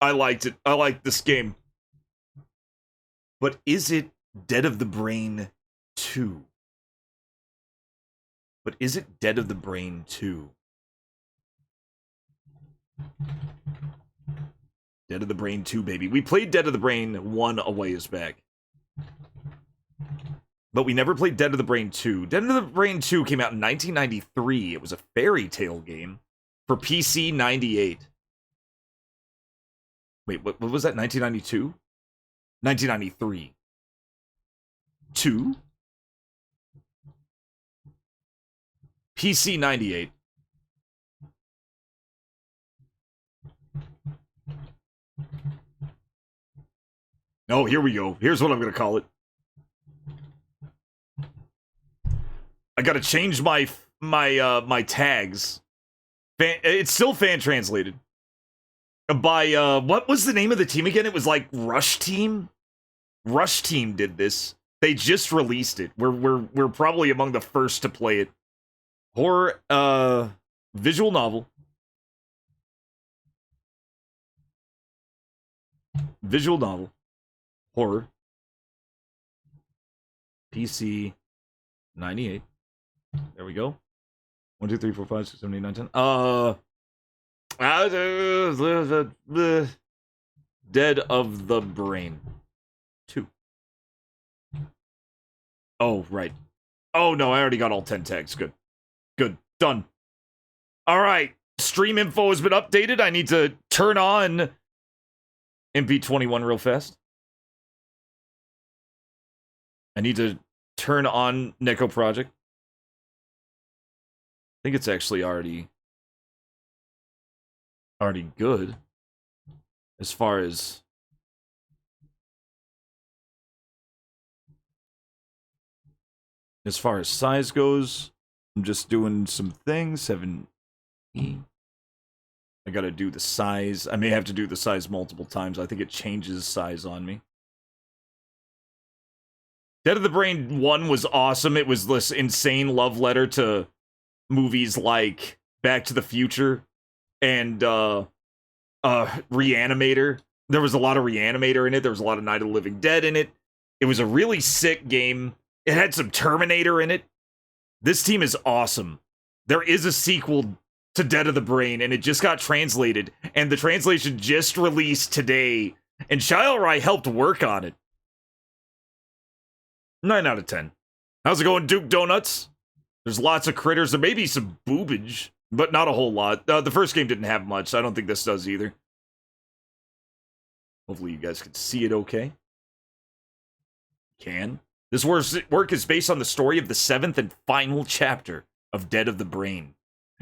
I liked it. I liked this game. But is it Dead of the Brain 2? But is it Dead of the Brain 2? Dead of the Brain 2, baby. We played Dead of the Brain 1 a ways back. But we never played Dead of the Brain 2. Dead of the Brain 2 came out in 1993. It was a fairy tale game for PC 98. Wait, what was that? 1992? 1993. 2? PC 98. Oh, here we go. Here's what I'm going to call it. I got to change my tags. It's still fan translated. By what was the name of the team again? It was like Rush Team. Rush Team did this. They just released it. We're probably among the first to play it. Horror visual novel. Visual novel. Horror. PC 98. There we go. 1, 2, 3, 4, 5, 6, 7, 8, 9, 10. Dead of the Brain 2. Oh, right. Oh, no, I already got all 10 tags. Good. Good. Done. All right. Stream info has been updated. I need to turn on MP21 real fast. I need to turn on Neko Project. I think it's actually already good as far as size goes. I'm just doing some things. 7E. I gotta do the size. I may have to do the size multiple times. I think it changes size on me. Dead of the Brain 1 was awesome. It was this insane love letter to movies like Back to the Future and Reanimator. There was a lot of Reanimator in it. There was a lot of Night of the Living Dead in it. It was a really sick game. It had some Terminator in it. This team is awesome. There is a sequel to Dead of the Brain, and it just got translated, and the translation just released today, and Shia Rai helped work on it. 9 out of 10. How's it going, Duke Donuts? There's lots of critters. There may be some boobage, but not a whole lot. The first game didn't have much. I don't think this does either. Hopefully you guys can see it okay. Can. This work is based on the story of the 7th and final chapter of Dead of the Brain.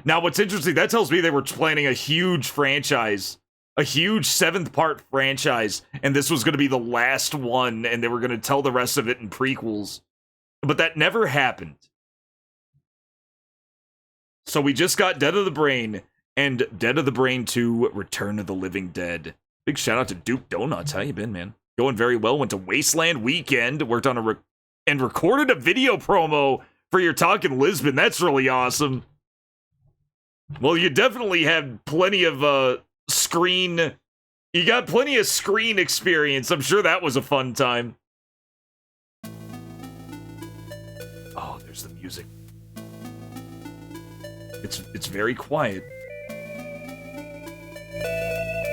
Now, what's interesting, that tells me they were planning a huge franchise, a huge 7th-part franchise, and this was going to be the last one, and they were going to tell the rest of it in prequels. But that never happened. So we just got Dead of the Brain, and Dead of the Brain 2, Return of the Living Dead. Big shout out to Duke Donuts. How you been, man? Going very well. Went to Wasteland Weekend, worked on and recorded a video promo for your talk in Lisbon. That's really awesome. Well, you definitely had plenty of screen. You got plenty of screen experience. I'm sure that was a fun time. Oh, there's the music. It's very quiet.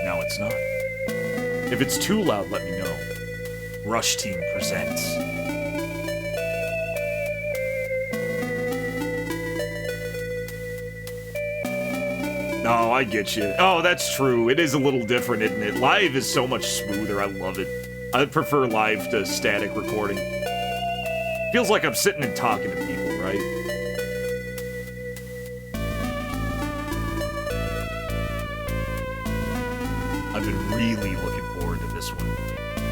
Now it's not. If it's too loud, let me know. Rush Team presents. Oh, I get you. Oh, that's true. It is a little different, isn't it? Live is so much smoother. I love it. I prefer live to static recording. Feels like I'm sitting and talking to people, right? I've been really looking forward to this one.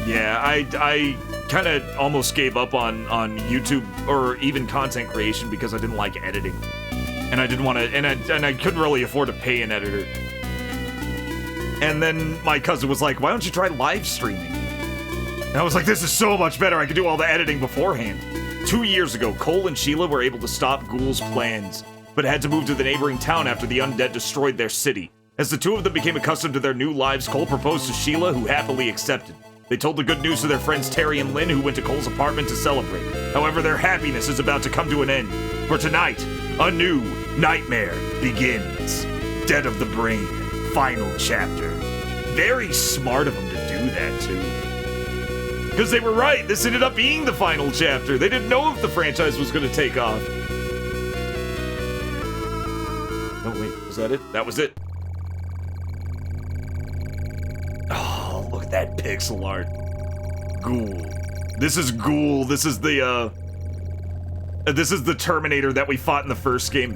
Yeah, I kind of almost gave up on YouTube or even content creation because I didn't like editing. And I didn't want to, and I couldn't really afford to pay an editor. And then my cousin was like, why don't you try live streaming? And I was like, this is so much better. I could do all the editing beforehand. 2 years ago, Cole and Sheila were able to stop Ghoul's plans, but had to move to the neighboring town after the undead destroyed their city. As the two of them became accustomed to their new lives, Cole proposed to Sheila, who happily accepted. They told the good news to their friends Terry and Lynn, who went to Cole's apartment to celebrate. However, their happiness is about to come to an end. For tonight, a new nightmare begins. Dead of the Brain, final chapter. Very smart of them to do that, too. Because they were right, this ended up being the final chapter. They didn't know if the franchise was going to take off. Oh, wait, was that it? That was it. Oh, look at that pixel art. Ghoul. This is Ghoul. This is the Terminator that we fought in the first game.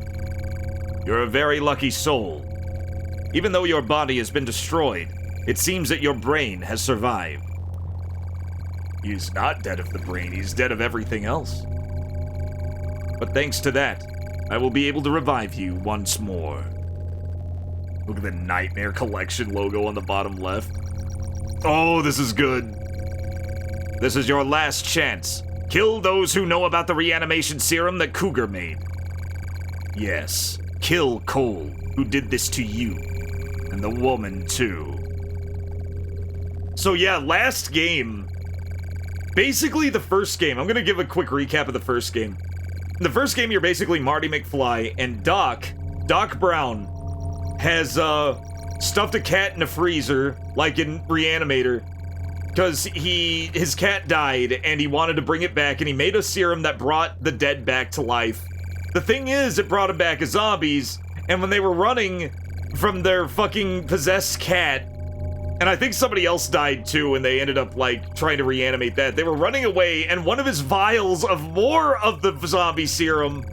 You're a very lucky soul. Even though your body has been destroyed, it seems that your brain has survived. He's not dead of the brain, he's dead of everything else. But thanks to that, I will be able to revive you once more. Look at the Nightmare Collection logo on the bottom left. Oh, this is good. This is your last chance. Kill those who know about the reanimation serum that Cougar made. Yes, kill Cole, who did this to you. And the woman, too. So yeah, last game. Basically the first game. I'm gonna give a quick recap of the first game. In the first game, you're basically Marty McFly, and Doc Brown, has stuffed a cat in a freezer, like in Reanimator, because his cat died and he wanted to bring it back, and he made a serum that brought the dead back to life. The thing is, it brought them back as zombies, and when they were running from their fucking possessed cat, and I think somebody else died too, and they ended up like trying to reanimate that. They were running away, and one of his vials of more of the zombie serum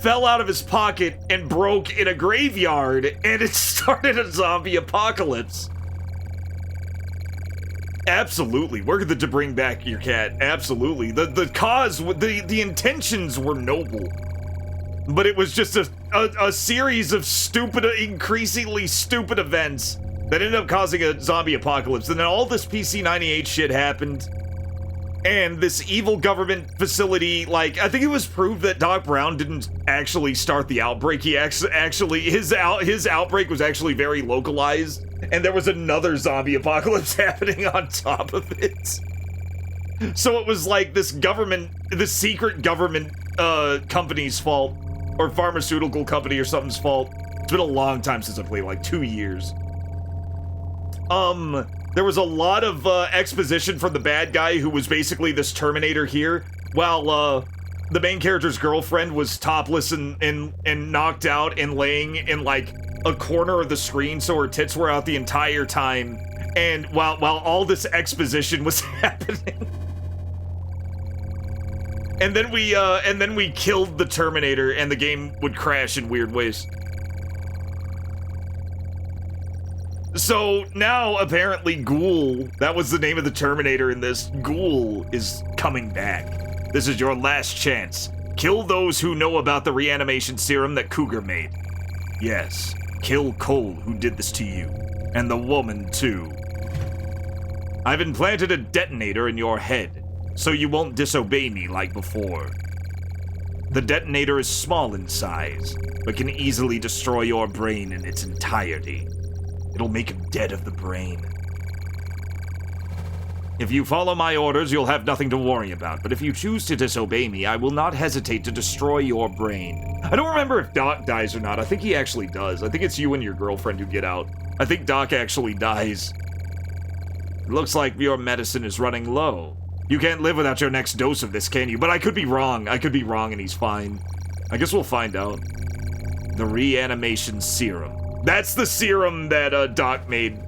fell out of his pocket and broke in a graveyard, and it started a zombie apocalypse. Absolutely, worth it to bring back your cat. Absolutely. The cause, the intentions were noble. But it was just a series of stupid, increasingly stupid events that ended up causing a zombie apocalypse. And then all this PC-98 shit happened. And this evil government facility, like, I think it was proved that Doc Brown didn't actually start the outbreak. He actually, his outbreak was actually very localized. And there was another zombie apocalypse happening on top of it. So it was like this secret government company's fault, or pharmaceutical company or something's fault. It's been a long time since I played, like 2 years. There was a lot of exposition from the bad guy who was basically this Terminator here, while the main character's girlfriend was topless and knocked out and laying in like a corner of the screen, so her tits were out the entire time. And while all this exposition was happening, and then we killed the Terminator, and the game would crash in weird ways. So now, apparently, Ghoul, that was the name of the Terminator in this, Ghoul is coming back. This is your last chance. Kill those who know about the reanimation serum that Cougar made. Yes, kill Cole, who did this to you. And the woman, too. I've implanted a detonator in your head, so you won't disobey me like before. The detonator is small in size, but can easily destroy your brain in its entirety. It'll make him dead of the brain. If you follow my orders, you'll have nothing to worry about, but if you choose to disobey me, I will not hesitate to destroy your brain. I don't remember if Doc dies or not. I think he actually does. I think it's you and your girlfriend who get out. I think Doc actually dies. It looks like your medicine is running low. You can't live without your next dose of this, can you? But I could be wrong. I could be wrong and he's fine. I guess we'll find out. The reanimation serum. That's the serum that Doc made.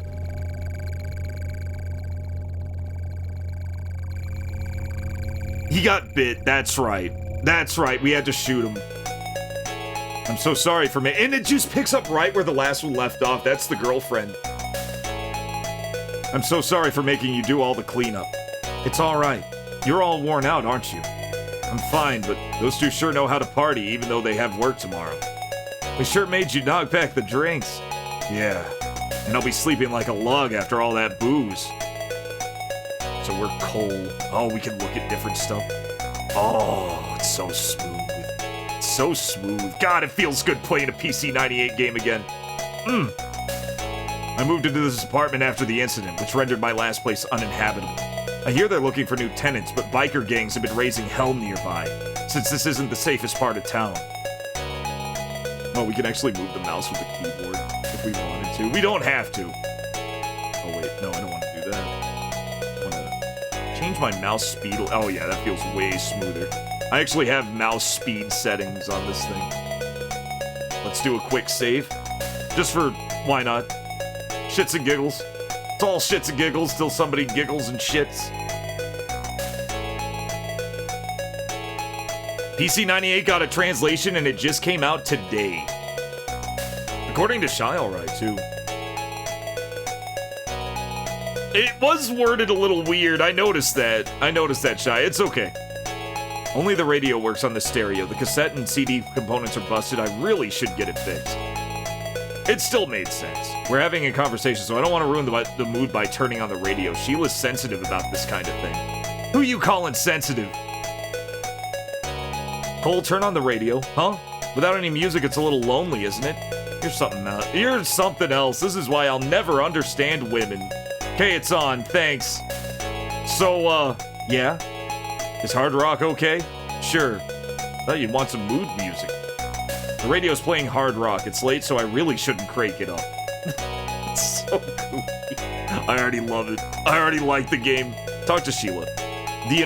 He got bit, that's right. That's right, we had to shoot him. I'm so sorry for me. And it just picks up right where the last one left off. That's the girlfriend. I'm so sorry for making you do all the cleanup. It's alright. You're all worn out, aren't you? I'm fine, but those two sure know how to party even though they have work tomorrow. We sure made you knock back the drinks. Yeah, and I'll be sleeping like a log after all that booze. So we're Cole. Oh, we can look at different stuff. Oh, it's so smooth. It's so smooth. God, it feels good playing a PC-98 game again. I moved into this apartment after the incident, which rendered my last place uninhabitable. I hear they're looking for new tenants, but biker gangs have been raising hell nearby, since this isn't the safest part of town. Well, we can actually move the mouse with the keyboard if we wanted to. We don't have to. Oh, wait. No, I don't want to do that. I want to change my mouse speed. Oh, yeah, that feels way smoother. I actually have mouse speed settings on this thing. Let's do a quick save. Just for, why not? Shits and giggles. It's all shits and giggles till somebody giggles and shits. PC98 got a translation and it just came out today. According to Shy Alright, too. It was worded a little weird. I noticed that. Shy. It's okay. Only the radio works on the stereo. The cassette and CD components are busted. I really should get it fixed. It still made sense. We're having a conversation, so I don't want to ruin the mood by turning on the radio. Sheila's sensitive about this kind of thing. Who you calling sensitive? Cole, turn on the radio. Huh? Without any music, it's a little lonely, isn't it? You're something else. This is why I'll never understand women. Okay, it's on. Thanks. So, yeah? Is hard rock okay? Sure. Thought you'd want some mood music. The radio's playing hard rock. It's late, so I really shouldn't crank it up. It's so goofy. I already love it. I already like the game. Talk to Sheila. The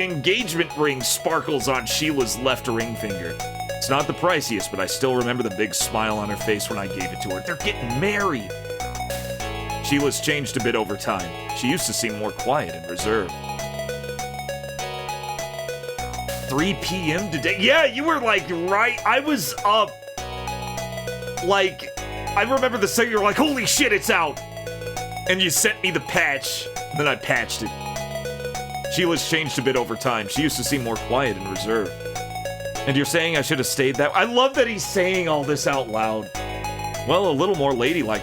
engagement ring sparkles on Sheila's left ring finger. It's not the priciest, but I still remember the big smile on her face when I gave it to her. They're getting married. Sheila's changed a bit over time. She used to seem more quiet and reserved. 3 p.m. today? Yeah, you were like right. I was up. Like, I remember the second you were like, holy shit, it's out. And you sent me the patch. And then I patched it. Sheila's changed a bit over time. She used to seem more quiet and reserved. And you're saying I should have stayed that way? I love that he's saying all this out loud. Well, a little more ladylike.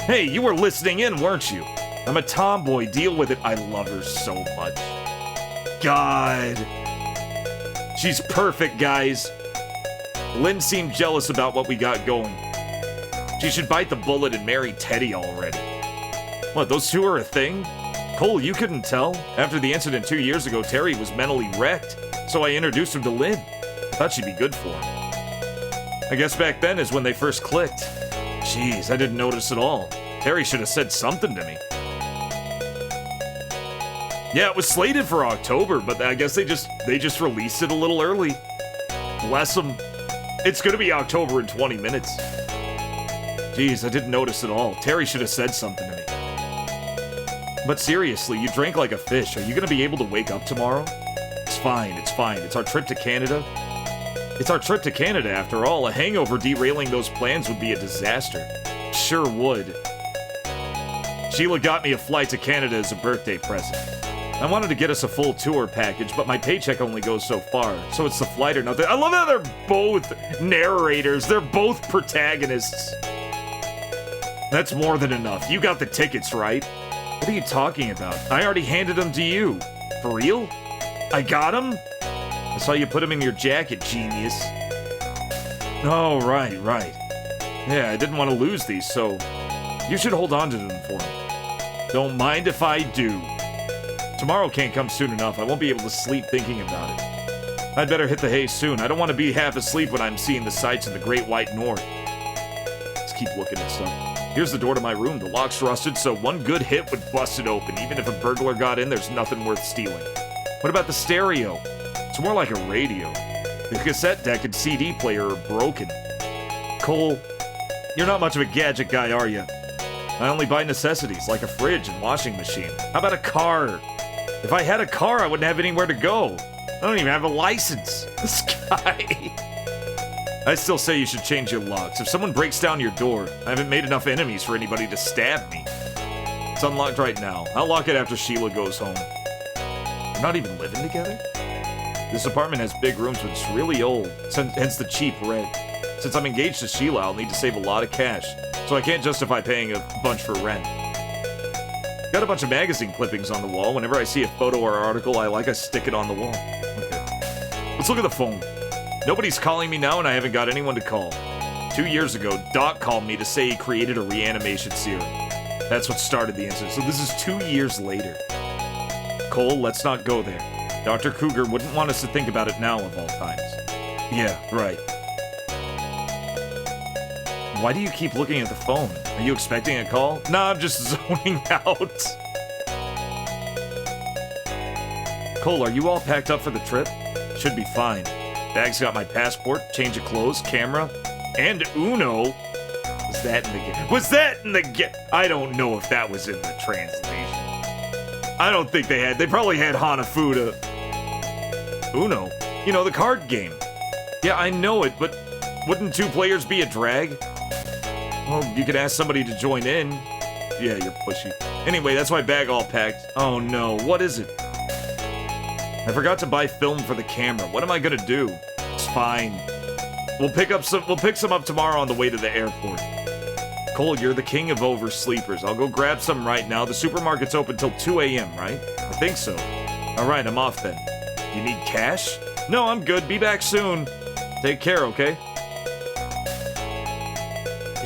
Hey, you were listening in, weren't you? I'm a tomboy. Deal with it. I love her so much. God. She's perfect, guys. Lynn seemed jealous about what we got going. She should bite the bullet and marry Teddy already. What, those two are a thing? Cole, you couldn't tell? After the incident 2 years ago, Terry was mentally wrecked, so I introduced him to Lynn. I thought she'd be good for him. I guess back then is when they first clicked. Jeez, I didn't notice at all. Terry should have said something to me. Yeah, it was slated for October, but I guess they just released it a little early. Bless them. It's gonna be October in 20 minutes. Jeez, I didn't notice at all. Terry should have said something to me. But seriously, you drank like a fish. Are you gonna be able to wake up tomorrow? It's fine, it's fine. It's our trip to Canada. It's our trip to Canada, after all. A hangover derailing those plans would be a disaster. Sure would. Sheila got me a flight to Canada as a birthday present. I wanted to get us a full tour package, but my paycheck only goes so far, so it's the flight or nothing. I love how they're both narrators. They're both protagonists. That's more than enough. You got the tickets, right? What are you talking about? I already handed them to you. For real? I got them? I saw you put them in your jacket, genius. Oh, right. Yeah, I didn't want to lose these, so you should hold on to them for me. Don't mind if I do. Tomorrow can't come soon enough. I won't be able to sleep thinking about it. I'd better hit the hay soon. I don't want to be half asleep when I'm seeing the sights in the Great White North. Let's keep looking at stuff. Here's the door to my room. The lock's rusted, so one good hit would bust it open. Even if a burglar got in, there's nothing worth stealing. What about the stereo? It's more like a radio. The cassette deck and CD player are broken. Cole, you're not much of a gadget guy, are you? I only buy necessities, like a fridge and washing machine. How about a car? If I had a car, I wouldn't have anywhere to go. I don't even have a license. This guy. I still say you should change your locks. If someone breaks down your door, I haven't made enough enemies for anybody to stab me. It's unlocked right now. I'll lock it after Sheila goes home. We're not even living together? This apartment has big rooms, but it's really old, hence the cheap rent. Since I'm engaged to Sheila, I'll need to save a lot of cash, so I can't justify paying a bunch for rent. Got a bunch of magazine clippings on the wall. Whenever I see a photo or article I like, I stick it on the wall. Okay. Let's look at the phone. Nobody's calling me now, and I haven't got anyone to call. 2 years ago, Doc called me to say he created a reanimation serum. That's what started the incident. So this is 2 years later. Cole, let's not go there. Dr. Cougar wouldn't want us to think about it now of all times. Yeah, right. Why do you keep looking at the phone? Are you expecting a call? Nah, I'm just zoning out. Cole, are you all packed up for the trip? Should be fine. Bag's got my passport, change of clothes, camera, and Uno. Was that in the game? Was that in the game? I don't know if that was in the translation. I don't think they had. They probably had Hanafuda. Uno? You know, the card game. Yeah, I know it, but wouldn't 2 players be a drag? Well, you could ask somebody to join in. Yeah, you're pushy. Anyway, that's my bag all packed. Oh no, what is it? I forgot to buy film for the camera. What am I gonna do? It's fine. We'll pick some up tomorrow on the way to the airport. Cole, you're the king of oversleepers. I'll go grab some right now. The supermarket's open till 2 a.m., right? I think so. Alright, I'm off then. You need cash? No, I'm good. Be back soon. Take care, okay?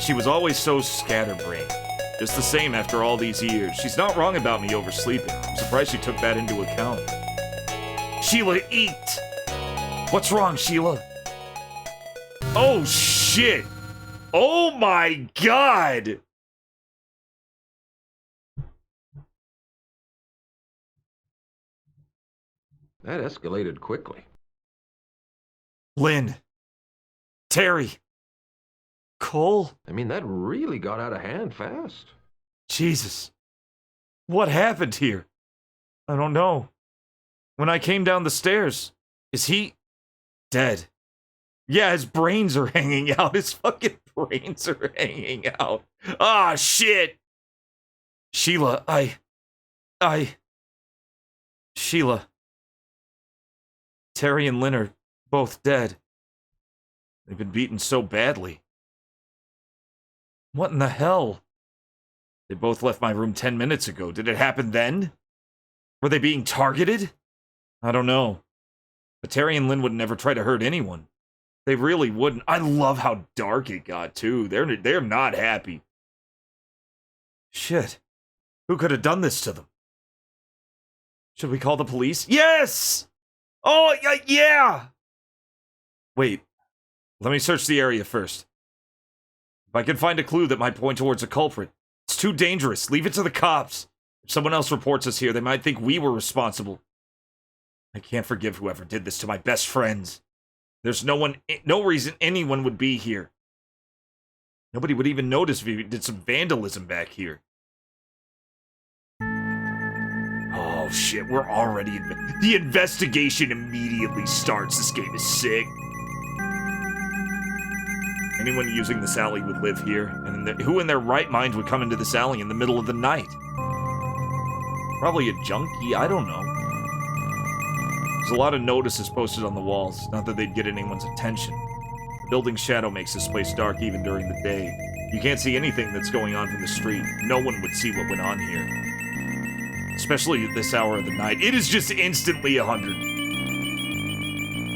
She was always so scatterbrained. Just the same after all these years. She's not wrong about me oversleeping. I'm surprised she took that into account. Sheila, eat! What's wrong, Sheila? Oh, shit! Oh my god! That escalated quickly. Lynn. Terry. Cole? I mean, that really got out of hand fast. Jesus. What happened here? I don't know. When I came down the stairs, is he dead? Yeah, his brains are hanging out. His fucking brains are hanging out. Ah, shit. Sheila, Sheila. Terry and Lynn are both dead. They've been beaten so badly. What in the hell? They both left my room 10 minutes ago. Did it happen then? Were they being targeted? I don't know. But Terry and Lynn would never try to hurt anyone. They really wouldn't. I love how dark it got, too. They're not happy. Shit. Who could have done this to them? Should we call the police? Yes! Oh, yeah! Wait. Let me search the area first. If I can find a clue that might point towards a culprit. It's too dangerous. Leave it to the cops. If someone else reports us here, they might think we were responsible. I can't forgive whoever did this to my best friends. There's no reason anyone would be here. Nobody would even notice if we did some vandalism back here. Oh shit, we're already the investigation immediately starts. This game is sick. Anyone using this alley would live here, and who in their right mind would come into this alley in the middle of the night? Probably a junkie, I don't know. There's a lot of notices posted on the walls, not that they'd get anyone's attention. The building's shadow makes this place dark even during the day. You can't see anything that's going on from the street. No one would see what went on here. Especially at this hour of the night. It is just instantly 100.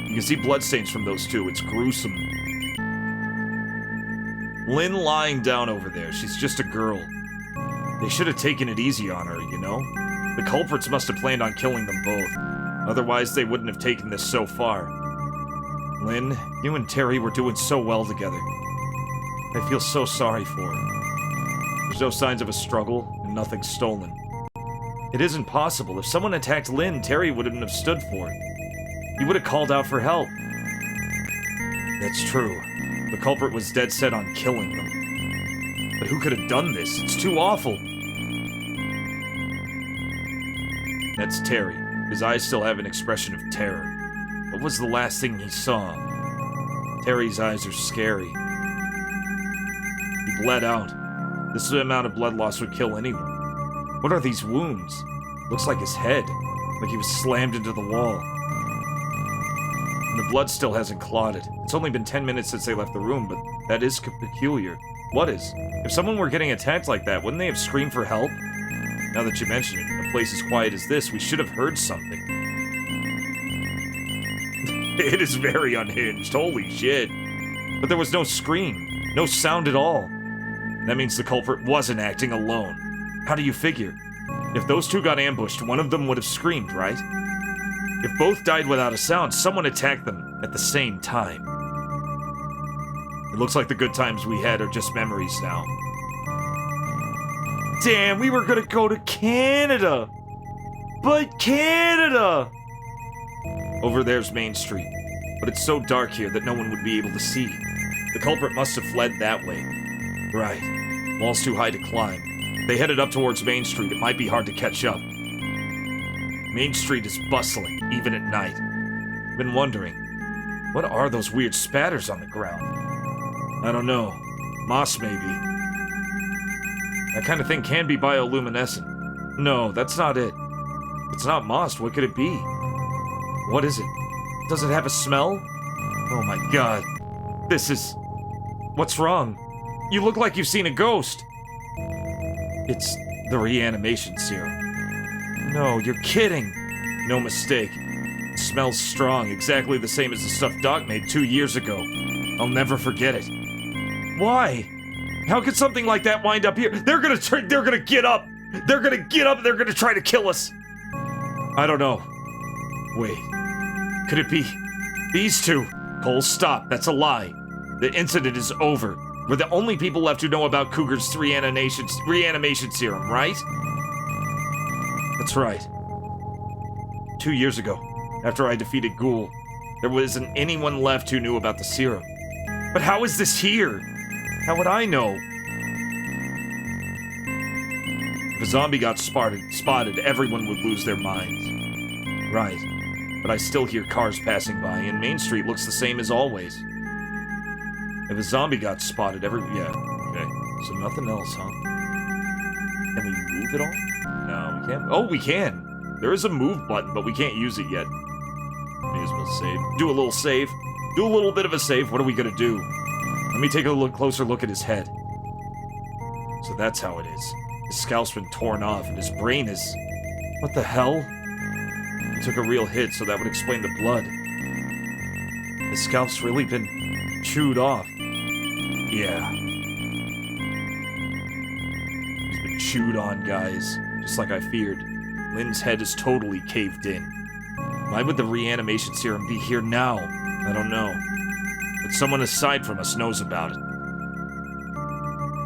You can see bloodstains from those two. It's gruesome. Lynn lying down over there. She's just a girl. They should have taken it easy on her, you know? The culprits must have planned on killing them both. Otherwise, they wouldn't have taken this so far. Lynn, you and Terry were doing so well together. I feel so sorry for her. There's no signs of a struggle, and nothing stolen. It isn't possible. If someone attacked Lynn, Terry wouldn't have stood for it. He would have called out for help. That's true. The culprit was dead set on killing them. But who could have done this? It's too awful. That's Terry. His eyes still have an expression of terror. What was the last thing he saw? Terry's eyes are scary. He bled out. This amount of blood loss would kill anyone. What are these wounds? Looks like his head. Like he was slammed into the wall. And the blood still hasn't clotted. It's only been 10 minutes since they left the room, but that is peculiar. What is? If someone were getting attacked like that, wouldn't they have screamed for help? Now that you mention it, in a place as quiet as this, we should have heard something. It is very unhinged, holy shit. But there was no scream. No sound at all. That means the culprit wasn't acting alone. How do you figure? If those two got ambushed, one of them would have screamed, right? If both died without a sound, someone attacked them at the same time. It looks like the good times we had are just memories now. Damn, we were gonna go to Canada! But Canada! Over there's Main Street, but it's so dark here that no one would be able to see. The culprit must have fled that way. Right. Wall's too high to climb. They headed up towards Main Street. It might be hard to catch up. Main Street is bustling, even at night. Been wondering, what are those weird spatters on the ground? I don't know. Moss, maybe. That kind of thing can be bioluminescent. No, that's not it. It's not moss. What could it be? What is it? Does it have a smell? Oh my god. This is... What's wrong? You look like you've seen a ghost. It's the reanimation serum. No, you're kidding. No mistake. It smells strong, exactly the same as the stuff Doc made 2 years ago. I'll never forget it. Why? How could something like that wind up here? They're gonna get up! They're gonna get up and they're gonna try to kill us! I don't know. Wait. Could it be these two? Cole, stop. That's a lie. The incident is over. We're the only people left who know about Cougar's reanimation serum, right? That's right. 2 years ago, after I defeated Ghoul, there wasn't anyone left who knew about the serum. But how is this here? How would I know? If a zombie got spotted, everyone would lose their minds. Right. But I still hear cars passing by, and Main Street looks the same as always. If a zombie got spotted, yeah, okay. So nothing else, huh? Can we move it all? No, we can't. Oh, we can! There is a move button, but we can't use it yet. May as well save. Do a little save. Do a little bit of a save. What are we gonna do? Let me take a closer look at his head. So that's how it is. His scalp's been torn off, and his brain is... What the hell? He took a real hit, so that would explain the blood. His scalp's really been chewed off. Yeah. He's been chewed on, guys. Just like I feared. Lynn's head is totally caved in. Why would the reanimation serum be here now? I don't know. But someone aside from us knows about it.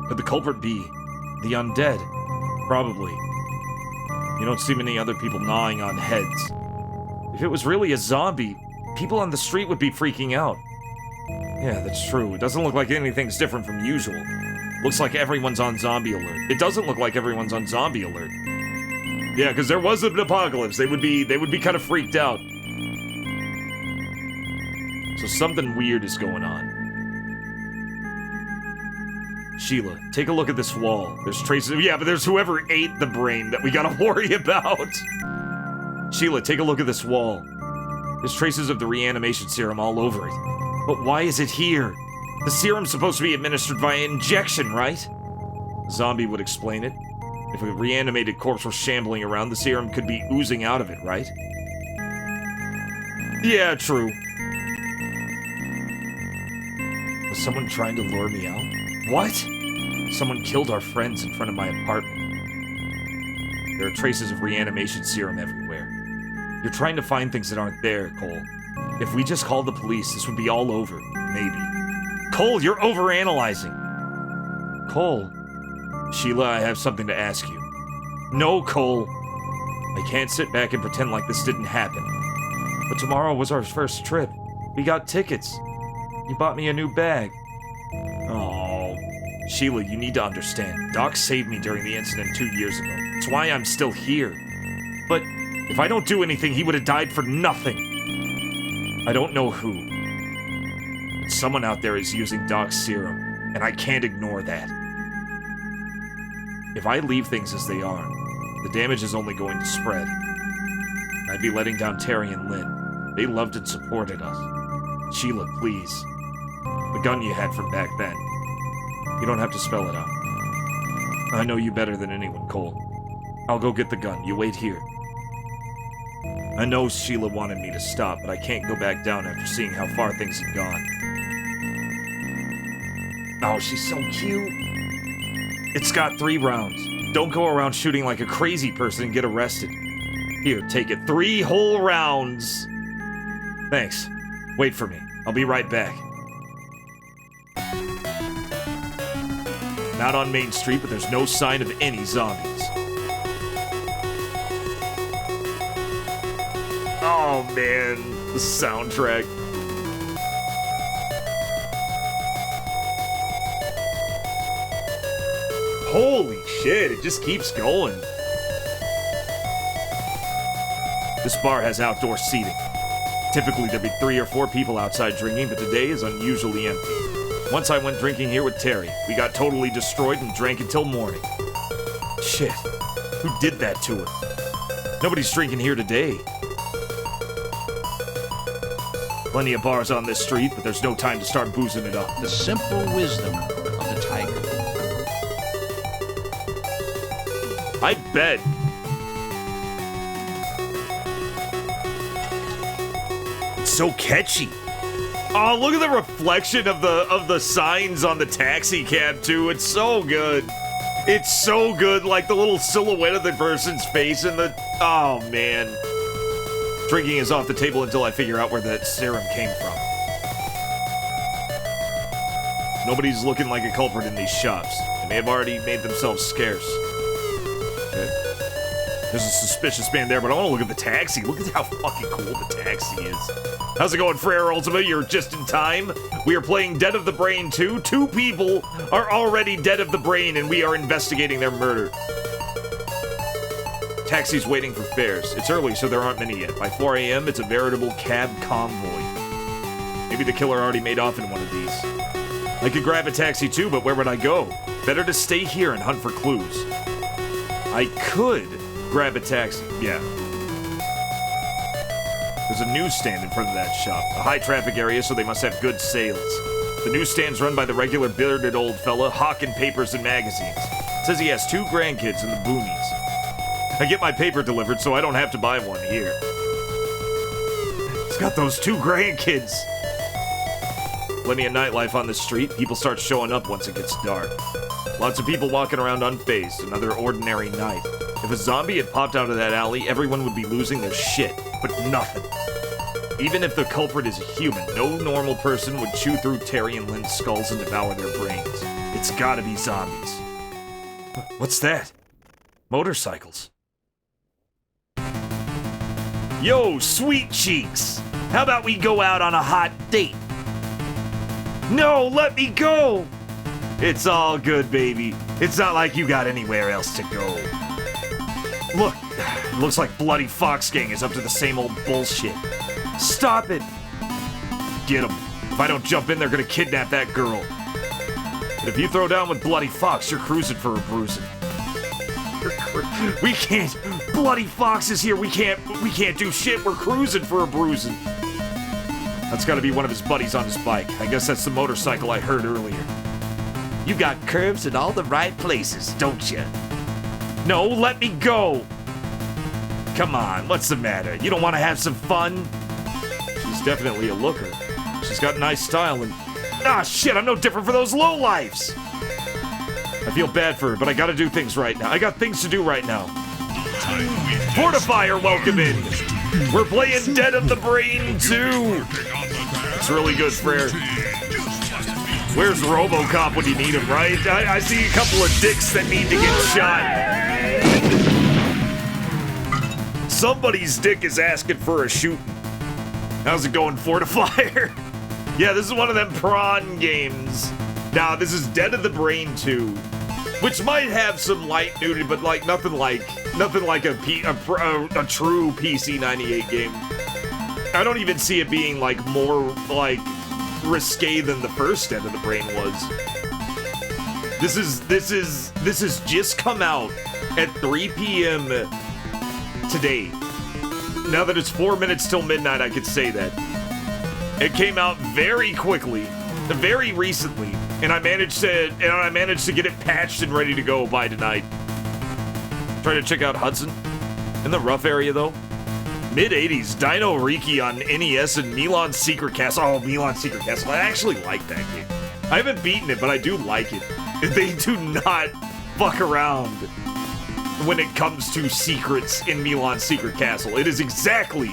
Could the culprit be the undead? Probably. You don't see many other people gnawing on heads. If it was really a zombie, people on the street would be freaking out. Yeah, that's true. It doesn't look like anything's different from usual. Looks like everyone's on zombie alert. It doesn't look like everyone's on zombie alert. Yeah, because there was an apocalypse. They would be kind of freaked out. So something weird is going on. Sheila, take a look at this wall. There's traces. Yeah, but there's whoever ate the brain that we gotta worry about. Sheila, take a look at this wall. There's traces of the reanimation serum all over it. But why is it here? The serum's supposed to be administered via injection, right? Zombie would explain it. If a reanimated corpse were shambling around, the serum could be oozing out of it, right? Yeah, true. Was someone trying to lure me out? What? Someone killed our friends in front of my apartment. There are traces of reanimation serum everywhere. You're trying to find things that aren't there, Cole. If we just called the police, this would be all over. Maybe. Cole, you're overanalyzing. Cole. Sheila, I have something to ask you. No, Cole. I can't sit back and pretend like this didn't happen. But tomorrow was our first trip. We got tickets. You bought me a new bag. Oh. Sheila, you need to understand. Doc saved me during the incident 2 years ago. It's why I'm still here. But if I don't do anything, he would have died for nothing. I don't know who. But someone out there is using Doc's serum, and I can't ignore that. If I leave things as they are, the damage is only going to spread. I'd be letting down Terry and Lynn. They loved and supported us. Sheila, please. The gun you had from back then. You don't have to spell it out. I know you better than anyone, Cole. I'll go get the gun. You wait here. I know Sheila wanted me to stop, but I can't go back down after seeing how far things had gone. Oh, she's so cute. It's got 3 rounds. Don't go around shooting like a crazy person and get arrested. Here, take it. 3 whole rounds. Thanks. Wait for me. I'll be right back. Not on Main Street, but there's no sign of any zombies. Oh, man. The soundtrack. Holy shit, it just keeps going. This bar has outdoor seating. Typically, there'd be 3 or 4 people outside drinking, but today is unusually empty. Once I went drinking here with Terry. We got totally destroyed and drank until morning. Shit. Who did that to her? Nobody's drinking here today. Plenty of bars on this street, but there's no time to start boozing it up. The simple wisdom of the tiger. I bet. It's so catchy. Oh, look at the reflection of the signs on the taxi cab too. It's so good. It's so good, like the little silhouette of the person's face in the... Oh, man. Drinking is off the table until I figure out where that serum came from. Nobody's looking like a culprit in these shops. They may have already made themselves scarce. Okay. There's a suspicious man there, but I want to look at the taxi. Look at how fucking cool the taxi is. How's it going, Frere Ultima? You're just in time. We are playing Dead of the Brain 2. 2 people are already dead of the brain, and we are investigating their murder. Taxi's waiting for fares. It's early, so there aren't many yet. By 4 a.m., it's a veritable cab convoy. Maybe the killer already made off in one of these. I could grab a taxi too, but where would I go? Better to stay here and hunt for clues. I could grab a taxi. Yeah. There's a newsstand in front of that shop. A high-traffic area, so they must have good sales. The newsstand's run by the regular bearded old fella, hawking papers and magazines. Says he has 2 grandkids in the boonies. I get my paper delivered, so I don't have to buy one here. He's got those 2 grandkids. Plenty of nightlife on the street. People start showing up once it gets dark. Lots of people walking around unfazed. Another ordinary night. If a zombie had popped out of that alley, everyone would be losing their shit. But nothing. Even if the culprit is a human, no normal person would chew through Terry and Lynn's skulls and devour their brains. It's gotta be zombies. What's that? Motorcycles. Yo, sweet cheeks! How about we go out on a hot date? No, let me go! It's all good, baby. It's not like you got anywhere else to go. Look, it looks like Bloody Fox Gang is up to the same old bullshit. Stop it! Get them. If I don't jump in, they're gonna kidnap that girl. But if you throw down with Bloody Fox, you're cruising for a bruising. We can't. Bloody Fox is here. We can't do shit. We're cruising for a bruising. That's gotta be one of his buddies on his bike. I guess that's the motorcycle I heard earlier. You got curves in all the right places, don't you? No, let me go. Come on, what's the matter? You don't want to have some fun? She's definitely a looker. She's got nice style and... Ah, shit, I'm no different for those lowlifes. I feel bad for her, but I gotta do things right now. I got things to do right now. Fortifier, welcome in. We're playing Dead of the Brain 2. It's really good, Frere. Where's RoboCop when you need him, right? I see a couple of dicks that need to get shot. Somebody's dick is asking for a shooting. How's it going, Fortifier? Yeah, this is one of them prawn games. Now, this is Dead of the Brain 2, which might have some light nudity, but like nothing like a true PC-98 game. I don't even see it being like more like risque than the first Dead of the Brain was. This is just come out at 3 p.m. today. Now that it's 4 minutes till midnight, I could say that. It came out very quickly, very recently, and I managed to get it patched and ready to go by tonight. Try to check out Hudson. In the rough area though. Mid-80s, Dino Riki on NES and Milan's Secret Castle. Oh, Milan's Secret Castle. I actually like that game. I haven't beaten it, but I do like it. They do not fuck around when it comes to secrets in Milan's Secret Castle. It is exactly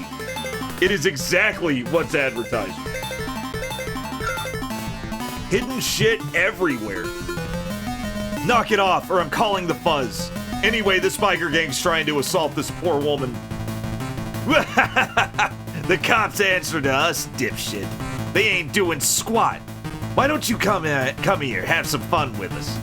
what's advertised. Hidden shit everywhere. Knock it off, or I'm calling the fuzz. Anyway, this biker gang's trying to assault this poor woman. The cops answer to us, dipshit. They ain't doing squat. Why don't you come here, have some fun with us?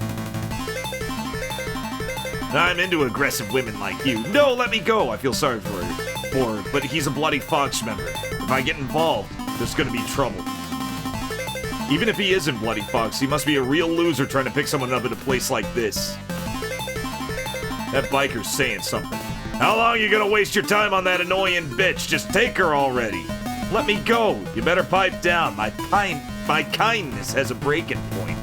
I'm into aggressive women like you. No, let me go. I feel sorry for her, but he's a Bloody Fox member. If I get involved, there's gonna be trouble. Even if he isn't Bloody Fox, he must be a real loser trying to pick someone up in a place like this. That biker's saying something. How long you gonna waste your time on that annoying bitch? Just take her already. Let me go. You better pipe down. My kindness has a breaking point.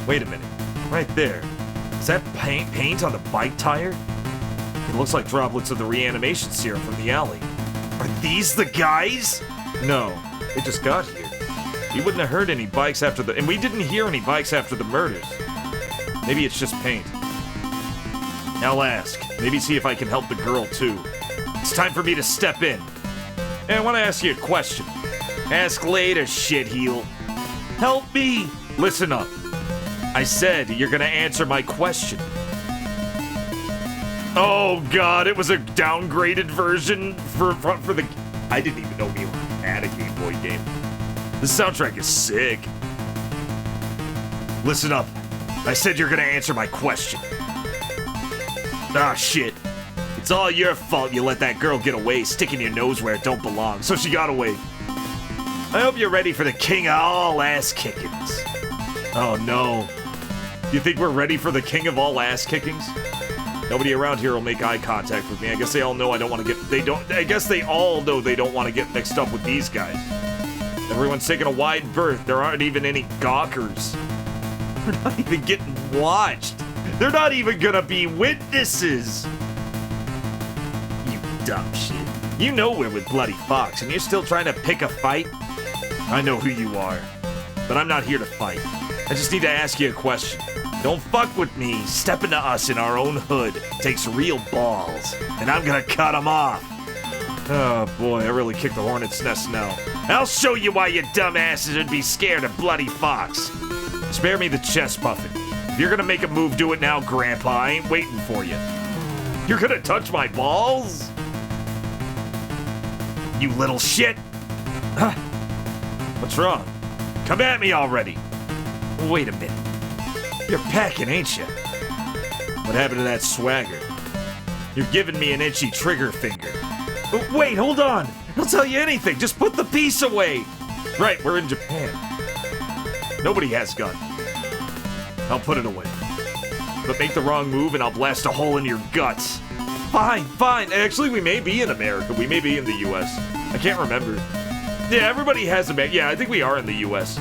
Wait a minute. Right there. Is that paint on the bike tire? It looks like droplets of the reanimation serum from the alley. Are these the guys? No, they just got here. We wouldn't have heard any bikes after and we didn't hear any bikes after the murders. Maybe it's just paint. I'll ask. Maybe see if I can help the girl too. It's time for me to step in. Hey, I want to ask you a question. Ask later, shitheel. Help me! Listen up. I said you're gonna answer my question. Oh god, it was a downgraded version for the... I didn't even know Milan had a Game Boy game. The soundtrack is sick. Listen up. I said you're gonna answer my question. Ah, shit. It's all your fault you let that girl get away, sticking your nose where it don't belong, so she got away. I hope you're ready for the king of all ass-kickings. Oh, no. You think we're ready for the king of all ass-kickings? Nobody around here will make eye contact with me. I guess they all know I don't want to get... I guess they all know they don't want to get mixed up with these guys. Everyone's taking a wide berth. There aren't even any gawkers. They're not even getting watched. They're not even gonna be witnesses. You dumb shit. You know we're with Bloody Fox, and you're still trying to pick a fight? I know who you are, but I'm not here to fight. I just need to ask you a question. Don't fuck with me. Stepping to us in our own hood takes real balls, and I'm gonna cut them off. Oh boy, I really kicked the hornet's nest now. I'll show you why you dumbasses would be scared of Bloody Fox. Spare me the chest puffing. If you're gonna make a move, do it now, Grandpa. I ain't waiting for you. You're gonna touch my balls? You little shit! Huh? What's wrong? Come at me already! Wait a minute. You're packing, ain't you? What happened to that swagger? You're giving me an itchy trigger finger. Wait, hold on! I'll tell you anything, just put the piece away! Right, we're in Japan. Nobody has gun. I'll put it away. But make the wrong move and I'll blast a hole in your guts. Fine, fine. Actually, we may be in America. We may be in the US. I can't remember. Yeah, everybody has a... Yeah, I think we are in the US.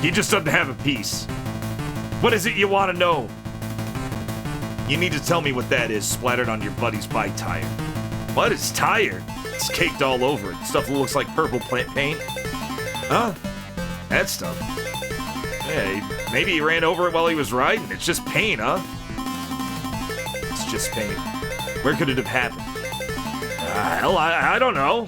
He just doesn't have a piece. What is it you want to know? You need to tell me what that is splattered on your buddy's bike tire. What is tire? It's caked all over it. Stuff that looks like purple paint. Huh? That stuff. Yeah, maybe he ran over it while he was riding. It's just paint, huh? It's just paint. Where could it have happened? Hell, I don't know.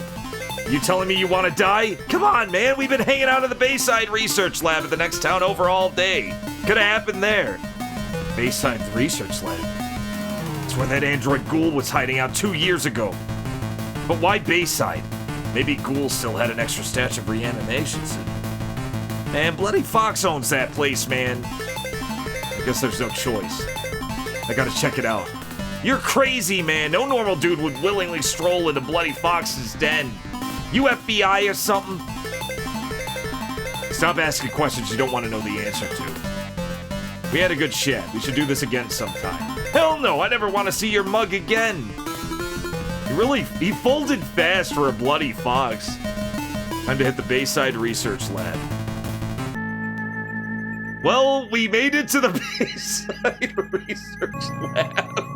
You telling me you want to die? Come on, man. We've been hanging out in the Bayside Research Lab at the next town over all day. Could have happened there. Bayside Research Lab. It's where that android Ghoul was hiding out 2 years ago. But why Bayside? Maybe Ghoul still had an extra stash of reanimations. Man, Bloody Fox owns that place, man. I guess there's no choice. I gotta check it out. You're crazy, man. No normal dude would willingly stroll into Bloody Fox's den. You FBI or something? Stop asking questions you don't want to know the answer to. We had a good chat. We should do this again sometime. Hell no, I never want to see your mug again. He folded fast for a Bloody Fox. Time to hit the Bayside Research Lab. Well, we made it to the Bayside Research Lab.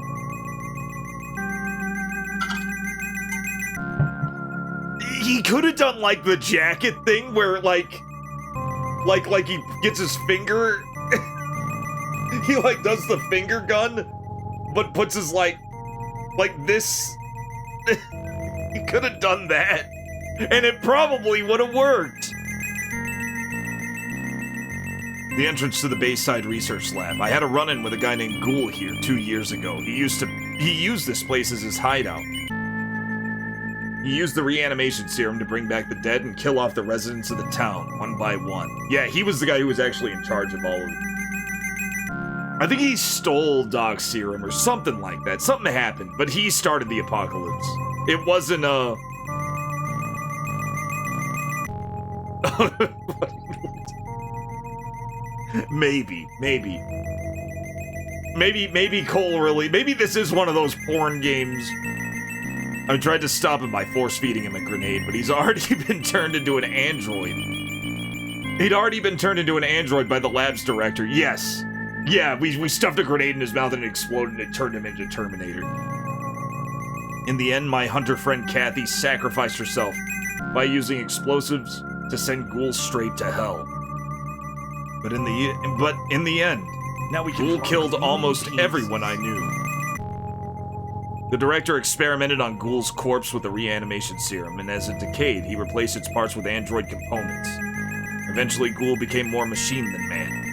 He could have done, like, the jacket thing where, like, Like he gets his finger. He like does the finger gun, but puts his like this. He could have done that, and it probably would have worked. The entrance to the Bayside Research Lab. I had a run-in with a guy named Ghoul here 2 years ago. He used this place as his hideout. He used the reanimation serum to bring back the dead and kill off the residents of the town, one by one. Yeah, he was the guy who was actually in charge of all of it. I think he stole Doc's serum or something like that. Something happened, but he started the apocalypse. It wasn't Maybe Cole really... Maybe this is one of those porn games. I tried to stop him by force-feeding him a grenade, but he's already been turned into an android. He'd already been turned into an android by the lab's director, yes. Yeah, we stuffed a grenade in his mouth and it exploded and it turned him into Terminator. In the end, my hunter friend Kathy sacrificed herself by using explosives to send Ghoul straight to hell. But in the end, now we Ghoul killed almost everyone I knew. The director experimented on Ghoul's corpse with the reanimation serum, and as it decayed, he replaced its parts with android components. Eventually, Ghoul became more machine than man.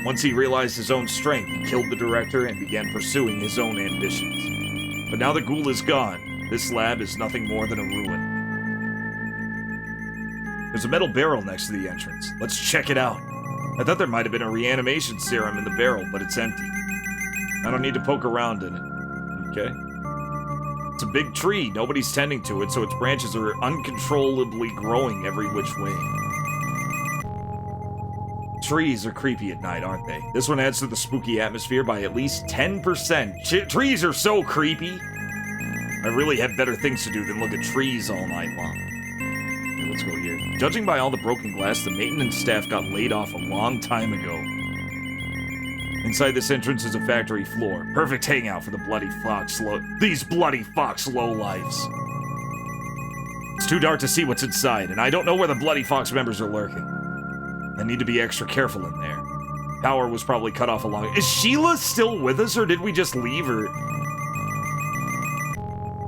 Once he realized his own strength, he killed the director and began pursuing his own ambitions. But now that Ghoul is gone, this lab is nothing more than a ruin. There's a metal barrel next to the entrance. Let's check it out. I thought there might have been a reanimation serum in the barrel, but it's empty. I don't need to poke around in it. Okay. It's a big tree. Nobody's tending to it, so its branches are uncontrollably growing every which way. Trees are creepy at night, aren't they? This one adds to the spooky atmosphere by at least 10%. Trees are so creepy. I really have better things to do than look at trees all night long. Okay, let's go here. Judging by all the broken glass, the maintenance staff got laid off a long time ago. Inside this entrance is a factory floor. Perfect hangout for the bloody fox these bloody fox lowlifes. It's too dark to see what's inside, and I don't know where the bloody fox members are lurking. I need to be extra careful in there. Power was probably cut off a long... Is Sheila still with us, or did we just leave her?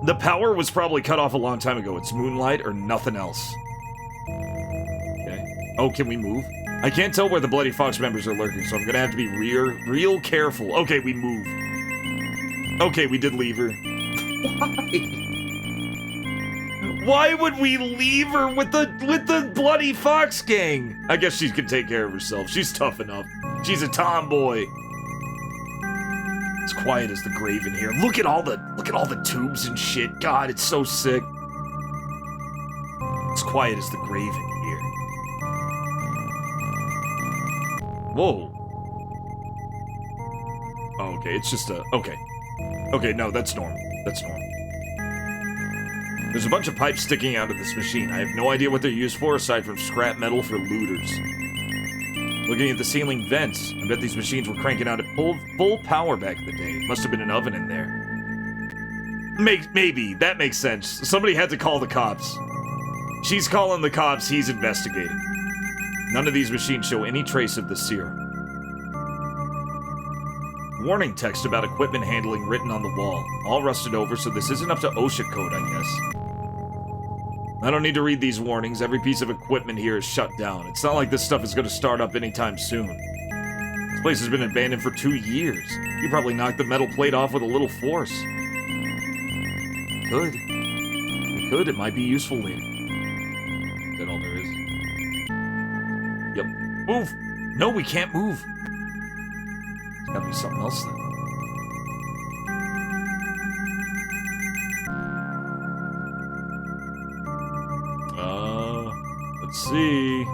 The power was probably cut off a long time ago. It's moonlight or nothing else. Okay. Oh, can we move? I can't tell where the bloody fox members are lurking, so I'm gonna have to be real careful. Okay, we moved. Okay, we did leave her. Why? Why would we leave her with the bloody fox gang? I guess she can take care of herself. She's tough enough. She's a tomboy. It's quiet as the grave in here. Look at all the tubes and shit. God, it's so sick. It's quiet as the grave in here. Whoa. Oh, okay, it's just a... Okay. Okay, no, that's normal. That's normal. There's a bunch of pipes sticking out of this machine. I have no idea what they're used for aside from scrap metal for looters. Looking at the ceiling vents, I bet these machines were cranking out at full power back in the day. Must have been an oven in there. Maybe. That makes sense. Somebody had to call the cops. She's calling the cops, he's investigating. None of these machines show any trace of the serum. Warning text about equipment handling written on the wall. All rusted over, so this isn't up to OSHA code, I guess. I don't need to read these warnings. Every piece of equipment here is shut down. It's not like this stuff is going to start up anytime soon. This place has been abandoned for 2 years. You probably knocked the metal plate off with a little force. Could. We could. It might be useful later. Is that all there is? Yep. Move! No, we can't move. There's gotta be something else then. Let's see.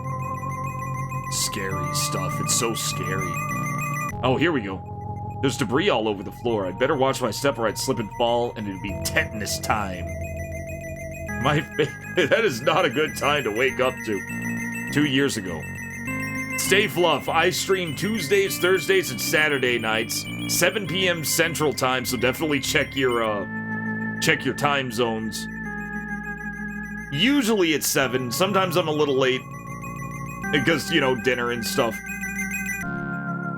Scary stuff. It's so scary. Oh, here we go. There's debris all over the floor. I'd better watch my step or I'd slip and fall, and it'd be tetanus time. That is not a good time to wake up to. 2 years ago. Stay Fluff. I stream Tuesdays, Thursdays, and Saturday nights, 7 p.m. Central Time. So definitely check your time zones. Usually it's 7. Sometimes I'm a little late. because, you know, dinner and stuff.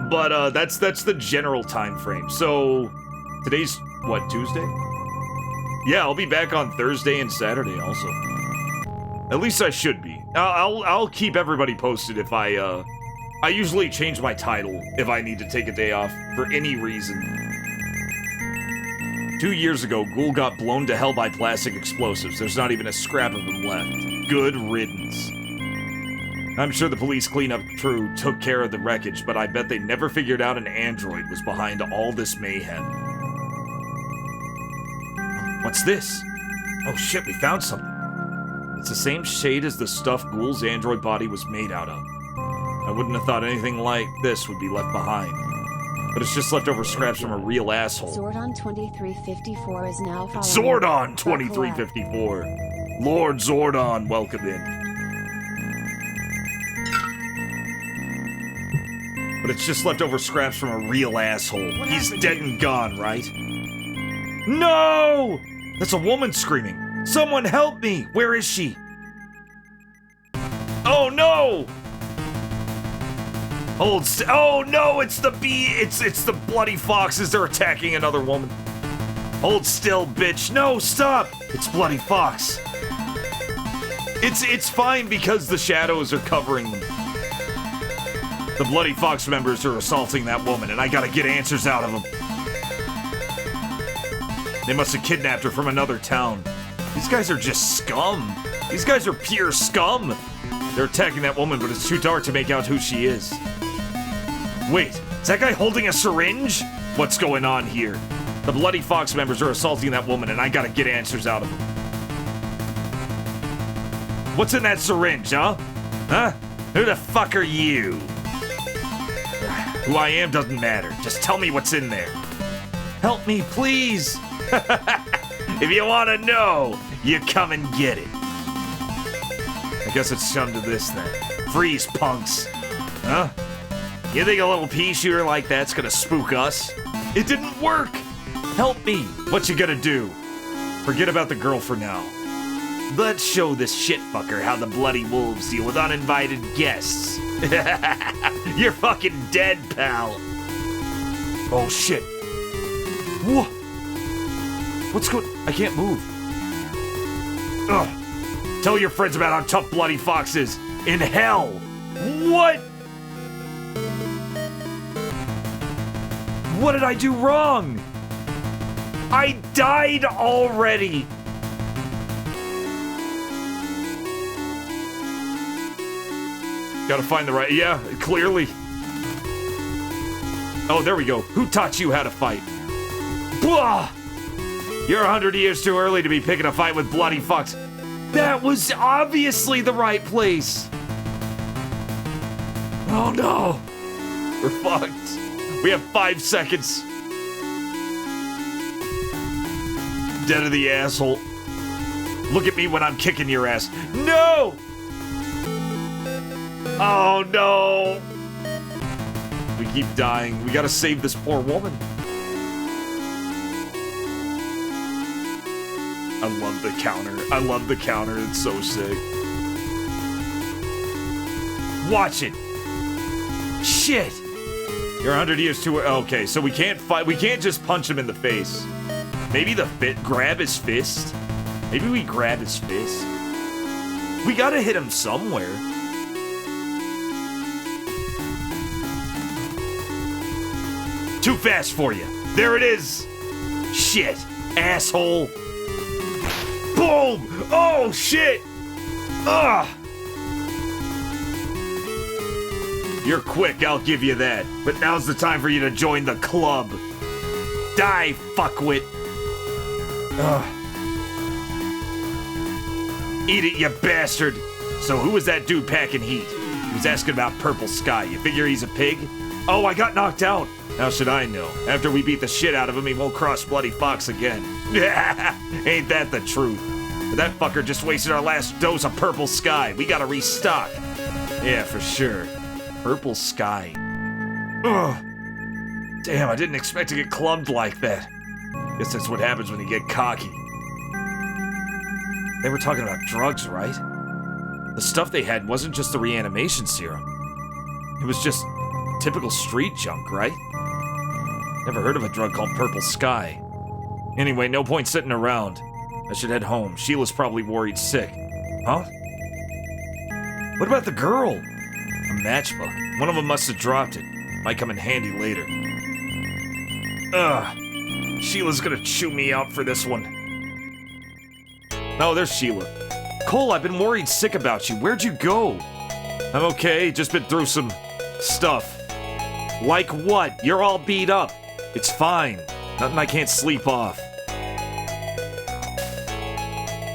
But that's the general time frame. So today's what, Tuesday? Yeah, I'll be back on Thursday and Saturday also. At least I should be. I'll keep everybody posted if I usually change my title if I need to take a day off for any reason. 2 years ago, Ghoul got blown to hell by plastic explosives. There's not even a scrap of them left. Good riddance. I'm sure the police cleanup crew took care of the wreckage, but I bet they never figured out an android was behind all this mayhem. What's this? Oh shit, we found something. It's the same shade as the stuff Ghoul's android body was made out of. I wouldn't have thought anything like this would be left behind. But it's just leftover scraps from a real asshole. Zordon 2354 is now following. Zordon 2354! Lord Zordon, welcome in. But it's just leftover scraps from a real asshole. He's dead and gone, right? No! That's a woman screaming. Someone help me! Where is she? Oh no! Oh no, it's the bee! It's the bloody foxes. They're attacking another woman. Hold still, bitch. No, stop! It's Bloody Fox. It's fine because the shadows are covering them. The Bloody Fox members are assaulting that woman, and I gotta get answers out of them. They must have kidnapped her from another town. These guys are just scum. These guys are pure scum. They're attacking that woman, but it's too dark to make out who she is. Wait, is that guy holding a syringe? What's going on here? The Bloody Fox members are assaulting that woman, and I gotta get answers out of them. What's in that syringe, huh? Huh? Who the fuck are you? Who I am doesn't matter. Just tell me what's in there. Help me, please. If you want to know, you come and get it. I guess it's come to this then. Freeze, punks. Huh? You think a little pea shooter like that's gonna spook us? It didn't work. Help me. What you gonna do? Forget about the girl for now. Let's show this shitfucker how the Bloody Wolves deal with uninvited guests. You're fucking dead, pal. Oh shit. What? What's going? I can't move. Ugh. Tell your friends about how tough Bloody Fox is in hell. What? What did I do wrong? I died already. Gotta find the right. Yeah, clearly. Oh, there we go. Who taught you how to fight? Blah! You're 100 years too early to be picking a fight with Bloody Fox. That was obviously the right place. Oh no. We're fucked. We have 5 seconds. Dead of the asshole. Look at me when I'm kicking your ass. No! Oh no! We keep dying. We gotta save this poor woman. I love the counter. I love the counter. It's so sick. Watch it. Shit. You're 100 years too. Okay, so we can't fight. We can't just punch him in the face. Maybe grab his fist. Maybe we grab his fist. We gotta hit him somewhere. Too fast for you. There it is. Shit. Asshole. Boom! Oh, shit! Ugh! You're quick, I'll give you that. But now's the time for you to join the club. Die, fuckwit. Ugh. Eat it, you bastard. So who was that dude packing heat? He was asking about Purple Sky. You figure he's a pig? Oh, I got knocked out. How should I know? After we beat the shit out of him, he won't cross Bloody Fox again. Ain't that the truth? But that fucker just wasted our last dose of Purple Sky. We gotta restock. Yeah, for sure. Purple Sky. Ugh. Damn, I didn't expect to get clubbed like that. Guess that's what happens when you get cocky. They were talking about drugs, right? The stuff they had wasn't just the reanimation serum. It was just typical street junk, right? Never heard of a drug called Purple Sky. Anyway, no point sitting around. I should head home. Sheila's probably worried sick. Huh? What about the girl? A matchbook. One of them must have dropped it. Might come in handy later. Ugh. Sheila's gonna chew me out for this one. Oh, there's Sheila. Cole, I've been worried sick about you. Where'd you go? I'm okay, just been through some stuff. Like what? You're all beat up. It's fine. Nothing I can't sleep off.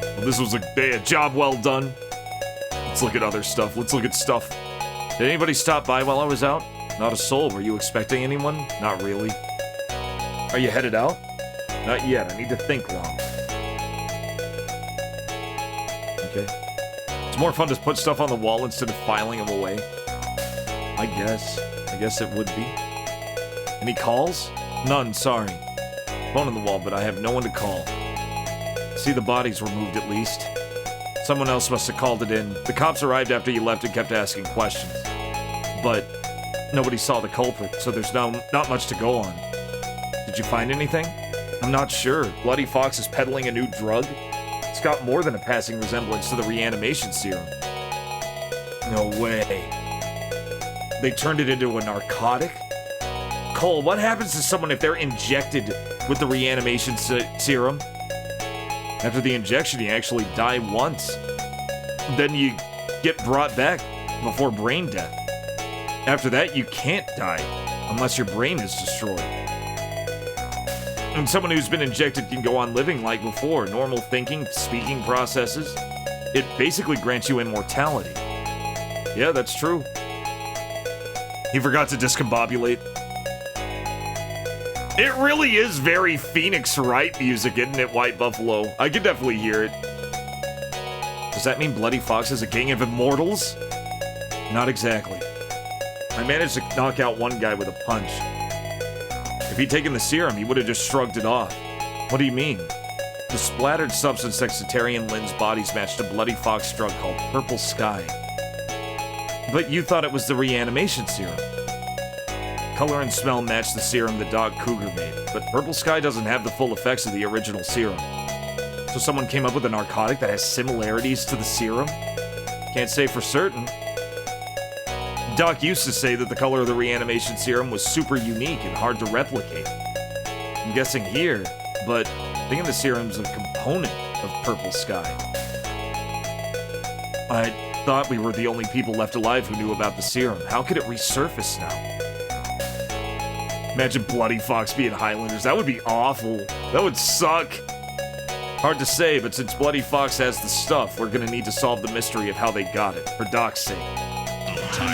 Well, this was a job well done. Let's look at other stuff. Let's look at stuff. Did anybody stop by while I was out? Not a soul. Were you expecting anyone? Not really. Are you headed out? Not yet. I need to think long. Okay. It's more fun to put stuff on the wall instead of filing them away. I guess it would be. Any calls? None, sorry. Phone on the wall, but I have no one to call. See, the bodies were moved at least. Someone else must have called it in. The cops arrived after you left and kept asking questions. But nobody saw the culprit, so there's not much to go on. Did you find anything? I'm not sure. Bloody Fox is peddling a new drug? It's got more than a passing resemblance to the reanimation serum. No way. They turned it into a narcotic? Cole, what happens to someone if they're injected with the reanimation serum? After the injection, you actually die once. Then you get brought back before brain death. After that, you can't die unless your brain is destroyed. And someone who's been injected can go on living like before. Normal thinking, speaking processes. It basically grants you immortality. Yeah, that's true. He forgot to discombobulate. It really is very Phoenix Wright music, isn't it, White Buffalo? I can definitely hear it. Does that mean Bloody Fox has a gang of immortals? Not exactly. I managed to knock out one guy with a punch. If he'd taken the serum, he would have just shrugged it off. What do you mean? The splattered substance next to Terry and Lynn's bodies matched a Bloody Fox drug called Purple Sky. But you thought it was the reanimation serum. Color and smell match the serum the dog Cougar made, but Purple Sky doesn't have the full effects of the original serum. So someone came up with a narcotic that has similarities to the serum? Can't say for certain. Doc used to say that the color of the reanimation serum was super unique and hard to replicate. I'm guessing here, but I think the serum's a component of Purple Sky. I thought we were the only people left alive who knew about the serum. How could it resurface now? Imagine Bloody Fox being Highlanders. That would be awful. That would suck. Hard to say, but since Bloody Fox has the stuff, we're gonna need to solve the mystery of how they got it, for Doc's sake.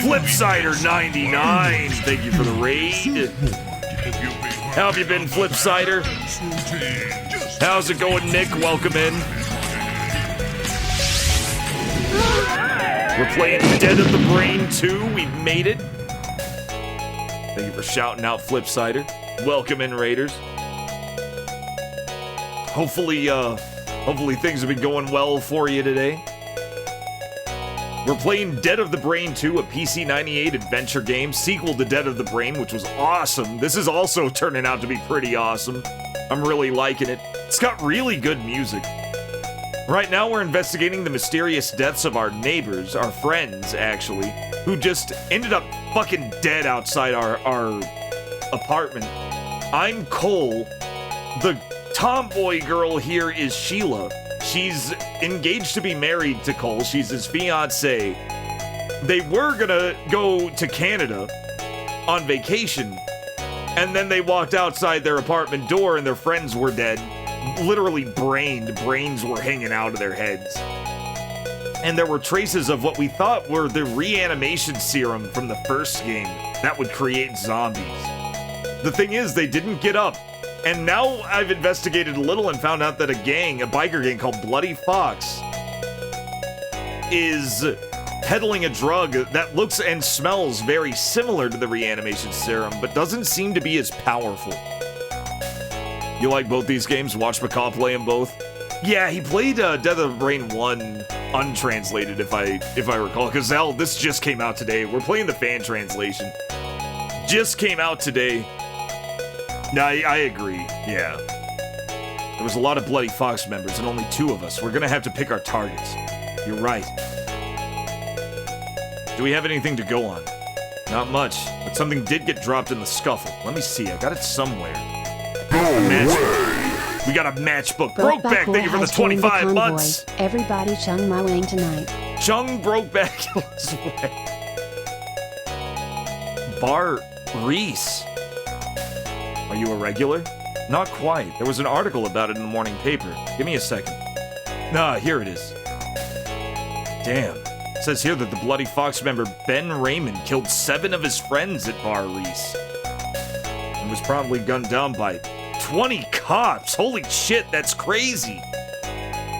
Flipsider99, thank you for the raid. How have you been, Flipsider? How's it going, Nick? Welcome in. We're playing Dead of the Brain 2. We've made it. Thank you for shouting out, Flipsider. Welcome in, Raiders. Hopefully things have been going well for you today. We're playing Dead of the Brain 2, a PC-98 adventure game, sequel to Dead of the Brain, which was awesome. This is also turning out to be pretty awesome. I'm really liking it. It's got really good music. Right now, we're investigating the mysterious deaths of our neighbors, our friends, actually, who just ended up fucking dead outside our apartment. I'm Cole. The tomboy girl here is Sheila. She's engaged to be married to Cole. She's his fiancée. They were gonna go to Canada on vacation, and then they walked outside their apartment door and their friends were dead. Literally brains were hanging out of their heads. And there were traces of what we thought were the reanimation serum from the first game that would create zombies. The thing is, they didn't get up. And now I've investigated a little and found out that a biker gang called Bloody Fox, is peddling a drug that looks and smells very similar to the reanimation serum, but doesn't seem to be as powerful. You like both these games? Watch McCall play them both? Yeah, he played Death of the Brain 1 untranslated, if I recall. Because this just came out today. We're playing the fan translation. Just came out today. No, I agree. Yeah. There was a lot of Bloody Fox members and only 2 of us. We're gonna have to pick our targets. You're right. Do we have anything to go on? Not much, but something did get dropped in the scuffle. Let me see, I got it somewhere. We got a matchbook. Brokeback, thank you for the 25 months. Everybody chung my wang tonight. Chung Brokeback his way. Bar Reese. Are you a regular? Not quite. There was an article about it in the morning paper. Give me a second. Ah, here it is. Damn. It says here that the Bloody Fox member Ben Raymond killed 7 of his friends at Bar Reese. And was promptly gunned down by 20 cops. Holy shit, that's crazy.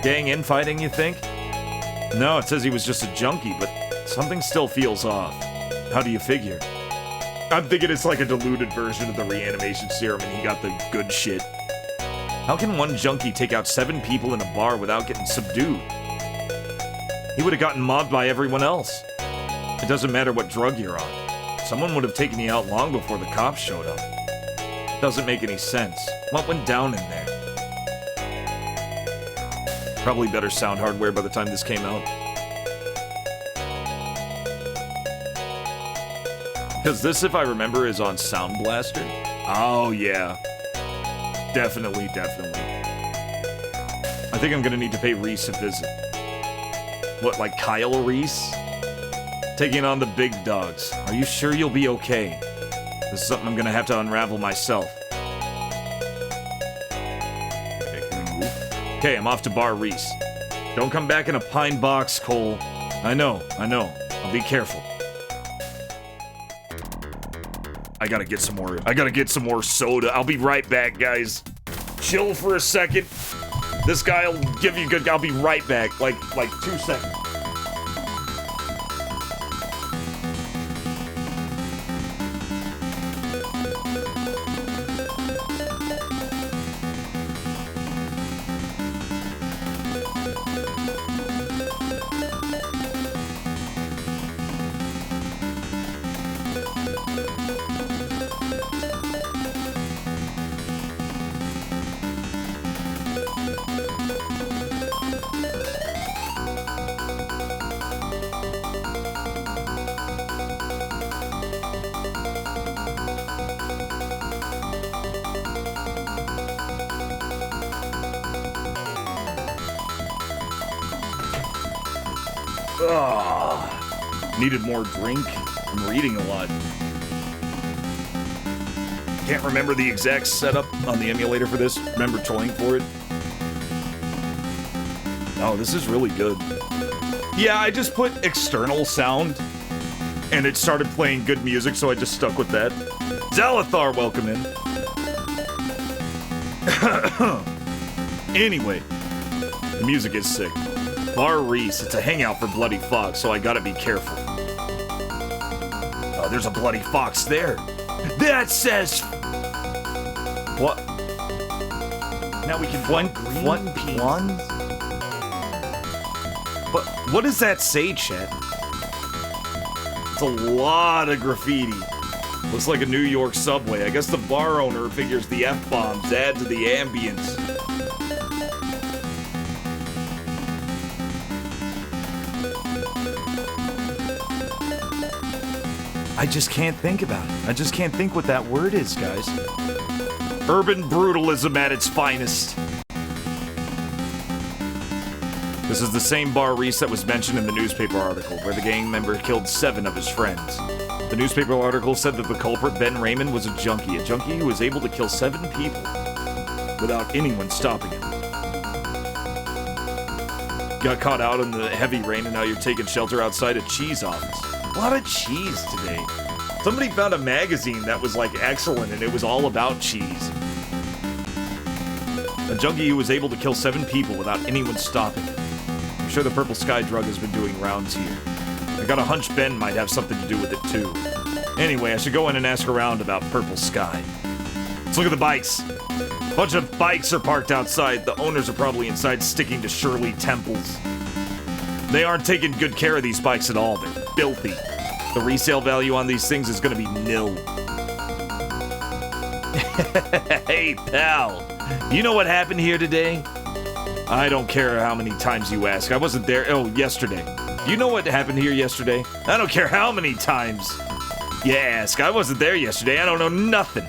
Gang infighting, you think? No, it says he was just a junkie, but something still feels off. How do you figure? I'm thinking it's like a diluted version of the reanimation serum and he got the good shit. How can one junkie take out 7 people in a bar without getting subdued? He would have gotten mobbed by everyone else. It doesn't matter what drug you're on. Someone would have taken you out long before the cops showed up. It doesn't make any sense. What went down in there? Probably better sound hardware by the time this came out. Because this, if I remember, is on Sound Blaster. Oh, yeah. Definitely, definitely. I think I'm gonna need to pay Reese a visit. What, like Kyle Reese? Taking on the big dogs. Are you sure you'll be okay? This is something I'm gonna have to unravel myself. Okay, I'm off to Bar Reese. Don't come back in a pine box, Cole. I know. I'll be careful. I gotta get some more soda. I'll be right back, guys. Chill for a second. This guy'll give you good. I'll be right back. Like 2 seconds. Needed more drink. I'm reading a lot. Can't remember the exact setup on the emulator for this. Remember toying for it. Oh, this is really good. Yeah, I just put external sound and it started playing good music, so I just stuck with that. Zalathar, welcome in. Anyway, the music is sick. Bar Reese, it's a hangout for Bloody Fox, so I gotta be careful. Oh, there's a Bloody Fox there. That says... What? Now we can... One? But what does that say, chat? It's a lot of graffiti. Looks like a New York subway. I guess the bar owner figures the F-bombs add to the ambience. I just can't think about it. I just can't think what that word is, guys. Urban brutalism at its finest. This is the same Bar Reese that was mentioned in the newspaper article, where the gang member killed 7 of his friends. The newspaper article said that the culprit, Ben Raymond, was a junkie who was able to kill 7 people without anyone stopping him. Got caught out in the heavy rain and now you're taking shelter outside a cheese office. A lot of cheese today. Somebody found a magazine that was like excellent and it was all about cheese. A junkie who was able to kill 7 people without anyone stopping him. I'm sure the Purple Sky drug has been doing rounds here. I got a hunch Ben might have something to do with it too. Anyway, I should go in and ask around about Purple Sky. Let's look at the bikes. Bunch of bikes are parked outside. The owners are probably inside sticking to Shirley Temples. They aren't taking good care of these bikes at all. They're filthy. The resale value on these things is gonna be nil. Hey, pal. You know what happened here today? I don't care how many times you ask. I wasn't there. Oh, yesterday. Do you know what happened here yesterday? I don't care how many times you ask. I wasn't there yesterday. I don't know nothing.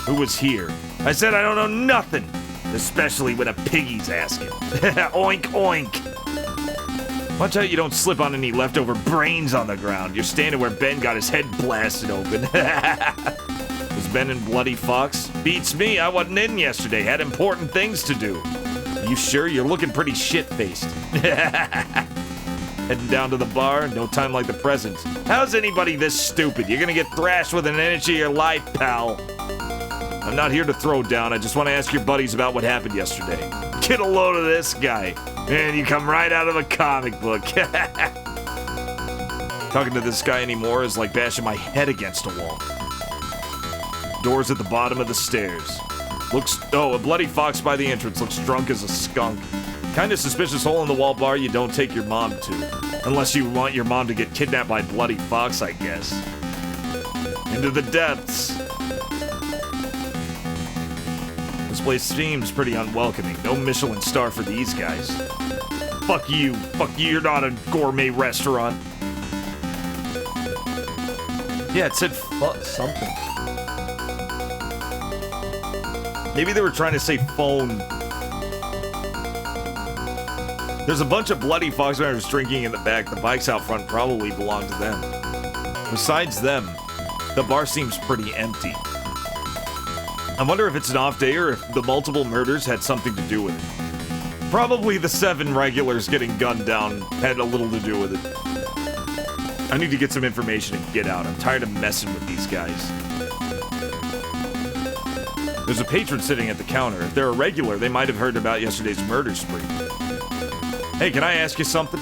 Who was here? I said I don't know nothing. Especially when a piggy's asking. Oink, oink. Watch out you don't slip on any leftover brains on the ground. You're standing where Ben got his head blasted open. Was Ben in Bloody Fox? Beats me. I wasn't in yesterday. Had important things to do. You sure? You're looking pretty shit-faced. Heading down to the bar? No time like the present. How's anybody this stupid? You're gonna get thrashed within an inch of your life, pal. I'm not here to throw down. I just want to ask your buddies about what happened yesterday. Get a load of this guy. Man, you come right out of a comic book. Talking to this guy anymore is like bashing my head against a wall. Doors at the bottom of the stairs. A Bloody Fox by the entrance. Looks drunk as a skunk. Kinda suspicious hole in the wall bar you don't take your mom to. Unless you want your mom to get kidnapped by Bloody Fox, I guess. Into the depths. This place seems pretty unwelcoming. No Michelin star for these guys. Fuck you. Fuck you. You're not a gourmet restaurant. Yeah, it said something. Maybe they were trying to say phone. There's a bunch of Bloody Fox members drinking in the back. The bikes out front probably belong to them. Besides them, the bar seems pretty empty. I wonder if it's an off day or if the multiple murders had something to do with it. Probably the 7 regulars getting gunned down had a little to do with it. I need to get some information and get out. I'm tired of messing with these guys. There's a patron sitting at the counter. If they're a regular, they might have heard about yesterday's murder spree. Hey, can I ask you something?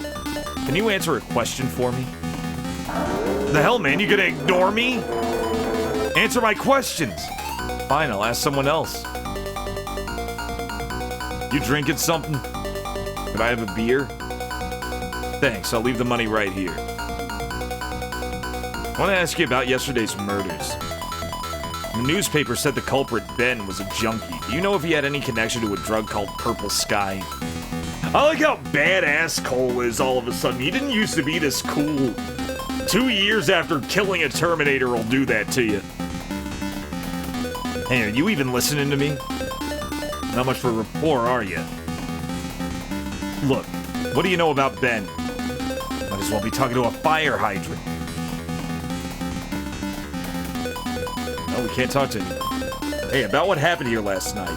Can you answer a question for me? The hell, man? You gonna ignore me? Answer my questions. Fine, I'll ask someone else. You drinking something? Could I have a beer? Thanks, I'll leave the money right here. I want to ask you about yesterday's murders. The newspaper said the culprit, Ben, was a junkie. Do you know if he had any connection to a drug called Purple Sky? I like how badass Cole is all of a sudden. He didn't used to be this cool. 2 years after killing a Terminator will do that to you. Hey, are you even listening to me? Not much for rapport, are you? Look, what do you know about Ben? Might as well be talking to a fire hydrant. No, we can't talk to anyone. Hey, about what happened here last night.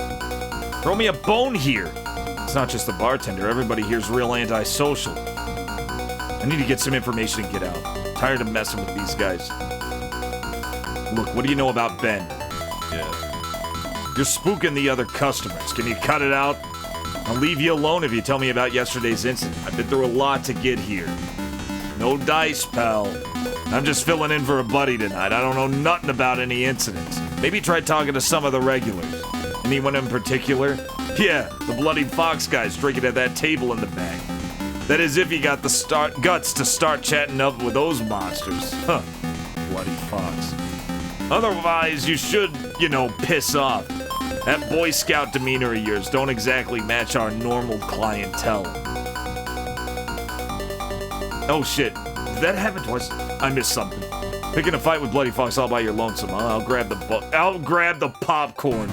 Throw me a bone here. It's not just the bartender. Everybody here's real antisocial. I need to get some information and get out. I'm tired of messing with these guys. Look, what do you know about Ben? Yeah. You're spooking the other customers. Can you cut it out? I'll leave you alone if you tell me about yesterday's incident. I've been through a lot to get here. No dice, pal. I'm just filling in for a buddy tonight. I don't know nothing about any incidents. Maybe try talking to some of the regulars. Anyone in particular? Yeah, the Bloody Fox guys drinking at that table in the back. That is if you got the guts to start chatting up with those monsters. Huh. Bloody Fox. Otherwise, you should, piss off. That Boy Scout demeanor of yours don't exactly match our normal clientele. Oh shit, did that happen twice? I missed something. Picking a fight with Bloody Fox all by your lonesome, huh? I'll grab the popcorn.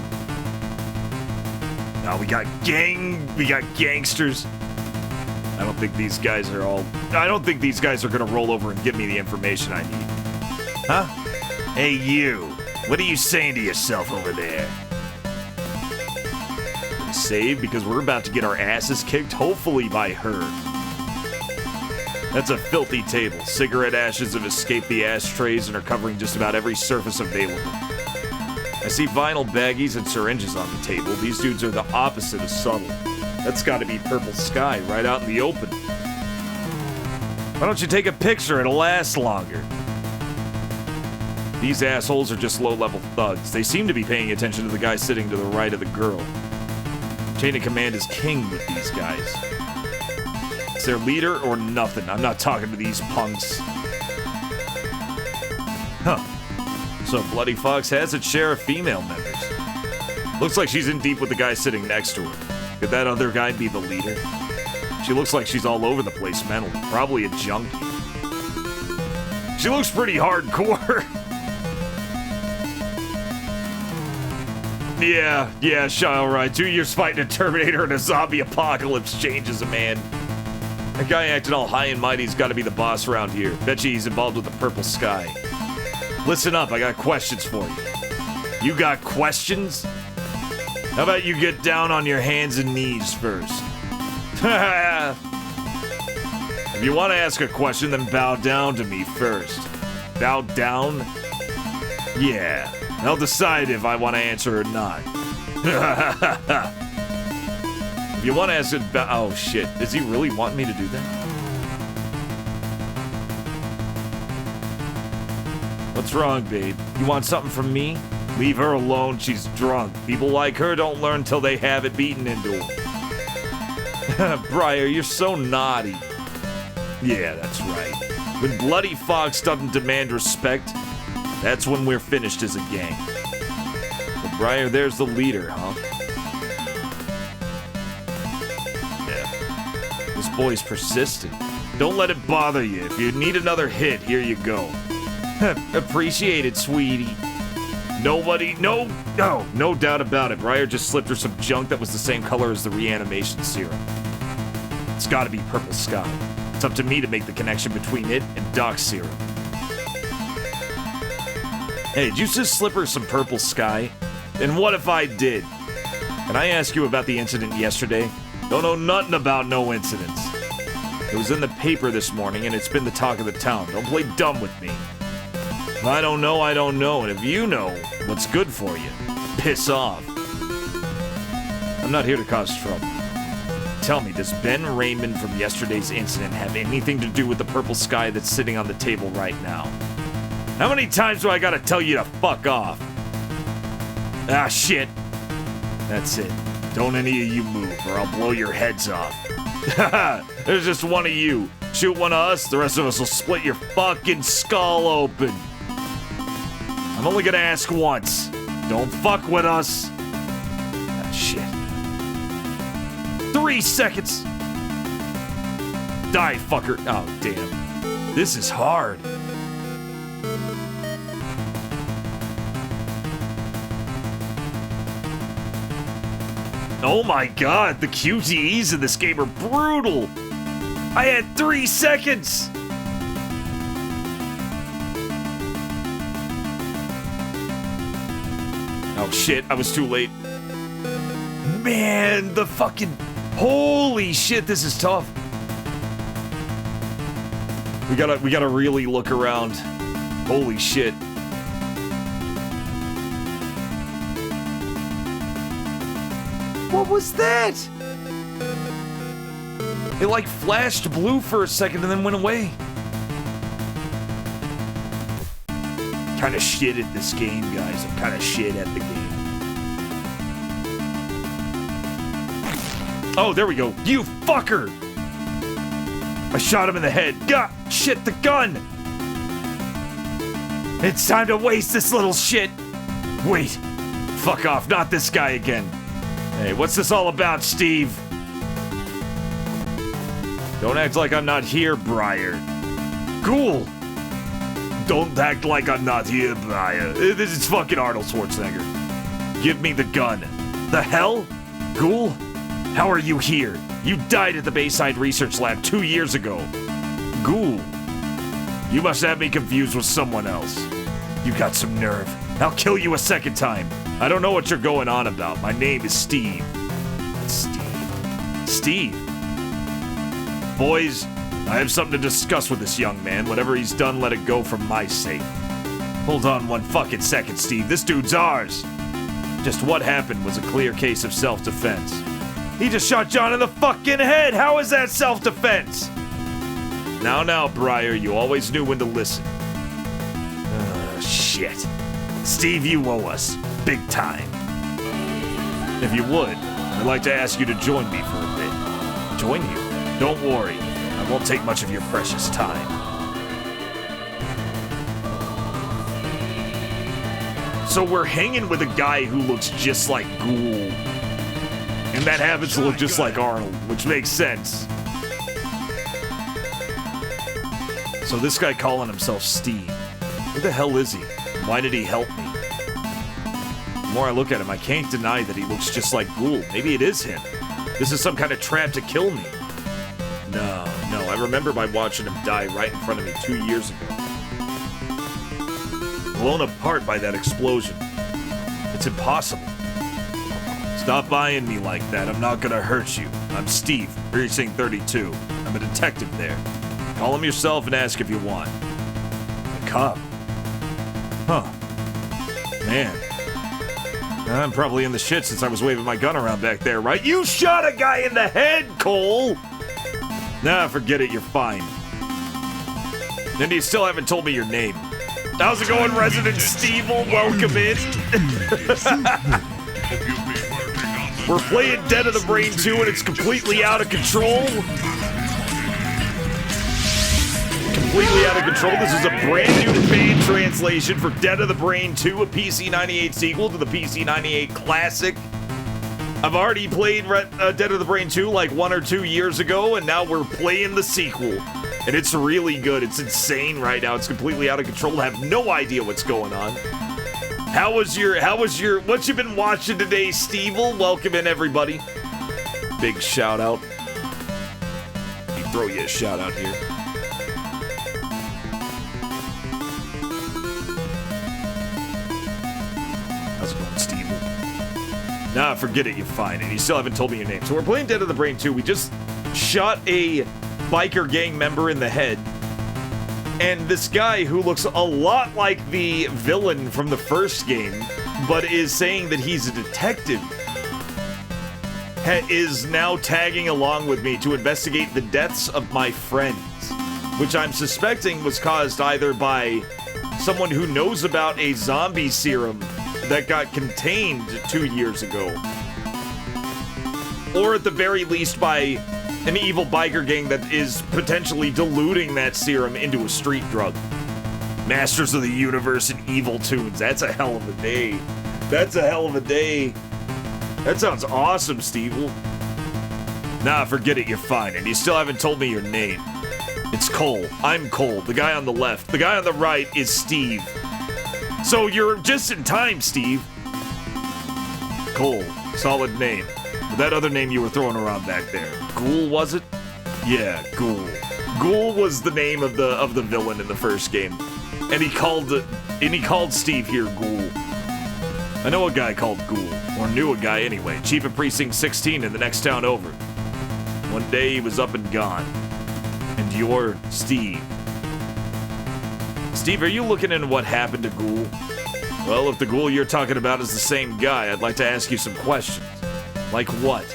Now we got gangsters. I don't think these guys are gonna roll over and give me the information I need. Huh? Hey you, what are you saying to yourself over there? Save because we're about to get our asses kicked, hopefully by her. That's a filthy table. Cigarette ashes have escaped the ashtrays and are covering just about every surface available. I see vinyl baggies and syringes on the table. These dudes are the opposite of subtle. That's gotta be Purple Sky, right out in the open. Why don't you take a picture? It'll last longer. These assholes are just low-level thugs. They seem to be paying attention to the guy sitting to the right of the girl. Chain of command is king with these guys. It's their leader or nothing. I'm not talking to these punks. Huh. So Bloody Fox has its share of female members. Looks like she's in deep with the guy sitting next to her. Could that other guy be the leader? She looks like she's all over the place mentally. Probably a junkie. She looks pretty hardcore. Yeah, shy, alright. 2 years fighting a Terminator and a zombie apocalypse changes a man. That guy acting all high and mighty's gotta be the boss around here. Bet you he's involved with the purple sky. Listen up, I got questions for you. You got questions? How about you get down on your hands and knees first? If you want to ask a question, then bow down to me first. Bow down? Yeah. I'll decide if I want to answer or not. If you want to ask it, oh shit. Does he really want me to do that? What's wrong, babe? You want something from me? Leave her alone, she's drunk. People like her don't learn till they have it beaten into them. Briar, you're so naughty. Yeah, that's right. When Bloody Fox doesn't demand respect, that's when we're finished as a gang. But Briar, there's the leader, huh? Yeah. This boy's persistent. Don't let it bother you. If you need another hit, here you go. Appreciate it, sweetie. No doubt about it. Briar just slipped her some junk that was the same color as the reanimation serum. It's gotta be Purple Sky. It's up to me to make the connection between it and Doc's serum. Hey, did you just slip her some Purple Sky? And what if I did? Can I ask you about the incident yesterday? Don't know nothing about no incidents. It was in the paper this morning and it's been the talk of the town. Don't play dumb with me. If I don't know, and if you know what's good for you, piss off. I'm not here to cause trouble. Tell me, does Ben Raymond from yesterday's incident have anything to do with the Purple Sky that's sitting on the table right now? How many times do I gotta tell you to fuck off? Ah, shit. That's it. Don't any of you move, or I'll blow your heads off. There's just one of you. Shoot one of us, the rest of us will split your fucking skull open. I'm only gonna ask once. Don't fuck with us. Ah, shit. 3 seconds. Die, fucker. Oh, damn. This is hard. Oh my god, the QTEs in this game are brutal. I had 3 seconds. Oh shit, I was too late. Man, the fucking... Holy shit, this is tough. We gotta really look around. Holy shit. What was that? It like flashed blue for a second and then went away. Kinda shit at this game, guys. I'm kinda shit at the game. Oh, there we go. You fucker! I shot him in the head. God, shit, the gun! It's time to waste this little shit. Wait. Fuck off, not this guy again. Hey, what's this all about, Steve? Don't act like I'm not here, Briar. Cool. Don't act like I'm not here, Briar. This is fucking Arnold Schwarzenegger. Give me the gun. The hell? Ghoul? How are you here? You died at the Bayside Research Lab 2 years ago. Ghoul. You must have me confused with someone else. You got some nerve. I'll kill you a second time. I don't know what you're going on about. My name is Steve. Steve? Boys, I have something to discuss with this young man. Whatever he's done, let it go for my sake. Hold on one fucking second, Steve. This dude's ours. Just what happened was a clear case of self-defense. He just shot John in the fucking head! How is that self-defense? Now, Briar, you always knew when to listen. Shit. shit. Steve, you owe us. Big time. If you would, I'd like to ask you to join me for a bit. Join you? Don't worry. I won't take much of your precious time. So we're hanging with a guy who looks just like Ghoul. And that happens to look just like Arnold, which makes sense. So this guy calling himself Steve. Who the hell is he? Why did he help me? The more I look at him, I can't deny that he looks just like Ghoul. Maybe it is him. This is some kind of trap to kill me. No. I remember by watching him die right in front of me 2 years ago. Blown apart by that explosion. It's impossible. Stop eyeing me like that. I'm not gonna hurt you. I'm Steve, Precinct 32. I'm a detective there. Call him yourself and ask if you want. A cop? Huh. Man. I'm probably in the shit since I was waving my gun around back there, right? You shot a guy in the head, Cole! Nah, forget it, you're fine. And you still haven't told me your name. How's it going, Resident Stevel? Welcome in. We're playing Dead of the Brain 2 and it's completely out of control. Completely out of control. This is a brand new fan translation for Dead of the Brain 2, a PC-98 sequel to the PC-98 classic. I've already played Dead of the Brain 2 like 1 or 2 years ago, and now we're playing the sequel. And it's really good. It's insane right now. It's completely out of control. I have no idea what's going on. What you been watching today, Stevel? Welcome in, everybody. Big shout out. Let me throw you a shout out here. How's it going, Stevel? Nah, forget it, you're fine. And you still haven't told me your name. So we're playing Dead of the Brain 2. We just shot a biker gang member in the head. And this guy who looks a lot like the villain from the first game, but is saying that he's a detective, is now tagging along with me to investigate the deaths of my friends, which I'm suspecting was caused either by someone who knows about a zombie serum that got contained 2 years ago, or at the very least by an evil biker gang that is potentially diluting that serum into a street drug. Masters of the Universe and Evil Tunes. That's a hell of a day. That's a hell of a day. That sounds awesome, Stevel. Nah, forget it, you're fine. And you still haven't told me your name. It's Cole. I'm Cole, the guy on the left. The guy on the right is Steve. So you're just in time, Steve. Cole. Solid name. But that other name you were throwing around back there. Ghoul, was it? Yeah, Ghoul. Ghoul was the name of the villain in the first game. And he called Steve here Ghoul. I know a guy called Ghoul, or knew a guy anyway, chief of precinct 16 in the next town over. One day he was up and gone. And you're Steve. Steve, are you looking into what happened to Ghoul? Well, if the Ghoul you're talking about is the same guy, I'd like to ask you some questions. Like what?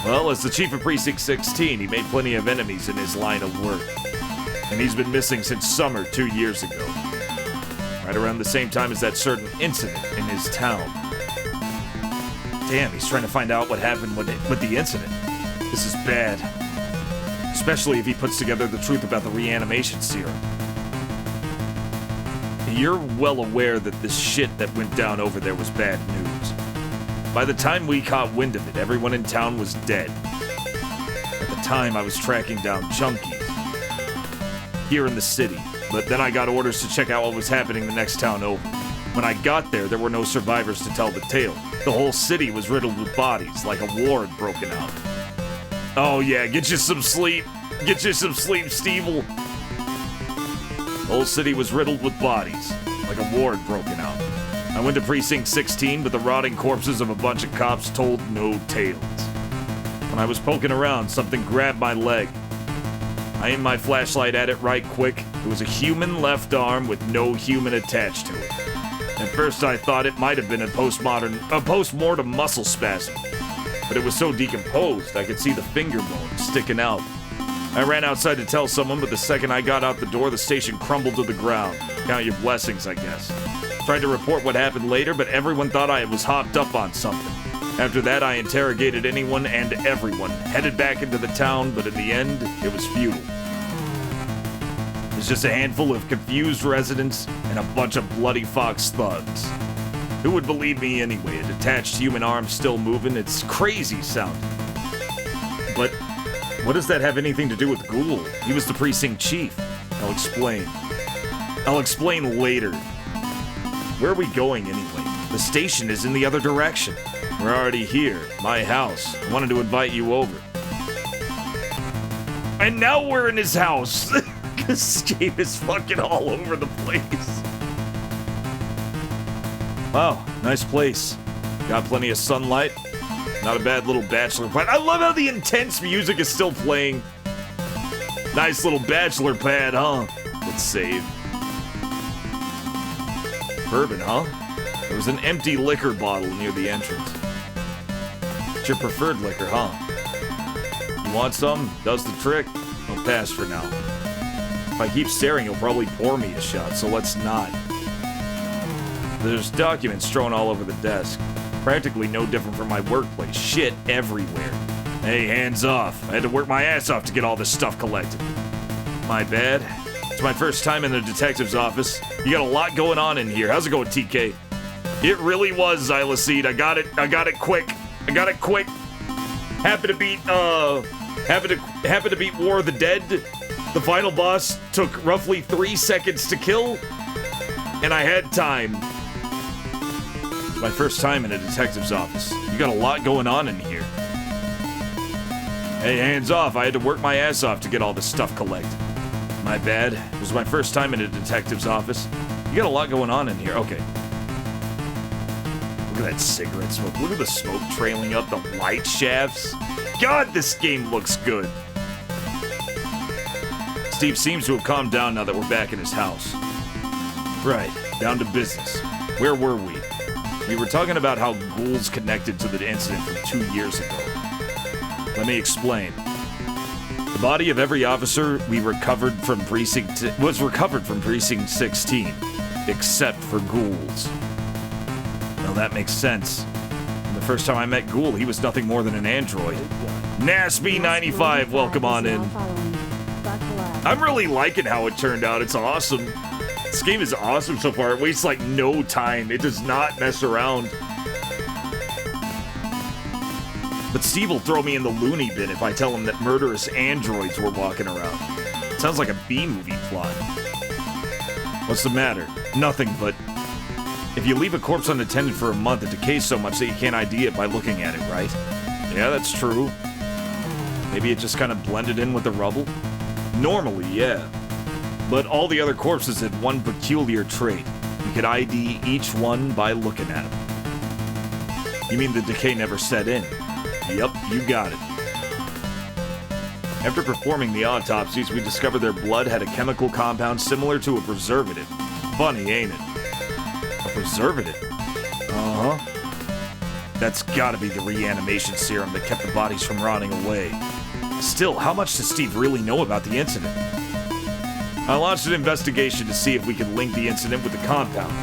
Well, as the chief of Precinct 16, he made plenty of enemies in his line of work. And he's been missing since summer 2 years ago. Right around the same time as that certain incident in his town. Damn, he's trying to find out what happened with the incident. This is bad. Especially if he puts together the truth about the reanimation serum. You're well aware that this shit that went down over there was bad news. By the time we caught wind of it, everyone in town was dead. At the time, I was tracking down junkies here in the city, but then I got orders to check out what was happening the next town over. When I got there were no survivors to tell the tale. The whole city was riddled with bodies, like a war had broken out. Oh yeah, get you some sleep. Get you some sleep, Stevel. The whole city was riddled with bodies, like a war had broken out. I went to Precinct 16, but the rotting corpses of a bunch of cops told no tales. When I was poking around, something grabbed my leg. I aimed my flashlight at it right quick. It was a human left arm with no human attached to it. At first I thought it might have been a post-mortem muscle spasm, but it was so decomposed I could see the finger bone sticking out. I ran outside to tell someone, but the second I got out the door, the station crumbled to the ground. Count your blessings, I guess. Tried to report what happened later, but everyone thought I was hopped up on something. After that, I interrogated anyone and everyone, headed back into the town, but in the end, it was futile. It's just a handful of confused residents and a bunch of bloody fox thugs. Who would believe me anyway? A detached human arm still moving? It's crazy sounding. But what does that have anything to do with Ghoul? He was the precinct chief. I'll explain. I'll explain later. Where are we going anyway? The station is in the other direction. We're already here. My house. I wanted to invite you over. And now we're in his house. This game is fucking all over the place. Wow, nice place. Got plenty of sunlight. Not a bad little bachelor pad. I love how the intense music is still playing. Nice little bachelor pad, huh? Let's save. Bourbon, huh? There was an empty liquor bottle near the entrance. It's your preferred liquor, huh? You want some? Does the trick? I'll pass for now. If I keep staring, he'll probably pour me a shot, so let's not. There's documents strewn all over the desk. Practically no different from my workplace. Shit everywhere. Hey, hands off. I had to work my ass off to get all this stuff collected. My bad. It's my first time in the detective's office. You got a lot going on in here. How's it going, TK? It really was, Xyloseed. I got it quick. Happened to beat War of the Dead. The final boss took roughly 3 seconds to kill, and I had time. My first time in a detective's office. You got a lot going on in here. Hey, hands off. I had to work my ass off to get all this stuff collected. My bad. It was my first time in a detective's office. You got a lot going on in here. Okay. Look at that cigarette smoke. Look at the smoke trailing up the light shafts. God, this game looks good. Steve seems to have calmed down now that we're back in his house. Right, down to business. Where were we? We were talking about how Ghoul's connected to the incident from 2 years ago. Let me explain. The body of every officer was recovered from precinct 16, except for Ghoul's. Well, that makes sense. The first time I met Ghoul, he was nothing more than an android. Nasby95, welcome on in. I'm really liking how it turned out. It's awesome. This game is awesome so far. It wastes like no time. It does not mess around. But Steve will throw me in the loony bin if I tell him that murderous androids were walking around. It sounds like a B-movie plot. What's the matter? Nothing, but if you leave a corpse unattended for a month, it decays so much that you can't ID it by looking at it, right? Yeah, that's true. Maybe it just kind of blended in with the rubble? Normally, yeah. But all the other corpses had one peculiar trait. You could ID each one by looking at them. You mean the decay never set in? Yep, you got it. After performing the autopsies, we discovered their blood had a chemical compound similar to a preservative. Funny, ain't it? A preservative? Uh-huh. That's gotta be the reanimation serum that kept the bodies from rotting away. Still, how much does Steve really know about the incident? I launched an investigation to see if we could link the incident with the compound,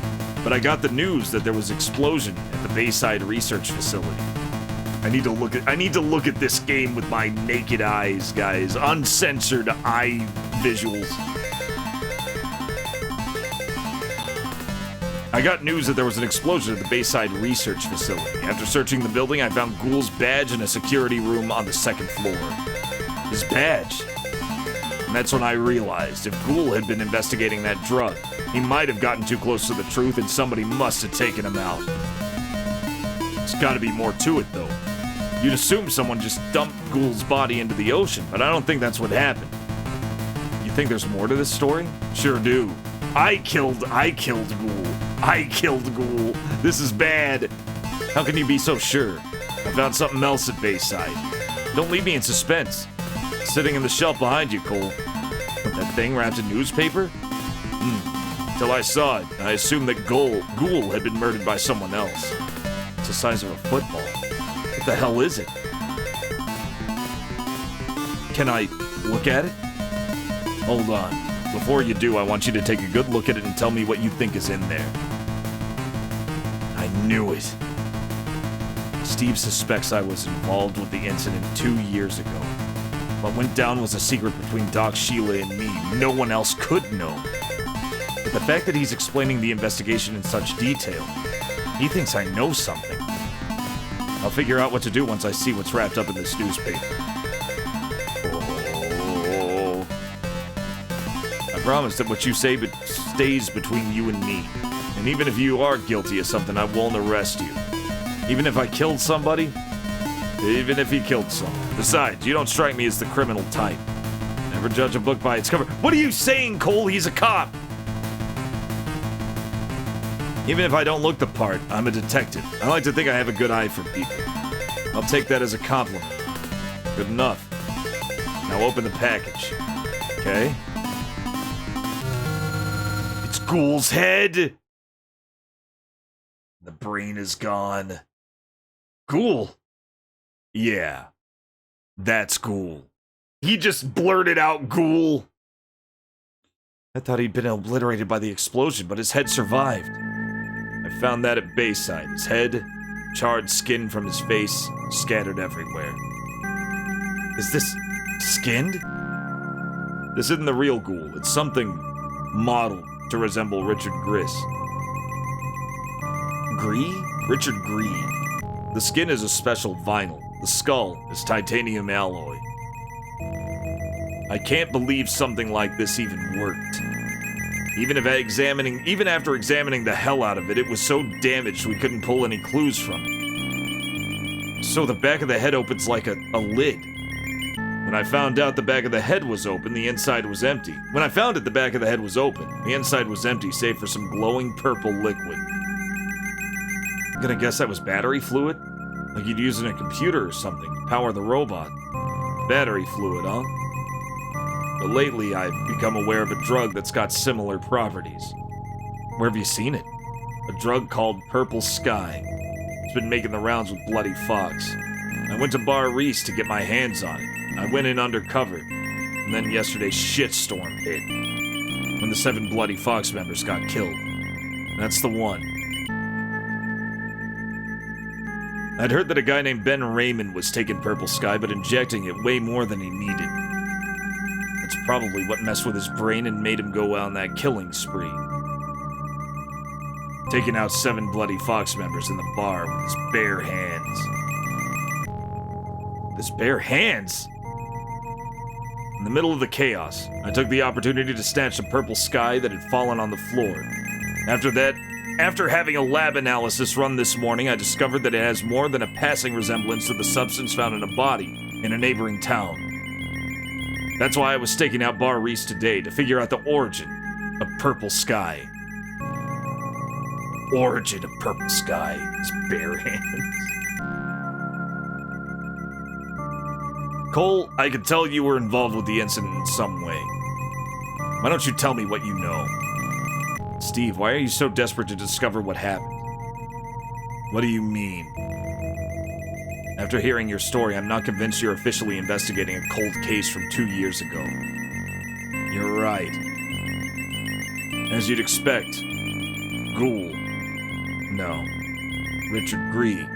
but I got the news that there was an explosion at the Bayside Research Facility. I need to look at this game with my naked eyes, guys. Uncensored eye visuals. I got news that there was an explosion at the Bayside Research Facility. After searching the building, I found Ghoul's badge in a security room on the second floor. His badge. And that's when I realized if Ghoul had been investigating that drug, he might have gotten too close to the truth and somebody must have taken him out. There's gotta be more to it, though. You'd assume someone just dumped Ghoul's body into the ocean, but I don't think that's what happened. You think there's more to this story? Sure do. I killed Ghoul. I killed Ghoul. This is bad. How can you be so sure? I found something else at Bayside. Don't leave me in suspense. Sitting in the shelf behind you, Cole. What, that thing wrapped in newspaper? Till I saw it, I assumed that Ghoul had been murdered by someone else. It's the size of a football. What the hell is it? Can I look at it? Hold on. Before you do, I want you to take a good look at it and tell me what you think is in there. I knew it. Steve suspects I was involved with the incident 2 years ago. What went down was a secret between Doc, Sheila, and me. No one else could know. But the fact that he's explaining the investigation in such detail, he thinks I know something. I'll figure out what to do once I see what's wrapped up in this newspaper. Oh. I promise that what you say stays between you and me. And even if you are guilty of something, I won't arrest you. Even if I killed somebody, even if he killed someone. Besides, you don't strike me as the criminal type. Never judge a book by its cover. What are you saying, Cole? He's a cop. Even if I don't look the part, I'm a detective. I like to think I have a good eye for people. I'll take that as a compliment. Good enough. Now open the package. Okay? It's Ghoul's head! The brain is gone. Ghoul? Yeah. That's Ghoul. He just blurted out Ghoul. I thought he'd been obliterated by the explosion, but his head survived. I found that at Bayside. His head, charred skin from his face, scattered everywhere. Is this skinned? This isn't the real Ghoul. It's something modeled to resemble Richard Griss. Gree? Richard Gree. The skin is a special vinyl. The skull is titanium alloy. I can't believe something like this even worked. Even after examining the hell out of it, it was so damaged we couldn't pull any clues from it. So the back of the head opens like a lid. When I found out the back of the head was open, the inside was empty. When I found it, the back of the head was open. The inside was empty, save for some glowing purple liquid. I'm gonna guess that was battery fluid? Like you'd use in a computer or something to power the robot. Battery fluid, huh? But lately, I've become aware of a drug that's got similar properties. Where have you seen it? A drug called Purple Sky. It's been making the rounds with Bloody Fox. I went to Bar Reese to get my hands on it. I went in undercover, and then yesterday's shitstorm hit. When the 7 Bloody Fox members got killed. That's the one. I'd heard that a guy named Ben Raymond was taking Purple Sky, but injecting it way more than he needed. That's probably what messed with his brain and made him go on that killing spree. Taking out 7 Bloody Fox members in the bar with his bare hands. With his bare hands? In the middle of the chaos, I took the opportunity to snatch the Purple Sky that had fallen on the floor. After having a lab analysis run this morning, I discovered that it has more than a passing resemblance to the substance found in a body in a neighboring town. That's why I was staking out Bar Reese today, to figure out the origin of Purple Sky. Origin of Purple Sky. His bare hands. Cole, I could tell you were involved with the incident in some way. Why don't you tell me what you know? Steve, why are you so desperate to discover what happened? What do you mean? After hearing your story, I'm not convinced you're officially investigating a cold case from 2 years ago. You're right. As you'd expect, Ghoul. No. Richard Gree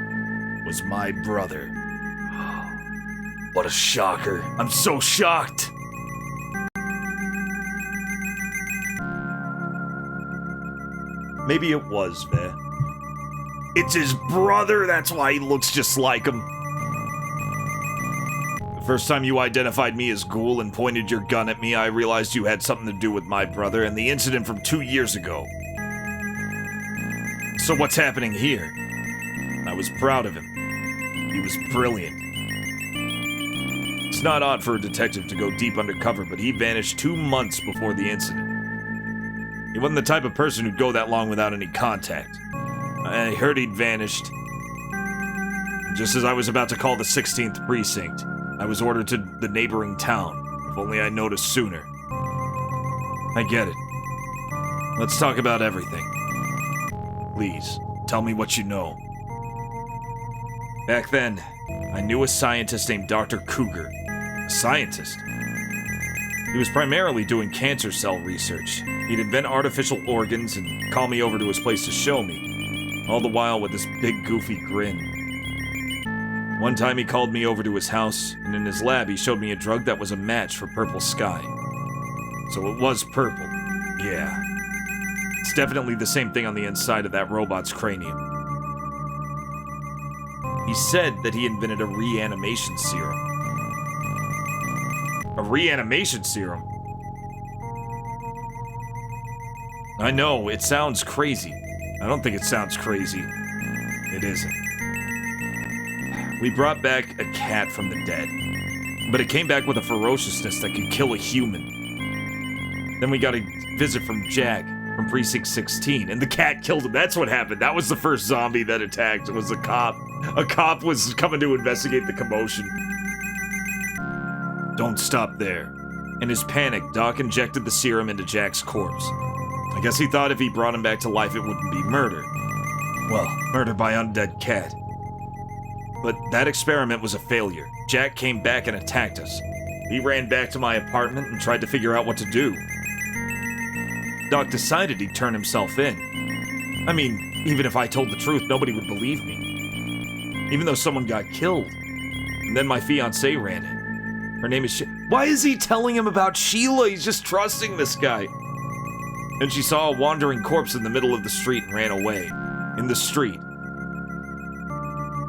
was my brother. What a shocker. I'm so shocked! Maybe it was, Ve. It's his brother, that's why he looks just like him. The first time you identified me as Ghoul and pointed your gun at me, I realized you had something to do with my brother and the incident from 2 years ago. So what's happening here? I was proud of him. He was brilliant. It's not odd for a detective to go deep undercover, but he vanished 2 months before the incident. He wasn't the type of person who'd go that long without any contact. I heard he'd vanished. Just as I was about to call the 16th precinct, I was ordered to the neighboring town. If only I noticed sooner. I get it. Let's talk about everything. Please, tell me what you know. Back then, I knew a scientist named Dr. Cougar. A scientist? He was primarily doing cancer cell research. He'd invent artificial organs and call me over to his place to show me, all the while with this big goofy grin. One time he called me over to his house, and in his lab he showed me a drug that was a match for purple sky. So it was purple. Yeah. It's definitely the same thing on the inside of that robot's cranium. He said that he invented a reanimation serum. A reanimation serum? I know, it sounds crazy. I don't think it sounds crazy. It isn't. We brought back a cat from the dead, but it came back with a ferociousness that could kill a human. Then we got a visit from Jack from Precinct 16, and the cat killed him. That's what happened. That was the first zombie that attacked. It was a cop. A cop was coming to investigate the commotion. Don't stop there. In his panic, Doc injected the serum into Jack's corpse. I guess he thought if he brought him back to life, it wouldn't be murder. Well, murder by undead cat. But that experiment was a failure. Jack came back and attacked us. He ran back to my apartment and tried to figure out what to do. Doc decided he'd turn himself in. I mean, even if I told the truth, nobody would believe me. Even though someone got killed. And then my fiancée ran in. Her name is Why is he telling him about Sheila? He's just trusting this guy. And she saw a wandering corpse in the middle of the street and ran away. In the street.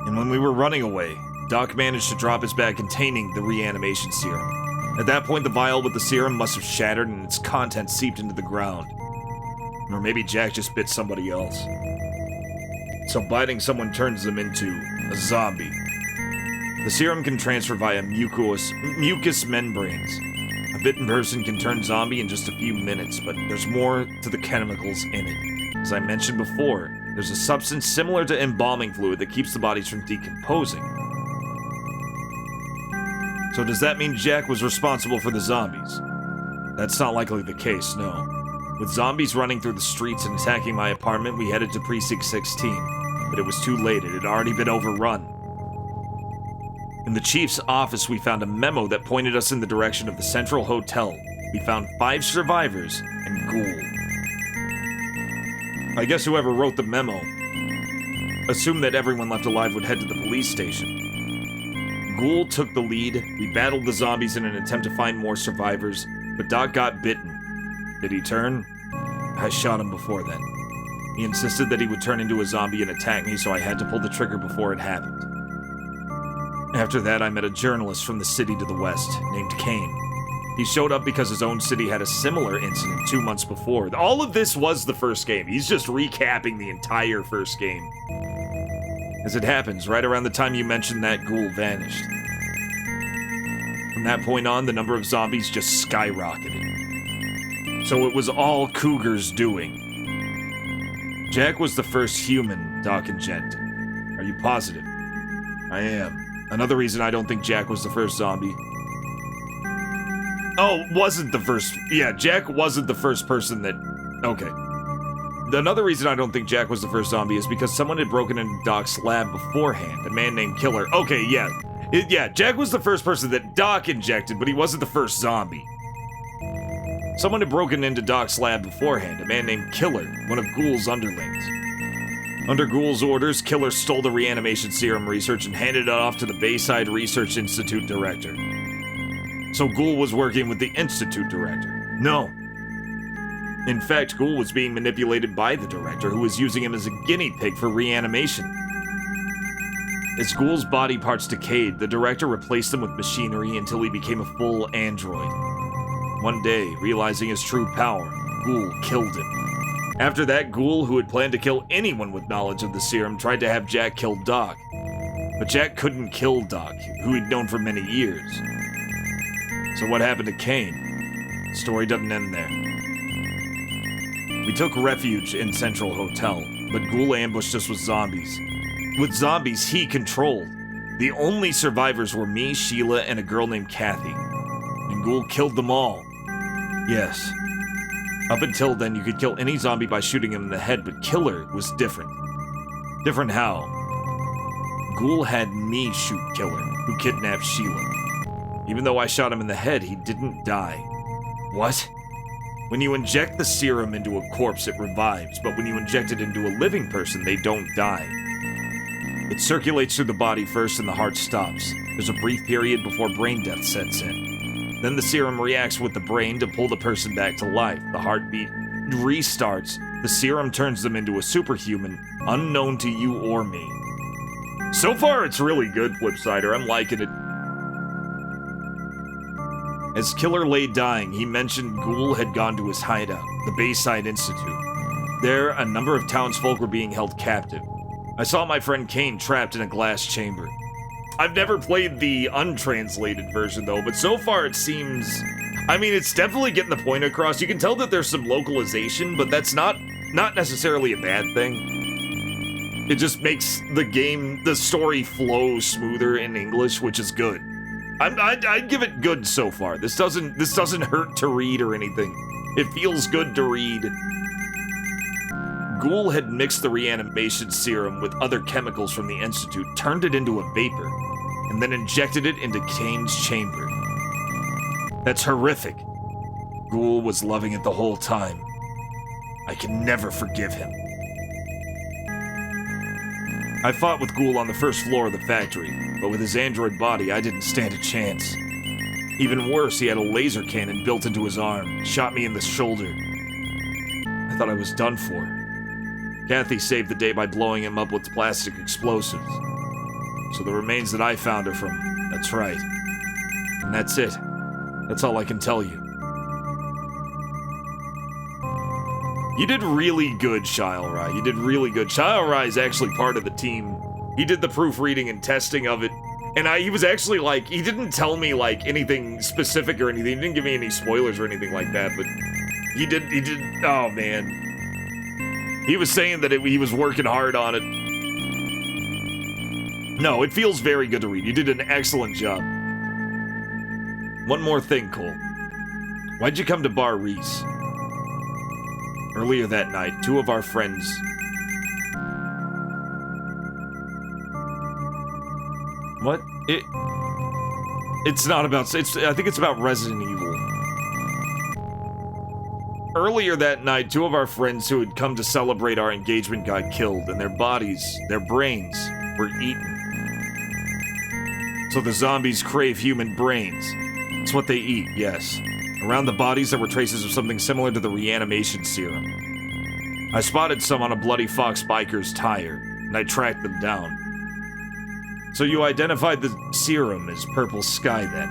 And when we were running away, Doc managed to drop his bag containing the reanimation serum. At that point, the vial with the serum must have shattered and its contents seeped into the ground. Or maybe Jack just bit somebody else. So biting someone turns them into a zombie. The serum can transfer via mucous membranes. A bitten person can turn zombie in just a few minutes, but there's more to the chemicals in it. As I mentioned before, there's a substance similar to embalming fluid that keeps the bodies from decomposing. So does that mean Jack was responsible for the zombies? That's not likely the case, no. With zombies running through the streets and attacking my apartment, we headed to Precinct 16. But it was too late, it had already been overrun. In the chief's office, we found a memo that pointed us in the direction of the Central Hotel. We found 5 survivors and Ghoul. I guess whoever wrote the memo assumed that everyone left alive would head to the police station. Ghoul took the lead. We battled the zombies in an attempt to find more survivors, but Doc got bitten. Did he turn? I shot him before then. He insisted that he would turn into a zombie and attack me, so I had to pull the trigger before it happened. After that, I met a journalist from the city to the west, named Kane. He showed up because his own city had a similar incident 2 months before. All of this was the first game. He's just recapping the entire first game. As it happens, right around the time you mentioned that, Ghoul vanished. From that point on, the number of zombies just skyrocketed. So it was all Cougar's doing. Jack was the first human Doc injected. Are you positive? I am. Another reason I don't think Jack was the first zombie. Oh, wasn't the first. Yeah, Jack wasn't the first person that. Okay. Another reason I don't think Jack was the first zombie is because someone had broken into Doc's lab beforehand. A man named Killer. Okay, yeah. Jack was the first person that Doc injected, but he wasn't the first zombie. Someone had broken into Doc's lab beforehand. A man named Killer, one of Ghoul's underlings. Under Ghoul's orders, Killer stole the reanimation serum research and handed it off to the Bayside Research Institute director. So Ghoul was working with the Institute director. No. In fact, Ghoul was being manipulated by the director, who was using him as a guinea pig for reanimation. As Ghoul's body parts decayed, the director replaced them with machinery until he became a full android. One day, realizing his true power, Ghoul killed him. After that, Ghoul, who had planned to kill anyone with knowledge of the serum, tried to have Jack kill Doc. But Jack couldn't kill Doc, who he'd known for many years. So what happened to Kane? The story doesn't end there. We took refuge in Central Hotel, but Ghoul ambushed us with zombies. With zombies he controlled. The only survivors were me, Sheila, and a girl named Kathy. And Ghoul killed them all. Yes. Up until then, you could kill any zombie by shooting him in the head, but Killer was different. Different how? Ghoul had me shoot Killer, who kidnapped Sheila. Even though I shot him in the head, he didn't die. What? When you inject the serum into a corpse, it revives, but when you inject it into a living person, they don't die. It circulates through the body first and the heart stops. There's a brief period before brain death sets in. Then the serum reacts with the brain to pull the person back to life. The heartbeat restarts. The serum turns them into a superhuman, unknown to you or me. So far, it's really good, Flipsider. I'm liking it. As Killer lay dying, he mentioned Ghoul had gone to his hideout, the Bayside Institute. There, a number of townsfolk were being held captive. I saw my friend Kane trapped in a glass chamber. I've never played the untranslated version, though, but so far it seems... I mean, it's definitely getting the point across. You can tell that there's some localization, but that's not necessarily a bad thing. It just makes the story flow smoother in English, which is good. I'd give it good so far. This doesn't hurt to read or anything. It feels good to read. Ghoul had mixed the reanimation serum with other chemicals from the Institute, turned it into a vapor, and then injected it into Kane's chamber. That's horrific. Ghoul was loving it the whole time. I can never forgive him. I fought with Ghoul on the first floor of the factory, but with his android body, I didn't stand a chance. Even worse, he had a laser cannon built into his arm, shot me in the shoulder. I thought I was done for. Kathy saved the day by blowing him up with plastic explosives. So the remains that I found are from... That's right. And that's it. That's all I can tell you. You did really good, Shilerai. You did really good. Shilerai is actually part of the team. He did the proofreading and testing of it. And he was actually like, he didn't tell me like anything specific or anything. He didn't give me any spoilers or anything like that, but he did, oh man. He was saying that he was working hard on it. No, it feels very good to read. You did an excellent job. One more thing, Cole. Why'd you come to Bar Reese? Earlier that night, two of our friends... What? It's not about... I think it's about Resident Evil. Earlier that night, two of our friends who had come to celebrate our engagement got killed, and their bodies, their brains, were eaten. So the zombies crave human brains. It's what they eat, yes. Around the bodies, there were traces of something similar to the reanimation serum. I spotted some on a Bloody Fox biker's tire, and I tracked them down. So you identified the serum as Purple Sky, then?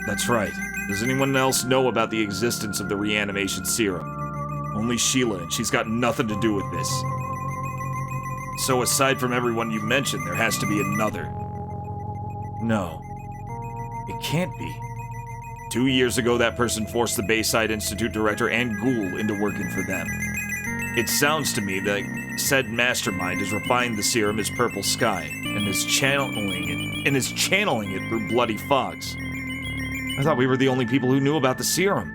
That's right. Does anyone else know about the existence of the reanimation serum? Only Sheila, and she's got nothing to do with this. So aside from everyone you mentioned, there has to be another. No. It can't be. 2 years ago, that person forced the Bayside Institute director and Ghoul into working for them. It sounds to me that said mastermind has refined the serum as Purple Sky, and is channeling it through Bloody Fox. I thought we were the only people who knew about the serum.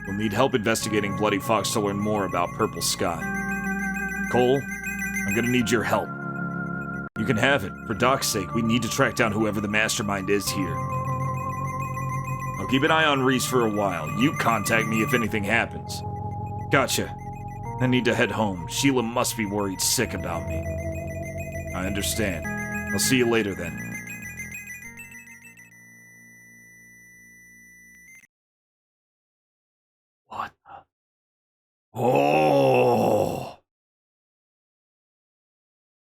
We'll need help investigating Bloody Fox to learn more about Purple Sky. Cole, I'm gonna need your help. You can have it. For Doc's sake, we need to track down whoever the mastermind is here. I'll keep an eye on Reese for a while. You contact me if anything happens. Gotcha. I need to head home. Sheila must be worried sick about me. I understand. I'll see you later then. What the? Oh!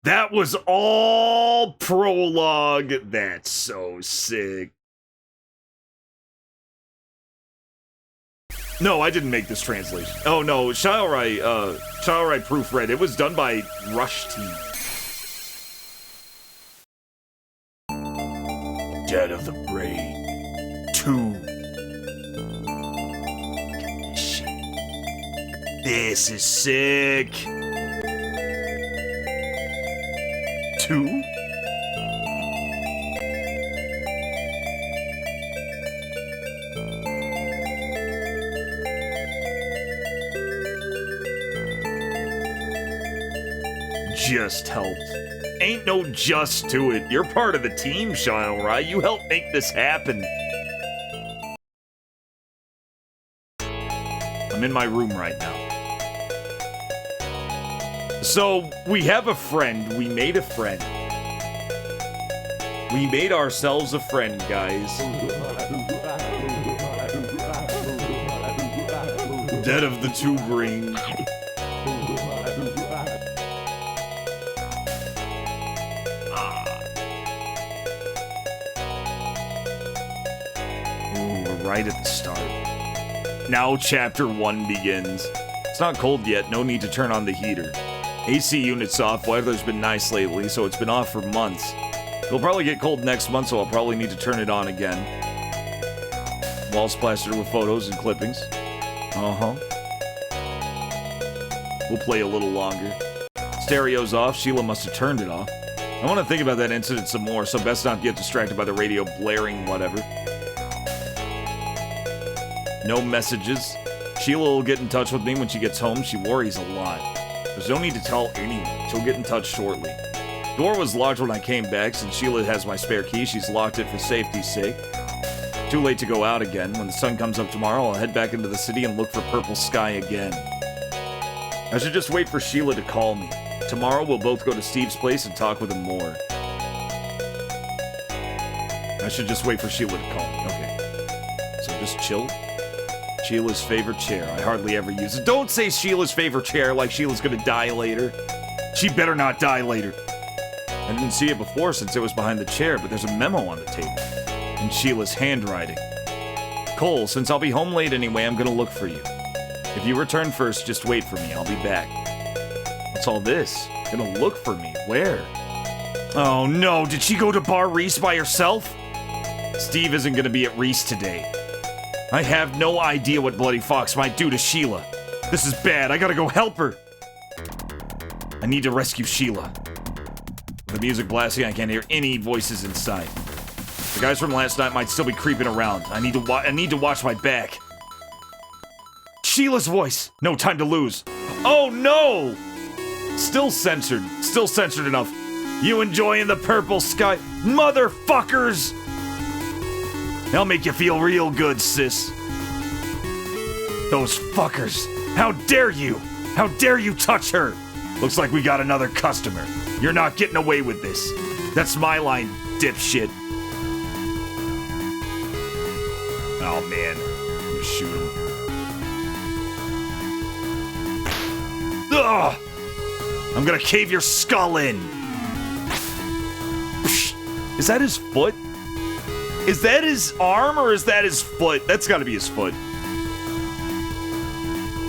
That was all prologue. That's so sick. No, I didn't make this translation. Oh no, Shilerai proofread. It was done by Rush Team. Dead of the Brain 2. This is sick. 2? Just helped. Ain't no just to it. You're part of the team, Shilerai. You helped make this happen. I'm in my room right now. So, we have a friend. We made a friend. We made ourselves a friend, guys. Dead of the Tube Ring. Ooh, we're right at the start. Now chapter 1 begins. It's not cold yet, no need to turn on the heater. AC unit's off, weather's been nice lately, so it's been off for months. It'll probably get cold next month, so I'll probably need to turn it on again. Walls plastered with photos and clippings. Uh-huh. We'll play a little longer. Stereo's off, Sheila must have turned it off. I want to think about that incident some more, so best not get distracted by the radio blaring whatever. No messages. Sheila will get in touch with me when she gets home. She worries a lot. There's no need to tell anyone. She'll get in touch shortly. Door was locked when I came back. Since Sheila has my spare key, she's locked it for safety's sake. Too late to go out again. When the sun comes up tomorrow, I'll head back into the city and look for Purple Sky again. I should just wait for Sheila to call me. Tomorrow we'll both go to Steve's place and talk with him more. I should just wait for Sheila to call me. Okay. So just chill. Sheila's favorite chair. I hardly ever use it. Don't say Sheila's favorite chair like Sheila's gonna die later. She better not die later. I didn't see it before since it was behind the chair, but there's a memo on the table. In Sheila's handwriting. Cole, since I'll be home late anyway, I'm gonna look for you. If you return first, just wait for me. I'll be back. What's all this? Gonna look for me? Where? Oh no, did she go to Bar Reese by herself? Steve isn't gonna be at Reese today. I have no idea what Bloody Fox might do to Sheila. This is bad. I gotta go help her. I need to rescue Sheila. With the music blasting, I can't hear any voices inside. The guys from last night might still be creeping around. I need to watch my back. Sheila's voice. No time to lose. Oh no! Still censored. Still censored enough. You enjoying the Purple Sky? Motherfuckers! I'll make you feel real good, sis. Those fuckers. How dare you? How dare you touch her? Looks like we got another customer. You're not getting away with this. That's my line, dipshit. Oh man. I'm gonna shoot him. Ugh! I'm gonna cave your skull in. Is that his foot? Is that his arm or is that his foot? That's gotta be his foot.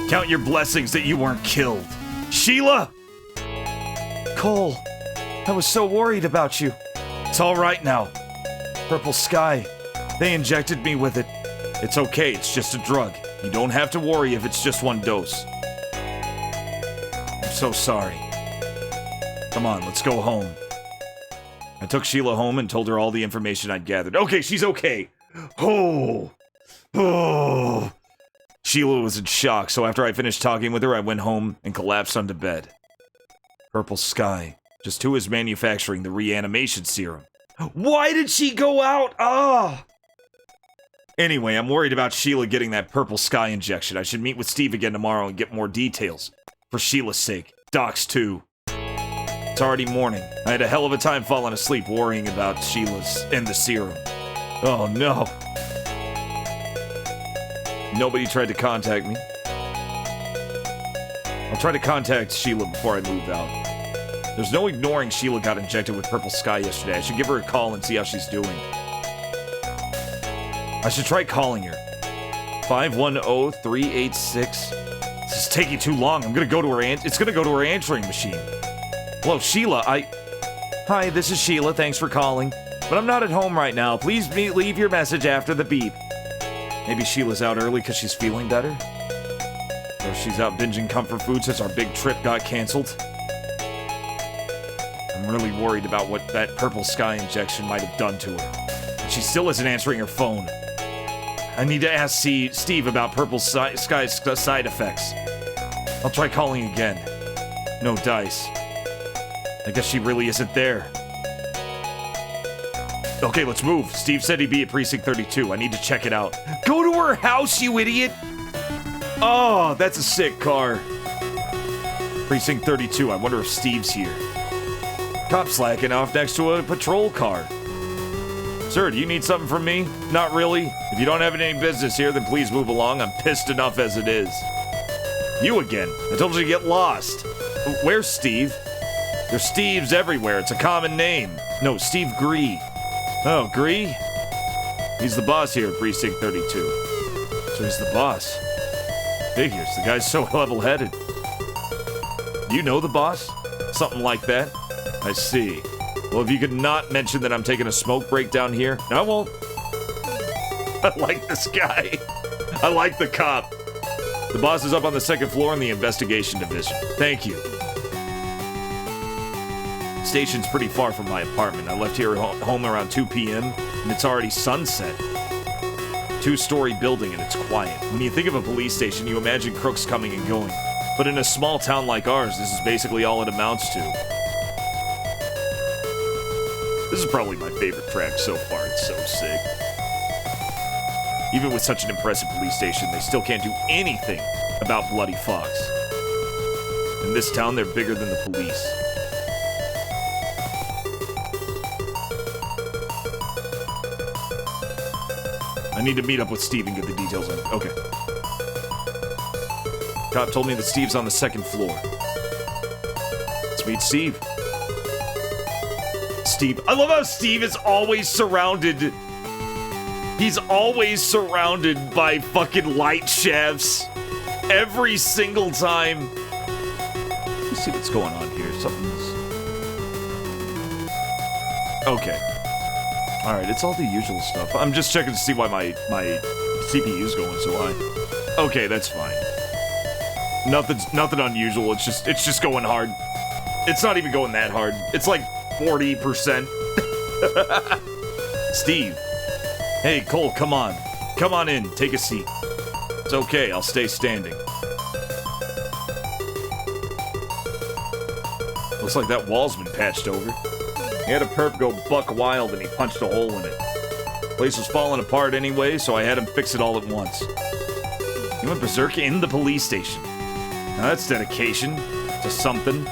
Count your blessings that you weren't killed. Sheila! Cole, I was so worried about you. It's all right now. Purple Sky. They injected me with it. It's okay, it's just a drug. You don't have to worry if it's just one dose. I'm so sorry. Come on, let's go home. I took Sheila home and told her all the information I'd gathered. Okay, she's okay. Oh. Sheila was in shock, so after I finished talking with her, I went home and collapsed onto bed. Purple Sky. Just who is manufacturing the reanimation serum? Why did she go out? Anyway, I'm worried about Sheila getting that Purple Sky injection. I should meet with Steve again tomorrow and get more details. For Sheila's sake. Doc's too. It's already morning. I had a hell of a time falling asleep worrying about Sheila's and the serum. Oh no. Nobody tried to contact me. I'll try to contact Sheila before I move out. There's no ignoring Sheila got injected with Purple Sky yesterday. I should give her a call and see how she's doing. I should try calling her. 510-386. This is taking too long. I'm gonna go to her it's gonna go to her answering machine. Hello, Sheila, Hi, this is Sheila, thanks for calling. But I'm not at home right now. Please leave your message after the beep. Maybe Sheila's out early because she's feeling better? Or she's out binging comfort food since our big trip got canceled? I'm really worried about what that Purple Sky injection might have done to her. She still isn't answering her phone. I need to ask Steve about Purple Sky's side effects. I'll try calling again. No dice. I guess she really isn't there. Okay, let's move. Steve said he'd be at Precinct 32. I need to check it out. Go to her house, you idiot! Oh, that's a sick car. Precinct 32. I wonder if Steve's here. Cop slacking off next to a patrol car. Sir, do you need something from me? Not really. If you don't have any business here, then please move along. I'm pissed enough as it is. You again. I told you to get lost. Where's Steve? There's Steves everywhere. It's a common name. No, Steve Gree. Oh, Gree? He's the boss here at Precinct 32. So he's the boss. Figures. The guy's so level-headed. You know the boss? Something like that? I see. Well, if you could not mention that I'm taking a smoke break down here, I won't. I like this guy. I like the cop. The boss is up on the second floor in the investigation division. Thank you. Station's pretty far from my apartment. I left here home around 2 p.m. and it's already sunset. 2-story building and it's quiet. When you think of a police station, you imagine crooks coming and going. But in a small town like ours, this is basically all it amounts to. This is probably my favorite track so far. It's so sick. Even with such an impressive police station, they still can't do anything about Bloody Fox. In this town, they're bigger than the police. I need to meet up with Steve and get the details on it. Okay. Cop told me that Steve's on the second floor. Let's meet Steve. Steve. I love how Steve is always surrounded. He's always surrounded by fucking light shafts. Every single time. Let's see what's going on here. Something's... Okay. Alright, it's all the usual stuff. I'm just checking to see why my CPU's going so high. Okay, that's fine. Nothing unusual. It's just going hard. It's not even going that hard. It's like 40%. Steve. Hey, Cole, come on. Come on in. Take a seat. It's okay. I'll stay standing. Looks like that wall's been patched over. He had a perp go buck wild and he punched a hole in it. Place was falling apart anyway, so I had him fix it all at once. He went berserk in the police station. Now that's dedication to something.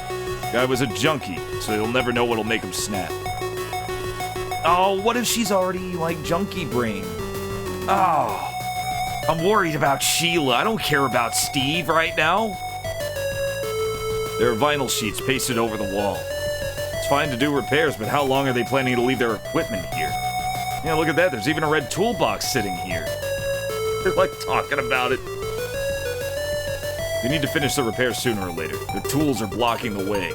Guy was a junkie, so he'll never know what'll make him snap. Oh, what if she's already, like, junkie brain? Oh, I'm worried about Sheila. I don't care about Steve right now. There are vinyl sheets pasted over the wall. It's fine to do repairs, but how long are they planning to leave their equipment here? Yeah, look at that. There's even a red toolbox sitting here. They're, like, talking about it. We need to finish the repairs sooner or later. The tools are blocking the way.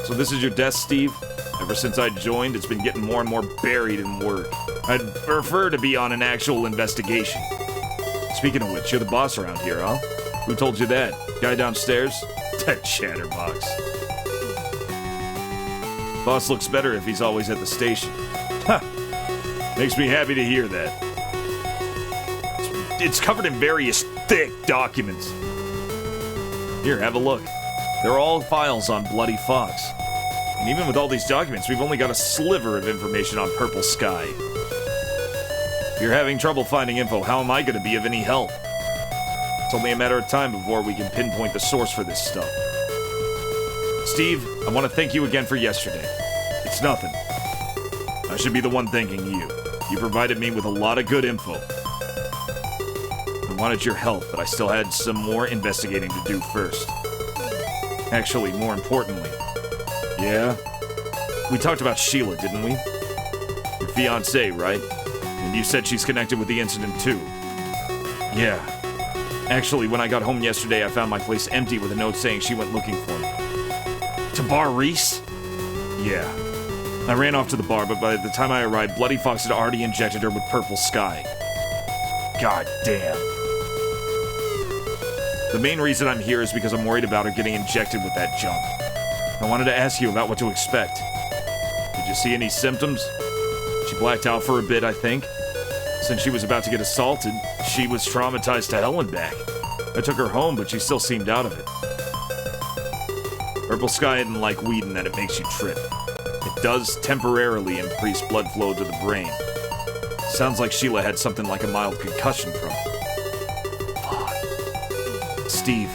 So this is your desk, Steve? Ever since I joined, it's been getting more and more buried in work. I'd prefer to be on an actual investigation. Speaking of which, you're the boss around here, huh? Who told you that? Guy downstairs? That chatterbox. Boss looks better if he's always at the station. Ha! Makes me happy to hear that. It's covered in various thick documents. Here, have a look. They're all files on Bloody Fox. And even with all these documents, we've only got a sliver of information on Purple Sky. If you're having trouble finding info, how am I going to be of any help? It's only a matter of time before we can pinpoint the source for this stuff. Steve, I want to thank you again for yesterday. It's nothing. I should be the one thanking you. You provided me with a lot of good info. I wanted your help, but I still had some more investigating to do first. Actually, more importantly. Yeah? We talked about Sheila, didn't we? Your fiancée, right? And you said she's connected with the incident too. Yeah. Actually, when I got home yesterday, I found my place empty with a note saying she went looking for me. To Bar Reese? Yeah. I ran off to the bar, but by the time I arrived, Bloody Fox had already injected her with Purple Sky. God damn. The main reason I'm here is because I'm worried about her getting injected with that junk. I wanted to ask you about what to expect. Did you see any symptoms? She blacked out for a bit, I think. Since she was about to get assaulted, she was traumatized to hell and back. I took her home, but she still seemed out of it. Purple Sky isn't like weed in that it makes you trip. It does temporarily increase blood flow to the brain. Sounds like Sheila had something like a mild concussion from it. Fuck. Steve,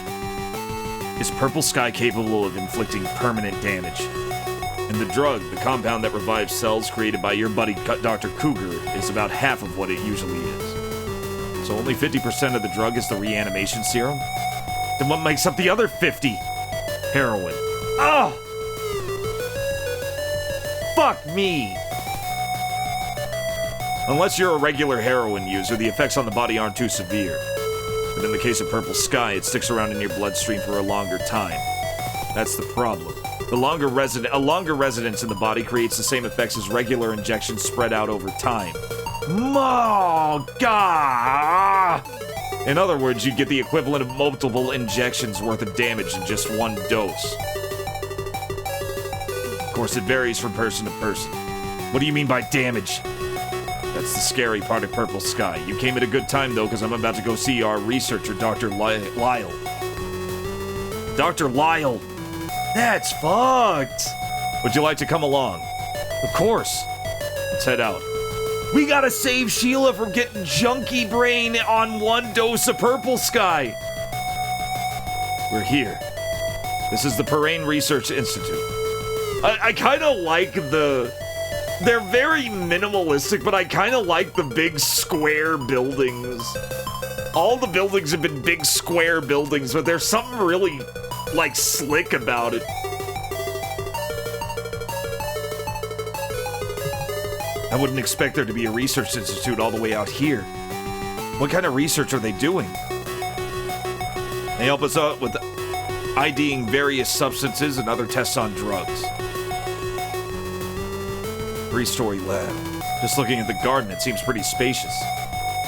is Purple Sky capable of inflicting permanent damage? And the drug, the compound that revives cells created by your buddy Dr. Cougar, is about half of what it usually is. So only 50% of the drug is the reanimation serum? Then what makes up the other 50? Heroin. Oh! Fuck me! Unless you're a regular heroin user, the effects on the body aren't too severe. But in the case of Purple Sky, it sticks around in your bloodstream for a longer time. That's the problem. A longer residence in the body creates the same effects as regular injections spread out over time. Oh, God! In other words, you'd get the equivalent of multiple injections worth of damage in just one dose. Of course, it varies from person to person. What do you mean by damage? That's the scary part of Purple Sky. You came at a good time, though, because I'm about to go see our researcher, Dr. Lyle. Dr. Lyle! That's fucked! Would you like to come along? Of course. Let's head out. We gotta save Sheila from getting junkie brain on one dose of Purple Sky! We're here. This is the Parain Research Institute. I kinda like the... They're very minimalistic, but I kinda like the big square buildings. All the buildings have been big square buildings, but there's something really, like, slick about it. I wouldn't expect there to be a research institute all the way out here. What kind of research are they doing? They help us out with IDing various substances and other tests on drugs. 3-story lab. Just looking at the garden, it seems pretty spacious.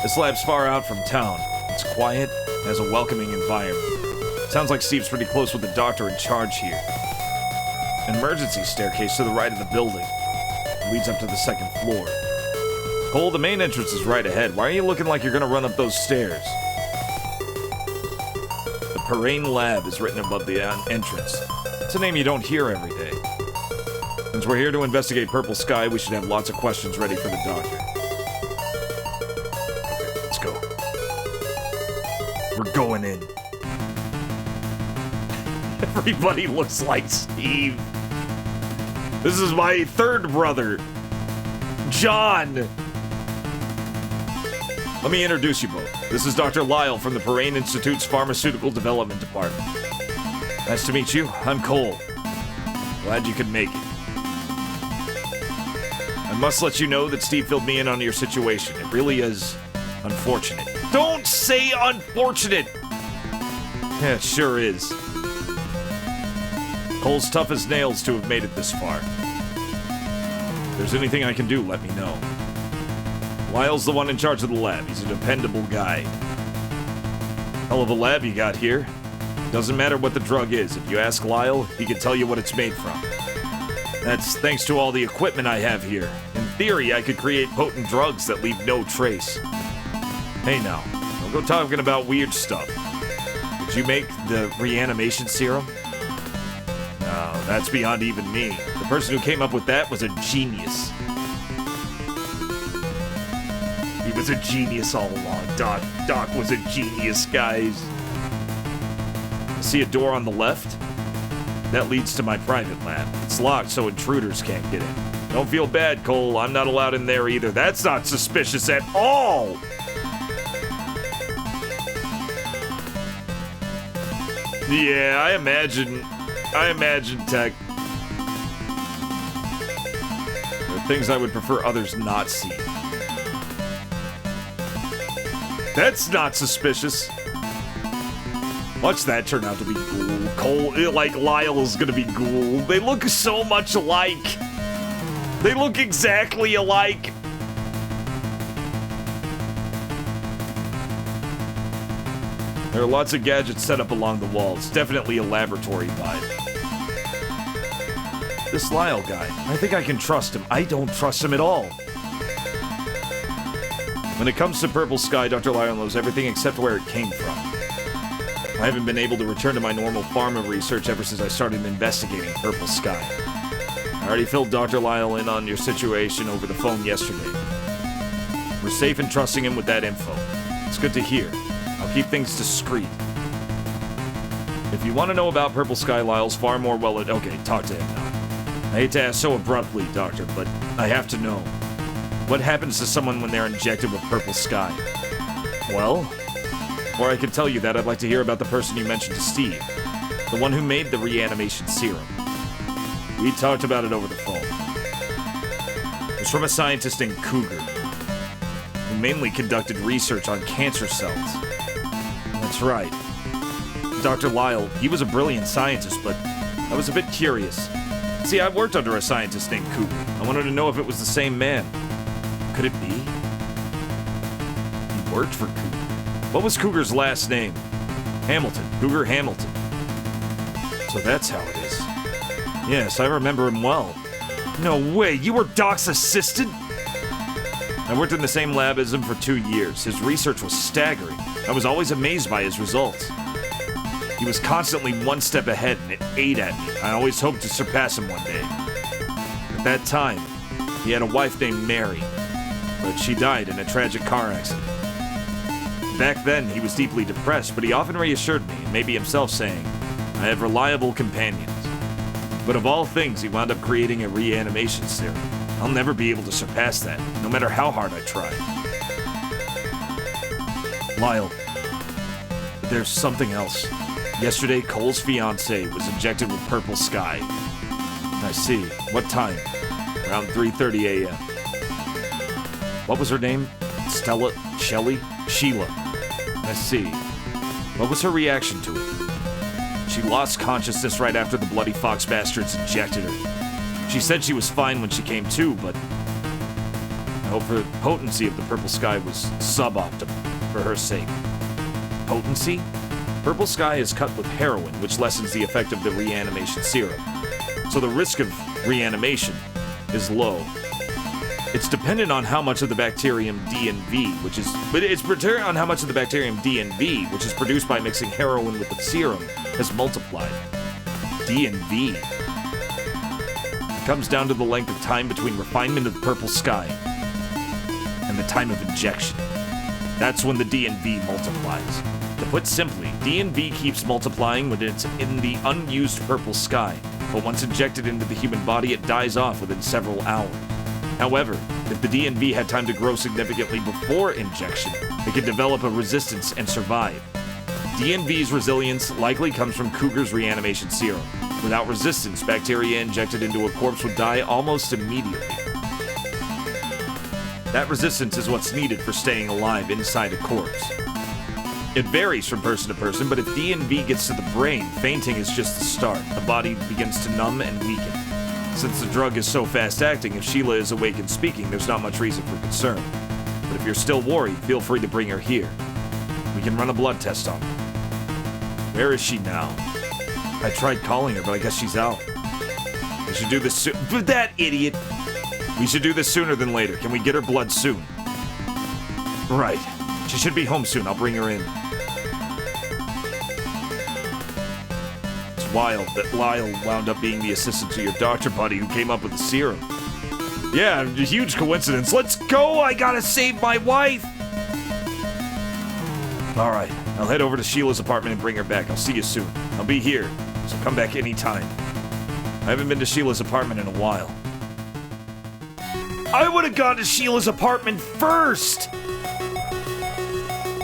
This lab's far out from town. It's quiet, and has a welcoming environment. Sounds like Steve's pretty close with the doctor in charge here. An emergency staircase to the right of the building. It leads up to the second floor. Cole, the main entrance is right ahead. Why are you looking like you're gonna run up those stairs? The Parain Lab is written above the entrance. It's a name you don't hear every day. Since we're here to investigate Purple Sky, we should have lots of questions ready for the doctor. Okay, let's go. We're going in. Everybody looks like Steve. This is my third brother, John. Let me introduce you both. This is Dr. Lyle from the Parain Institute's Pharmaceutical Development Department. Nice to meet you. I'm Cole. Glad you could make it. I must let you know that Steve filled me in on your situation. It really is unfortunate. Don't say unfortunate! Yeah, it sure is. Cole's tough as nails to have made it this far. If there's anything I can do, let me know. Lyle's the one in charge of the lab. He's a dependable guy. Hell of a lab you got here. Doesn't matter what the drug is. If you ask Lyle, he can tell you what it's made from. That's thanks to all the equipment I have here. In theory, I could create potent drugs that leave no trace. Hey now, don't go talking about weird stuff. Did you make the reanimation serum? No, that's beyond even me. The person who came up with that was a genius. He was a genius all along. Doc was a genius, guys. See a door on the left? That leads to my private lab. It's locked so intruders can't get in. Don't feel bad, Cole. I'm not allowed in there either. That's not suspicious at all! Yeah, I imagine tech. There are things I would prefer others not see. That's not suspicious. Watch that turn out to be Ghoul. Cole, like Lyle's gonna be Ghoul. They look so much alike. They look exactly alike. There are lots of gadgets set up along the walls. Definitely a laboratory vibe. This Lyle guy, I think I can trust him. I don't trust him at all. When it comes to Purple Sky, Dr. Lyle knows everything except where it came from. I haven't been able to return to my normal pharma research ever since I started investigating Purple Sky. I already filled Dr. Lyle in on your situation over the phone yesterday. We're safe in trusting him with that info. It's good to hear. I'll keep things discreet. If you want to know about Purple Sky, Lyle's far more well... Okay, talk to him now. I hate to ask so abruptly, Doctor, but I have to know. What happens to someone when they're injected with Purple Sky? Well, before I can tell you that, I'd like to hear about the person you mentioned to Steve. The one who made the reanimation serum. We talked about it over the phone. It was from a scientist named Cougar, who mainly conducted research on cancer cells. That's right. Dr. Lyle, he was a brilliant scientist, but I was a bit curious. See, I worked under a scientist named Cougar. I wanted to know if it was the same man. Could it be? He worked for Cougar. What was Cougar's last name? Hamilton. Cougar Hamilton. So that's how it is. Yes, I remember him well. No way, you were Doc's assistant? I worked in the same lab as him for 2 years. His research was staggering. I was always amazed by his results. He was constantly one step ahead, and it ate at me. I always hoped to surpass him one day. At that time, he had a wife named Mary, but she died in a tragic car accident. Back then, he was deeply depressed, but he often reassured me, and maybe himself saying, I have reliable companions. But of all things, he wound up creating a reanimation serum. I'll never be able to surpass that, no matter how hard I try. Lyle, there's something else. Yesterday, Cole's fiancée was injected with Purple Sky. I see. What time? Around 3:30 a.m. What was her name? Stella? Shelley? Sheila. I see. What was her reaction to it? She lost consciousness right after the bloody fox bastards injected her. She said she was fine when she came to, but I hope the potency of the Purple Sky was suboptimal for her sake. Potency? Purple Sky is cut with heroin, which lessens the effect of the reanimation serum. So the risk of reanimation is low. It's dependent on how much of the bacterium DNV, which is produced by mixing heroin with the serum, has multiplied. DNV. It comes down to the length of time between refinement of the Purple Sky and the time of injection. That's when the DNV multiplies. To put simply, DNV keeps multiplying when it's in the unused Purple Sky, but once injected into the human body, it dies off within several hours. However, if the DNV had time to grow significantly before injection, it could develop a resistance and survive. DNV's resilience likely comes from Cougar's reanimation serum. Without resistance, bacteria injected into a corpse would die almost immediately. That resistance is what's needed for staying alive inside a corpse. It varies from person to person, but if DNV gets to the brain, fainting is just the start. The body begins to numb and weaken. Since the drug is so fast-acting, if Sheila is awake and speaking, there's not much reason for concern. But if you're still worried, feel free to bring her here. We can run a blood test on her. Where is she now? I tried calling her, but I guess she's out. We should do this soon. That idiot! We should do this sooner than later. Can we get her blood soon? Right. She should be home soon. I'll bring her in. It's wild that Lyle wound up being the assistant to your doctor buddy who came up with the serum. Yeah, a huge coincidence. Let's go! I gotta save my wife! Alright, I'll head over to Sheila's apartment and bring her back. I'll see you soon. I'll be here, so come back anytime. I haven't been to Sheila's apartment in a while. I would have gone to Sheila's apartment first!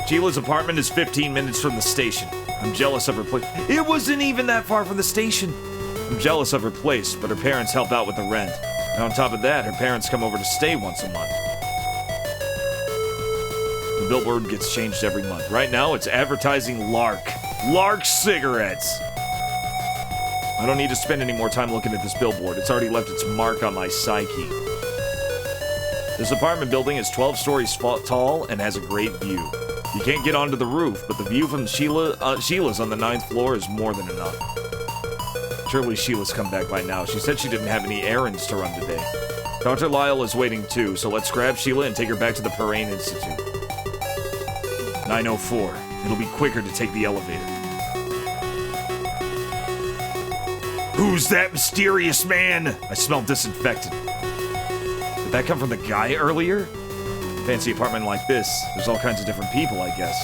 Sheila's apartment is 15 minutes from the station. I'm jealous of her place. It wasn't even that far from the station. I'm jealous of her place, but her parents help out with the rent. And on top of that, her parents come over to stay once a month. The billboard gets changed every month. Right now, it's advertising Lark. Lark cigarettes! I don't need to spend any more time looking at this billboard. It's already left its mark on my psyche. This apartment building is 12 stories tall and has a great view. You can't get onto the roof, but the view from Sheila's on the 9th floor is more than enough. Surely Sheila's come back by now. She said she didn't have any errands to run today. Dr. Lyle is waiting too, so let's grab Sheila and take her back to the Perrine Institute. 9:04. It'll be quicker to take the elevator. Who's that mysterious man? I smell disinfectant. Did that come from the guy earlier? Fancy apartment like this, there's all kinds of different people, I guess.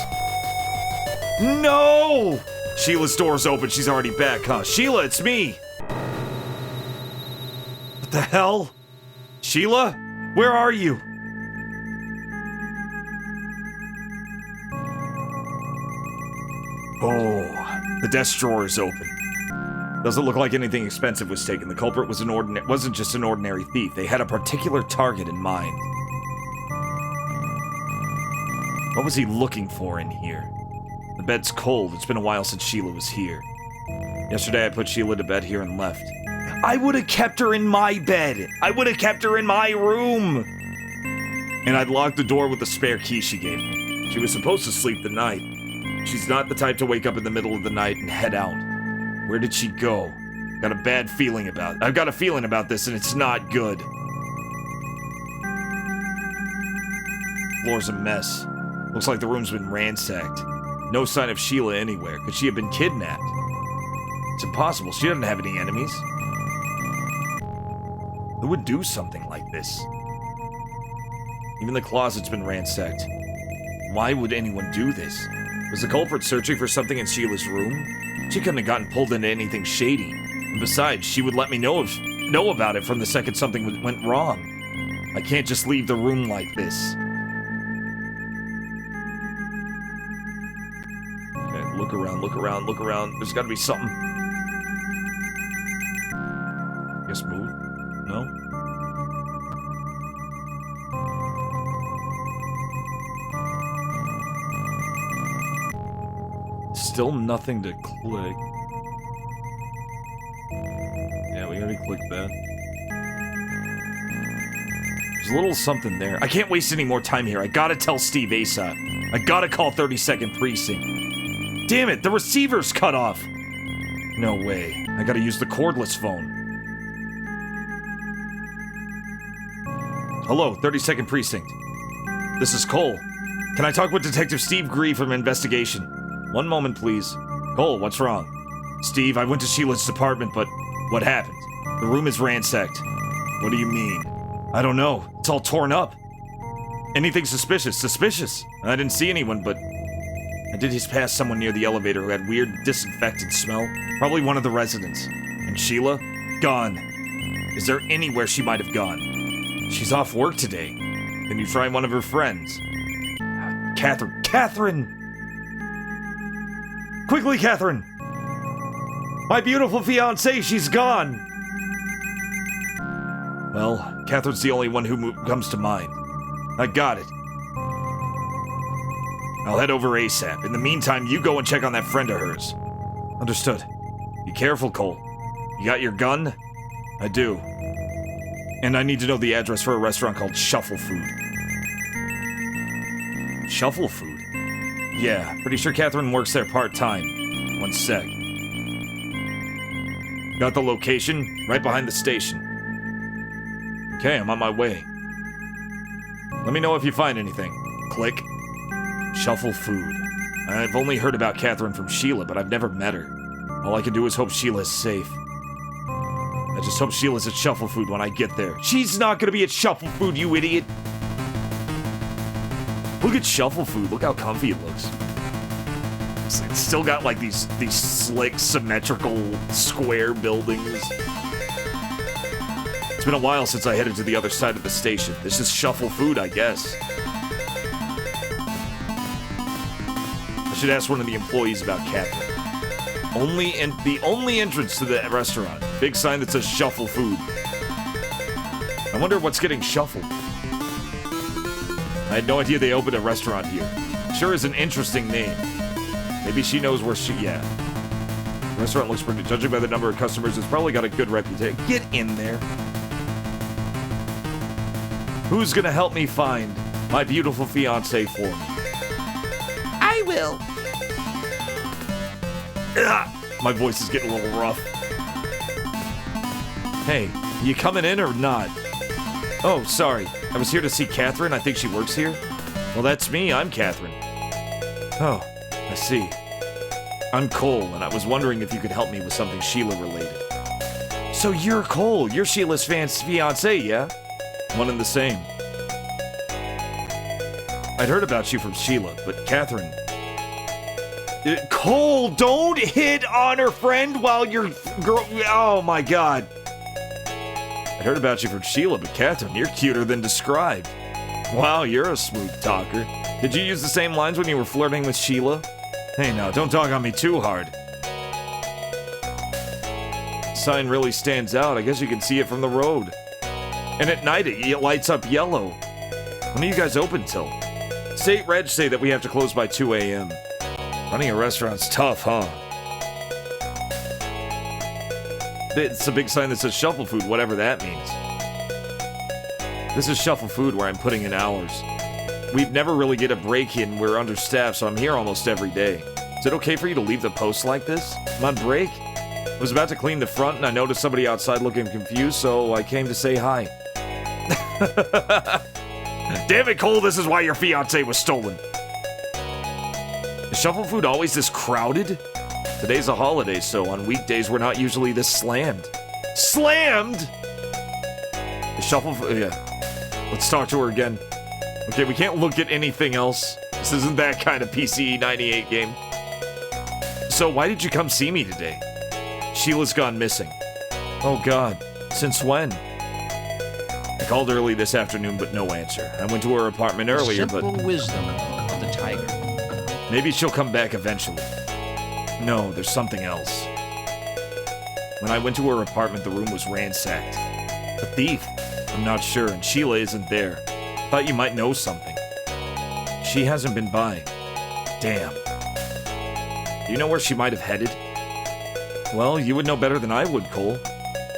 No! Sheila's door's open. She's already back, huh? Sheila, it's me! What the hell? Sheila? Where are you? Oh, the desk drawer is open. Doesn't look like anything expensive was taken. The culprit was wasn't just an ordinary thief. They had a particular target in mind. What was he looking for in here? The bed's cold. It's been a while since Sheila was here. Yesterday I put Sheila to bed here and left. I would have kept her in my bed. I would have kept her in my room. And I'd locked the door with the spare key she gave me. She was supposed to sleep the night. She's not the type to wake up in the middle of the night and head out. Where did she go? I've got a feeling about this, and it's not good. Floor's a mess. Looks like the room's been ransacked. No sign of Sheila anywhere. Could she have been kidnapped? It's impossible. She doesn't have any enemies. Who would do something like this? Even the closet's been ransacked. Why would anyone do this? Was the culprit searching for something in Sheila's room? She couldn't have gotten pulled into anything shady. And besides, she would let me know about it from the second something went wrong. I can't just leave the room like this. Okay, look around. There's gotta be something. Guess move? No? Still nothing to click. Yeah, we already clicked that. There's a little something there. I can't waste any more time here. I gotta tell Steve ASAP. I gotta call 32nd Precinct. Damn it, the receiver's cut off. No way. I gotta use the cordless phone. Hello, 32nd Precinct. This is Cole. Can I talk with Detective Steve Gree from Investigation? One moment, please. Cole, what's wrong? Steve, I went to Sheila's apartment, but what happened? The room is ransacked. What do you mean? I don't know. It's all torn up. Anything suspicious? Suspicious? I didn't see anyone, but I did just pass someone near the elevator who had weird disinfectant smell. Probably one of the residents. And Sheila? Gone. Is there anywhere she might have gone? She's off work today. Can you try one of her friends? Catherine. Catherine! Quickly, Catherine! My beautiful fiancée, she's gone! Well, Catherine's the only one who comes to mind. I got it. I'll head over ASAP. In the meantime, you go and check on that friend of hers. Understood. Be careful, Cole. You got your gun? I do. And I need to know the address for a restaurant called Shuffle Food. Shuffle Food? Yeah, pretty sure Catherine works there part-time. One sec. Got the location? Right behind the station. Okay, I'm on my way. Let me know if you find anything. Click. Shuffle Food. I've only heard about Catherine from Sheila, but I've never met her. All I can do is hope Sheila's safe. I just hope Sheila's at Shuffle Food when I get there. She's not gonna be at Shuffle Food, you idiot! Look at Shuffle Food. Look how comfy it looks. It's still got like these slick, symmetrical, square buildings. It's been a while since I headed to the other side of the station. This is Shuffle Food, I guess. I should ask one of the employees about Catherine. The only entrance to the restaurant. Big sign that says Shuffle Food. I wonder what's getting shuffled. I had no idea they opened a restaurant here. Sure is an interesting name. Maybe she knows where yeah. The restaurant looks pretty, judging by the number of customers, it's probably got a good reputation. Get in there. Who's gonna help me find my beautiful fiancée for me? I will. Ugh, my voice is getting a little rough. Hey, you coming in or not? Oh, sorry. I was here to see Catherine. I think she works here. Well, that's me. I'm Catherine. Oh, I see. I'm Cole, and I was wondering if you could help me with something Sheila-related. So you're Cole. You're Sheila's fiancé, yeah? One and the same. I'd heard about you from Sheila, but Catherine... Cole, don't hit on her friend while you're girl. Oh my god. I heard about you from Sheila, but Catherine, you're cuter than described. Wow, you're a smooth talker. Did you use the same lines when you were flirting with Sheila? Hey now, don't dog on me too hard. Sign really stands out. I guess you can see it from the road. And at night it lights up yellow. When are you guys open till? State Reg say that we have to close by 2 a.m. Running a restaurant's tough, huh? It's a big sign that says Shuffle Food, whatever that means. This is Shuffle Food where I'm putting in hours. We'd never really get a break in. We're understaffed, so I'm here almost every day. Is it okay for you to leave the post like this? I'm on break. I was about to clean the front and I noticed somebody outside looking confused, so I came to say hi. Damn it, Cole, this is why your fiancé was stolen. Is Shuffle Food always this crowded? Today's a holiday, so on weekdays we're not usually this slammed. Slammed?! Is Shuffle Food... Yeah. Let's talk to her again. Okay, we can't look at anything else. This isn't that kind of PCE 98 game. So why did you come see me today? Sheila's gone missing. Oh god, since when? I called early this afternoon, but no answer. I went to her apartment earlier, but... Simple wisdom of the tiger. Maybe she'll come back eventually. No, there's something else. When I went to her apartment, the room was ransacked. A thief? I'm not sure, and Sheila isn't there. Thought you might know something. She hasn't been by. Damn. Do you know where she might have headed? Well, you would know better than I would, Cole.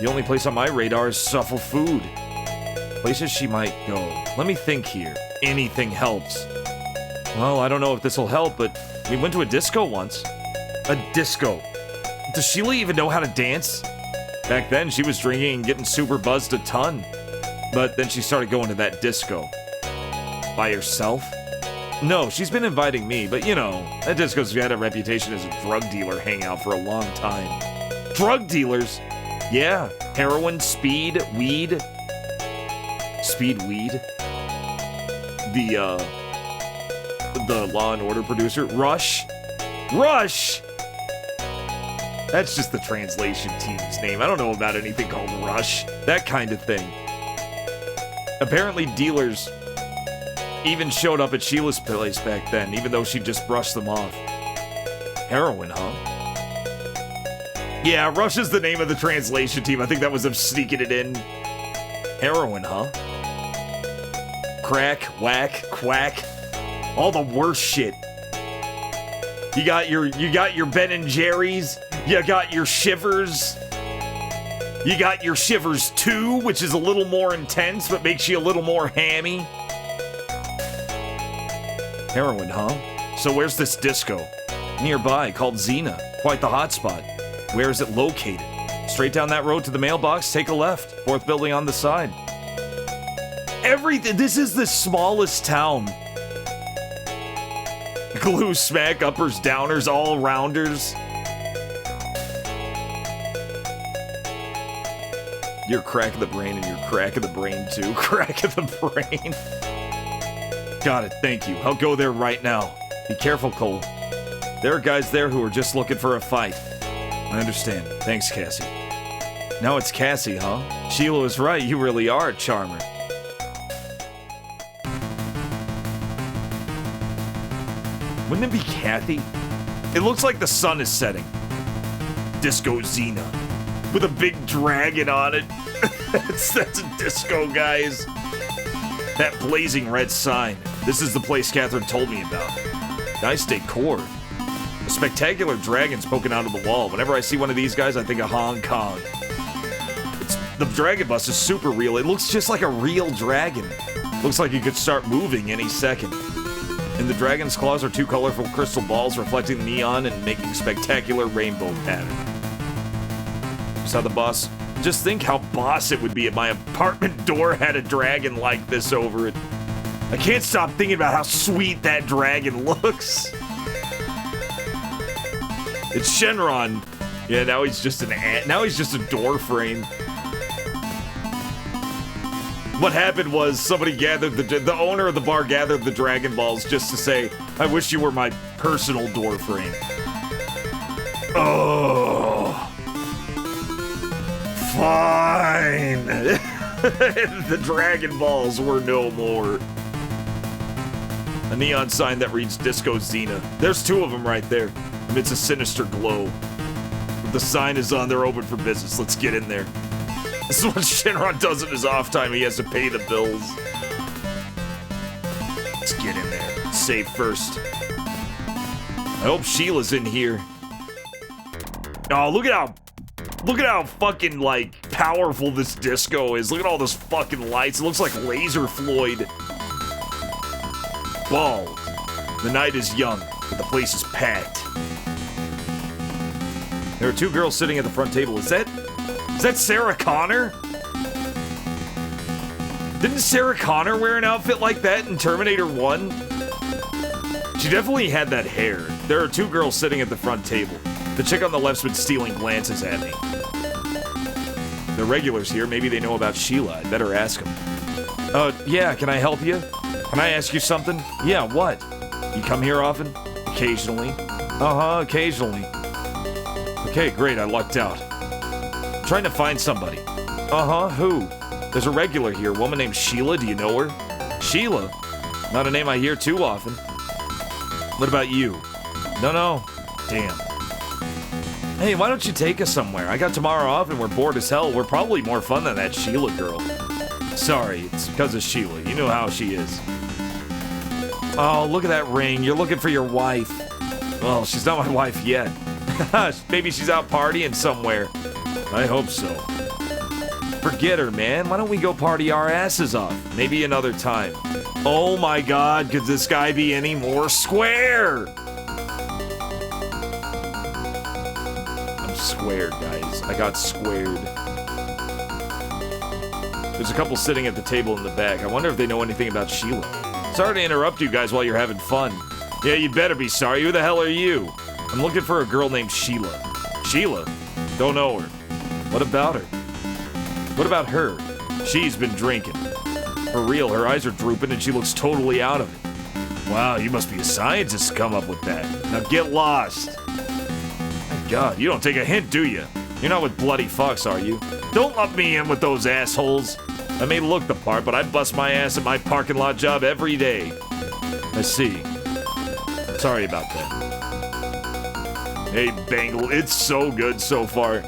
The only place on my radar is Shuffle Food. Places she might go. Let me think here. Anything helps. Well, I don't know if this'll help, but we went to a disco once. A disco? Does Sheila even know how to dance? Back then, she was drinking and getting super buzzed a ton. But then she started going to that disco. By herself? No, she's been inviting me, but you know, that disco's had a reputation as a drug dealer hangout for a long time. Drug dealers? Yeah, heroin, speed, weed. Speed, weed? The Law and Order producer? Rush? Rush! That's just the translation team's name. I don't know about anything called Rush. That kind of thing. Apparently dealers even showed up at Sheila's place back then, even though she just brushed them off. Heroin, huh? Yeah, Rush is the name of the translation team. I think that was them sneaking it in. Heroin, huh? Crack, whack, quack. All the worst shit. You got your Ben and Jerry's. You got your Shivers. You got your Shivers 2, which is a little more intense, but makes you a little more hammy. Heroin, huh? So where's this disco? Nearby, called Xena. Quite the hotspot. Where is it located? Straight down that road to the mailbox, take a left. 4th building on the side. This is the smallest town. Glue, smack, uppers, downers, all rounders. You're crack of the brain and you're crack of the brain too. Crack of the brain. Got it, thank you. I'll go there right now. Be careful, Cole. There are guys there who are just looking for a fight. I understand. Thanks, Cassie. Now it's Cassie, huh? Sheila was right, you really are a charmer. Wouldn't it be Kathy? It looks like the sun is setting. Disco Xena. With a big dragon on it. that's a disco, guys. That blazing red sign. This is the place Catherine told me about. Nice decor. A spectacular dragon's poking out of the wall. Whenever I see one of these guys, I think of Hong Kong. The dragon bus is super real. It looks just like a real dragon. Looks like it could start moving any second. And the dragon's claws are 2 colorful crystal balls reflecting neon and making spectacular rainbow pattern. Saw the boss. Just think how boss it would be if my apartment door had a dragon like this over it. I can't stop thinking about how sweet that dragon looks. It's Shenron. Yeah, now he's just an ant. Now he's just a door frame. What happened was somebody gathered the owner of the bar gathered the Dragon Balls just to say, I wish you were my personal door frame. Oh. Fine. The Dragon Balls were no more. A neon sign that reads Disco Xena. There's two of them right there. Amidst a sinister glow. The sign is on, they're open for business. Let's get in there. This is what Shinron does in his off time. He has to pay the bills. Let's get in there. Save first. I hope Sheila's in here. Oh, look at how fucking, like, powerful this disco is. Look at all those fucking lights. It looks like Laser Floyd. Bald. The night is young, but the place is packed. There are two girls sitting at the front table. Is that Sarah Connor? Didn't Sarah Connor wear an outfit like that in Terminator 1? She definitely had that hair. There are two girls sitting at the front table. The chick on the left's been stealing glances at me. The regulars here, maybe they know about Sheila. I'd better ask them. Yeah, can I help you? Can I ask you something? Yeah, what? You come here often? Occasionally. Uh-huh, occasionally. Okay, great, I lucked out. I'm trying to find somebody. Uh-huh, who? There's a regular here, a woman named Sheila, do you know her? Sheila? Not a name I hear too often. What about you? No. Damn. Hey, why don't you take us somewhere? I got tomorrow off and we're bored as hell. We're probably more fun than that Sheila girl. Sorry, it's because of Sheila. You know how she is. Oh, look at that ring. You're looking for your wife. Well, she's not my wife yet. Maybe she's out partying somewhere. I hope so. Forget her, man. Why don't we go party our asses off? Maybe another time. Oh my god, could this guy be any more square? I'm squared, guys. I got squared. There's a couple sitting at the table in the back. I wonder if they know anything about Sheila. Sorry to interrupt you guys while you're having fun. Yeah, you better be sorry. Who the hell are you? I'm looking for a girl named Sheila. Sheila? Don't know her. What about her? What about her? She's been drinking. For real, her eyes are drooping and she looks totally out of it. Wow, you must be a scientist to come up with that. Now get lost. My god, you don't take a hint, do you? You're not with bloody fucks, are you? Don't lump me in with those assholes. I may look the part, but I bust my ass at my parking lot job every day. I see. Sorry about that. Hey, Bangle, it's so good so far.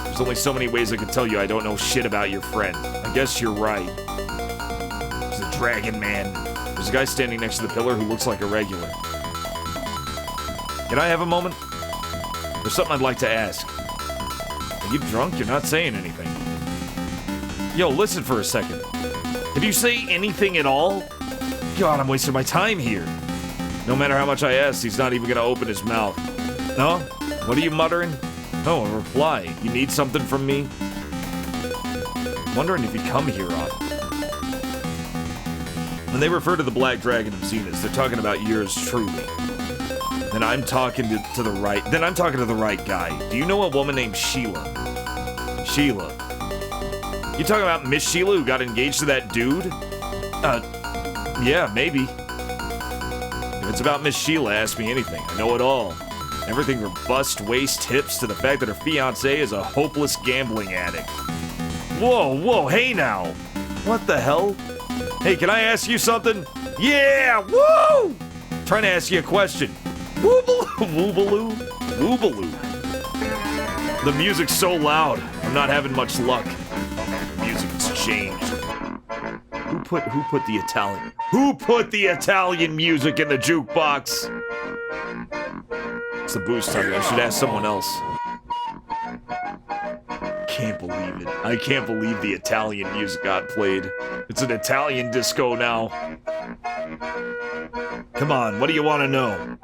There's only so many ways I can tell you I don't know shit about your friend. I guess you're right. It's the Dragon Man. There's a guy standing next to the pillar who looks like a regular. Can I have a moment? There's something I'd like to ask. Are you drunk? You're not saying anything. Yo, listen for a second. Did you say anything at all? God, I'm wasting my time here. No matter how much I ask, he's not even gonna open his mouth. No? What are you muttering? Oh, a reply. You need something from me? Wondering if you come here often. When they refer to the Black Dragon of Xenas, they're talking about yours truly. Then I'm talking to the right. Then I'm talking to the right guy. Do you know a woman named Sheila? Sheila. You talking about Miss Sheila who got engaged to that dude? Yeah, maybe. If it's about Miss Sheila, ask me anything. I know it all. Everything from bust, waist, hips, to the fact that her fiancé is a hopeless gambling addict. Whoa, hey now! What the hell? Hey, can I ask you something? Yeah, woo! Trying to ask you a question. Woobaloo? Woobaloo. The music's so loud, I'm not having much luck. The music's changed. Who put the Italian music in the jukebox? It's the boost time. I should ask someone else. Can't believe it. I can't believe the Italian music got played. It's an Italian disco now. Come on, what do you want to know?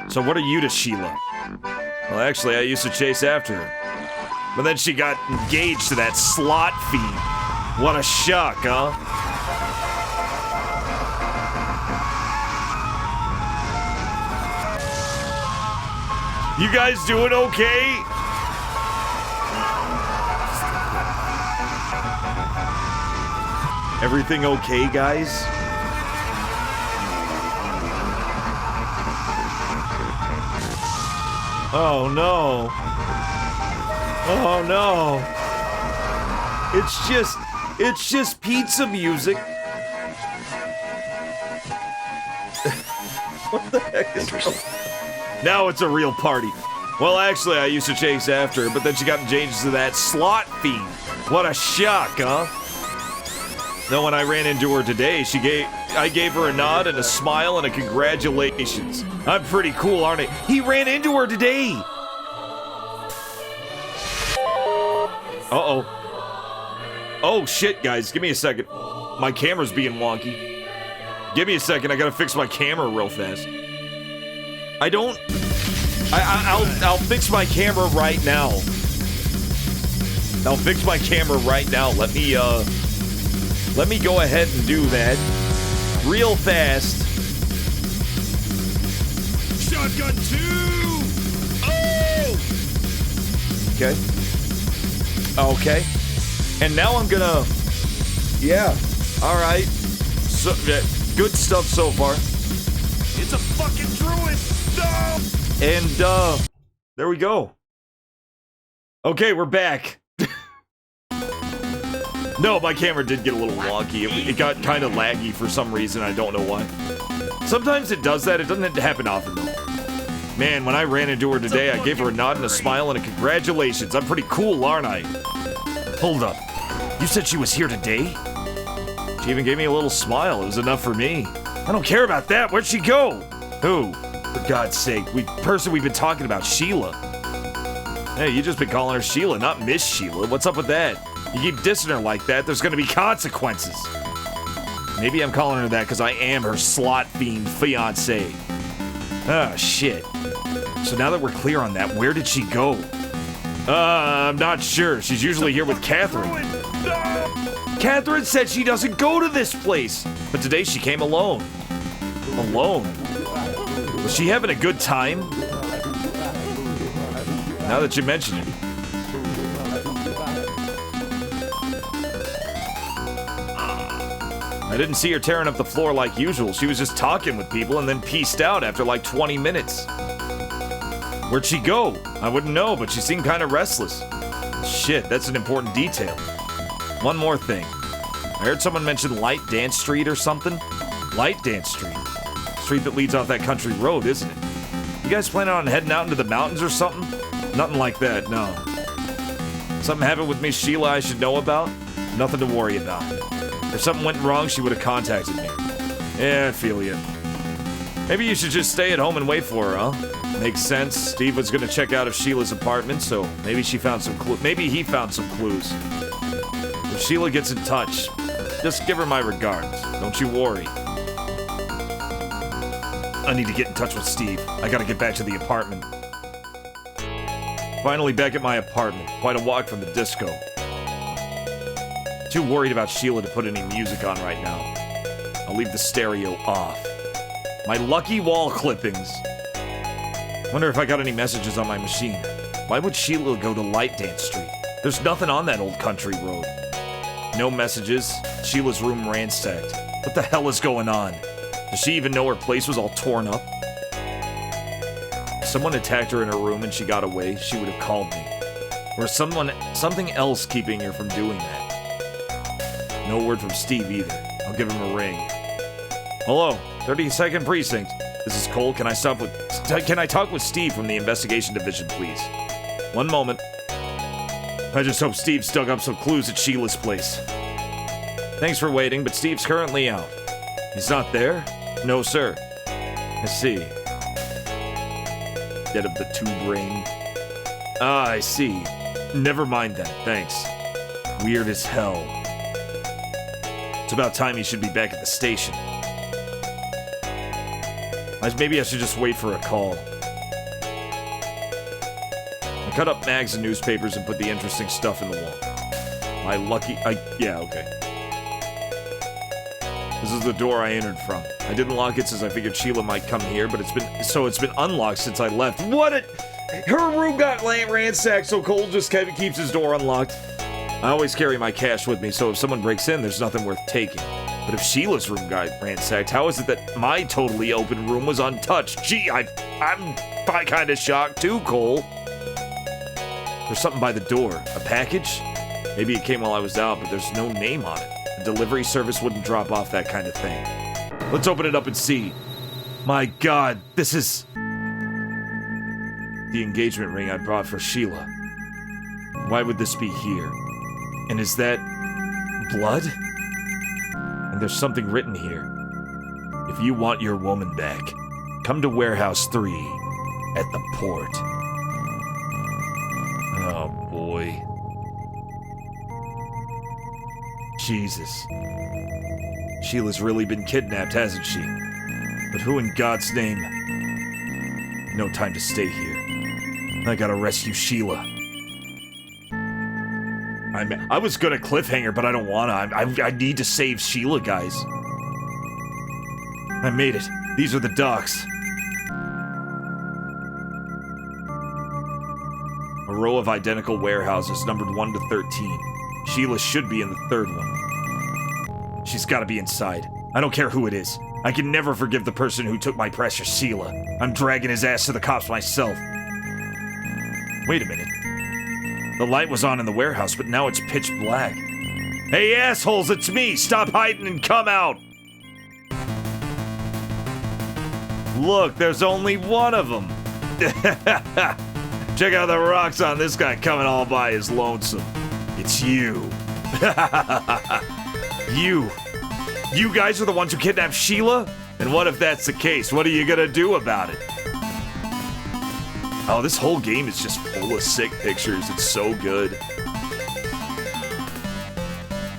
So what are you to Sheila? Well, actually, I used to chase after her. But then she got engaged to that slot fiend. What a shock, huh? You guys doing okay? Everything okay, guys? Oh no. Oh no. It's just pizza music. What the heck is wrong? Now it's a real party. Well, actually, I used to chase after her, but then she got engaged to that slot fiend. What a shock, huh? Then when I ran into her today, I gave her a nod and a smile and a congratulations. I'm pretty cool, aren't I? He ran into her today. Uh-oh. Oh, shit, guys. Give me a second. My camera's being wonky. Give me a second. I gotta fix my camera real fast. I'll fix my camera right now. I'll fix my camera right now. Let me go ahead and do that real fast. Shotgun 2! Oh! Okay. Okay. And now I'm gonna... Yeah. Alright. So, good stuff so far. It's a fucking druid! No! And, there we go. Okay, we're back. No, my camera did get a little wonky. It got kind of laggy for some reason. I don't know why. Sometimes it does that. It doesn't happen often, though. Man, when I ran into her today, I gave her a nod and a smile and a congratulations. I'm pretty cool, aren't I? Hold up. You said she was here today? She even gave me a little smile. It was enough for me. I don't care about that. Where'd she go? Who? For God's sake. Person we've been talking about, Sheila. Hey, you just been calling her Sheila, not Miss Sheila. What's up with that? You keep dissing her like that, there's gonna be consequences. Maybe I'm calling her that because I am her slot fiend fiancé. Ah, shit. So now that we're clear on that, where did she go? I'm not sure. She's usually here with Catherine. Catherine said she doesn't go to this place, but today she came alone. Alone? Was she having a good time? Now that you mention it. I didn't see her tearing up the floor like usual. She was just talking with people and then pieced out after like 20 minutes. Where'd she go? I wouldn't know, but she seemed kind of restless. Shit, that's an important detail. One more thing. I heard someone mention Light Dance Street or something. Light Dance Street. Street that leads off that country road, isn't it? You guys planning on heading out into the mountains or something? Nothing like that, no. Something happened with Miss Sheila I should know about? Nothing to worry about. If something went wrong, she would have contacted me. Yeah, I feel you. Maybe you should just stay at home and wait for her, huh? Makes sense. Steve was gonna check out of Sheila's apartment, so maybe she found some clues. Maybe he found some clues. If Sheila gets in touch, just give her my regards. Don't you worry. I need to get in touch with Steve. I gotta get back to the apartment. Finally back at my apartment. Quite a walk from the disco. Too worried about Sheila to put any music on right now. I'll leave the stereo off. My lucky wall clippings. Wonder if I got any messages on my machine. Why would Sheila go to Light Dance Street? There's nothing on that old country road. No messages. Sheila's room ransacked. What the hell is going on? Does she even know her place was all torn up? If someone attacked her in her room and she got away, she would have called me. Or something else keeping her from doing that. No word from Steve either. I'll give him a ring. Hello, 32nd Precinct. This is Cole. Can I talk with Steve from the Investigation Division, please? One moment. I just hope Steve dug up some clues at Sheila's place. Thanks for waiting, but Steve's currently out. He's not there? No, sir. I see. Dead of the two-brain. Ah, I see. Never mind then, thanks. Weird as hell. It's about time he should be back at the station. Maybe I should just wait for a call. I cut up mags and newspapers and put the interesting stuff in the wall. Yeah, okay. This is the door I entered from. I didn't lock it since I figured Sheila might come here, but it's been unlocked since I left. Her room got ransacked, so Cole just keeps his door unlocked. I always carry my cash with me, so if someone breaks in, there's nothing worth taking. But if Sheila's room got ransacked, how is it that my totally open room was untouched? Gee, I'm kind of shocked too, Cole. There's something by the door. A package? Maybe it came while I was out, but there's no name on it. A delivery service wouldn't drop off that kind of thing. Let's open it up and see. My God, this is... the engagement ring I brought for Sheila. Why would this be here? And is that... blood? And there's something written here. If you want your woman back, come to Warehouse 3 at the port. Oh boy. Jesus. Sheila's really been kidnapped, hasn't she? But who in God's name? No time to stay here. I gotta rescue Sheila. I was gonna cliffhanger, but I don't wanna. I need to save Sheila, guys. I made it. These are the docks. A row of identical warehouses numbered 1 to 13. Sheila should be in the third one. She's gotta be inside. I don't care who it is. I can never forgive the person who took my precious Sheila. I'm dragging his ass to the cops myself. Wait a minute. The light was on in the warehouse, but now it's pitch black. Hey assholes, it's me! Stop hiding and come out! Look, there's only one of them. Check out the rocks on this guy coming all by his lonesome. It's you. You guys are the ones who kidnapped Sheila? And what if that's the case? What are you gonna do about it? Oh, this whole game is just full of sick pictures. It's so good.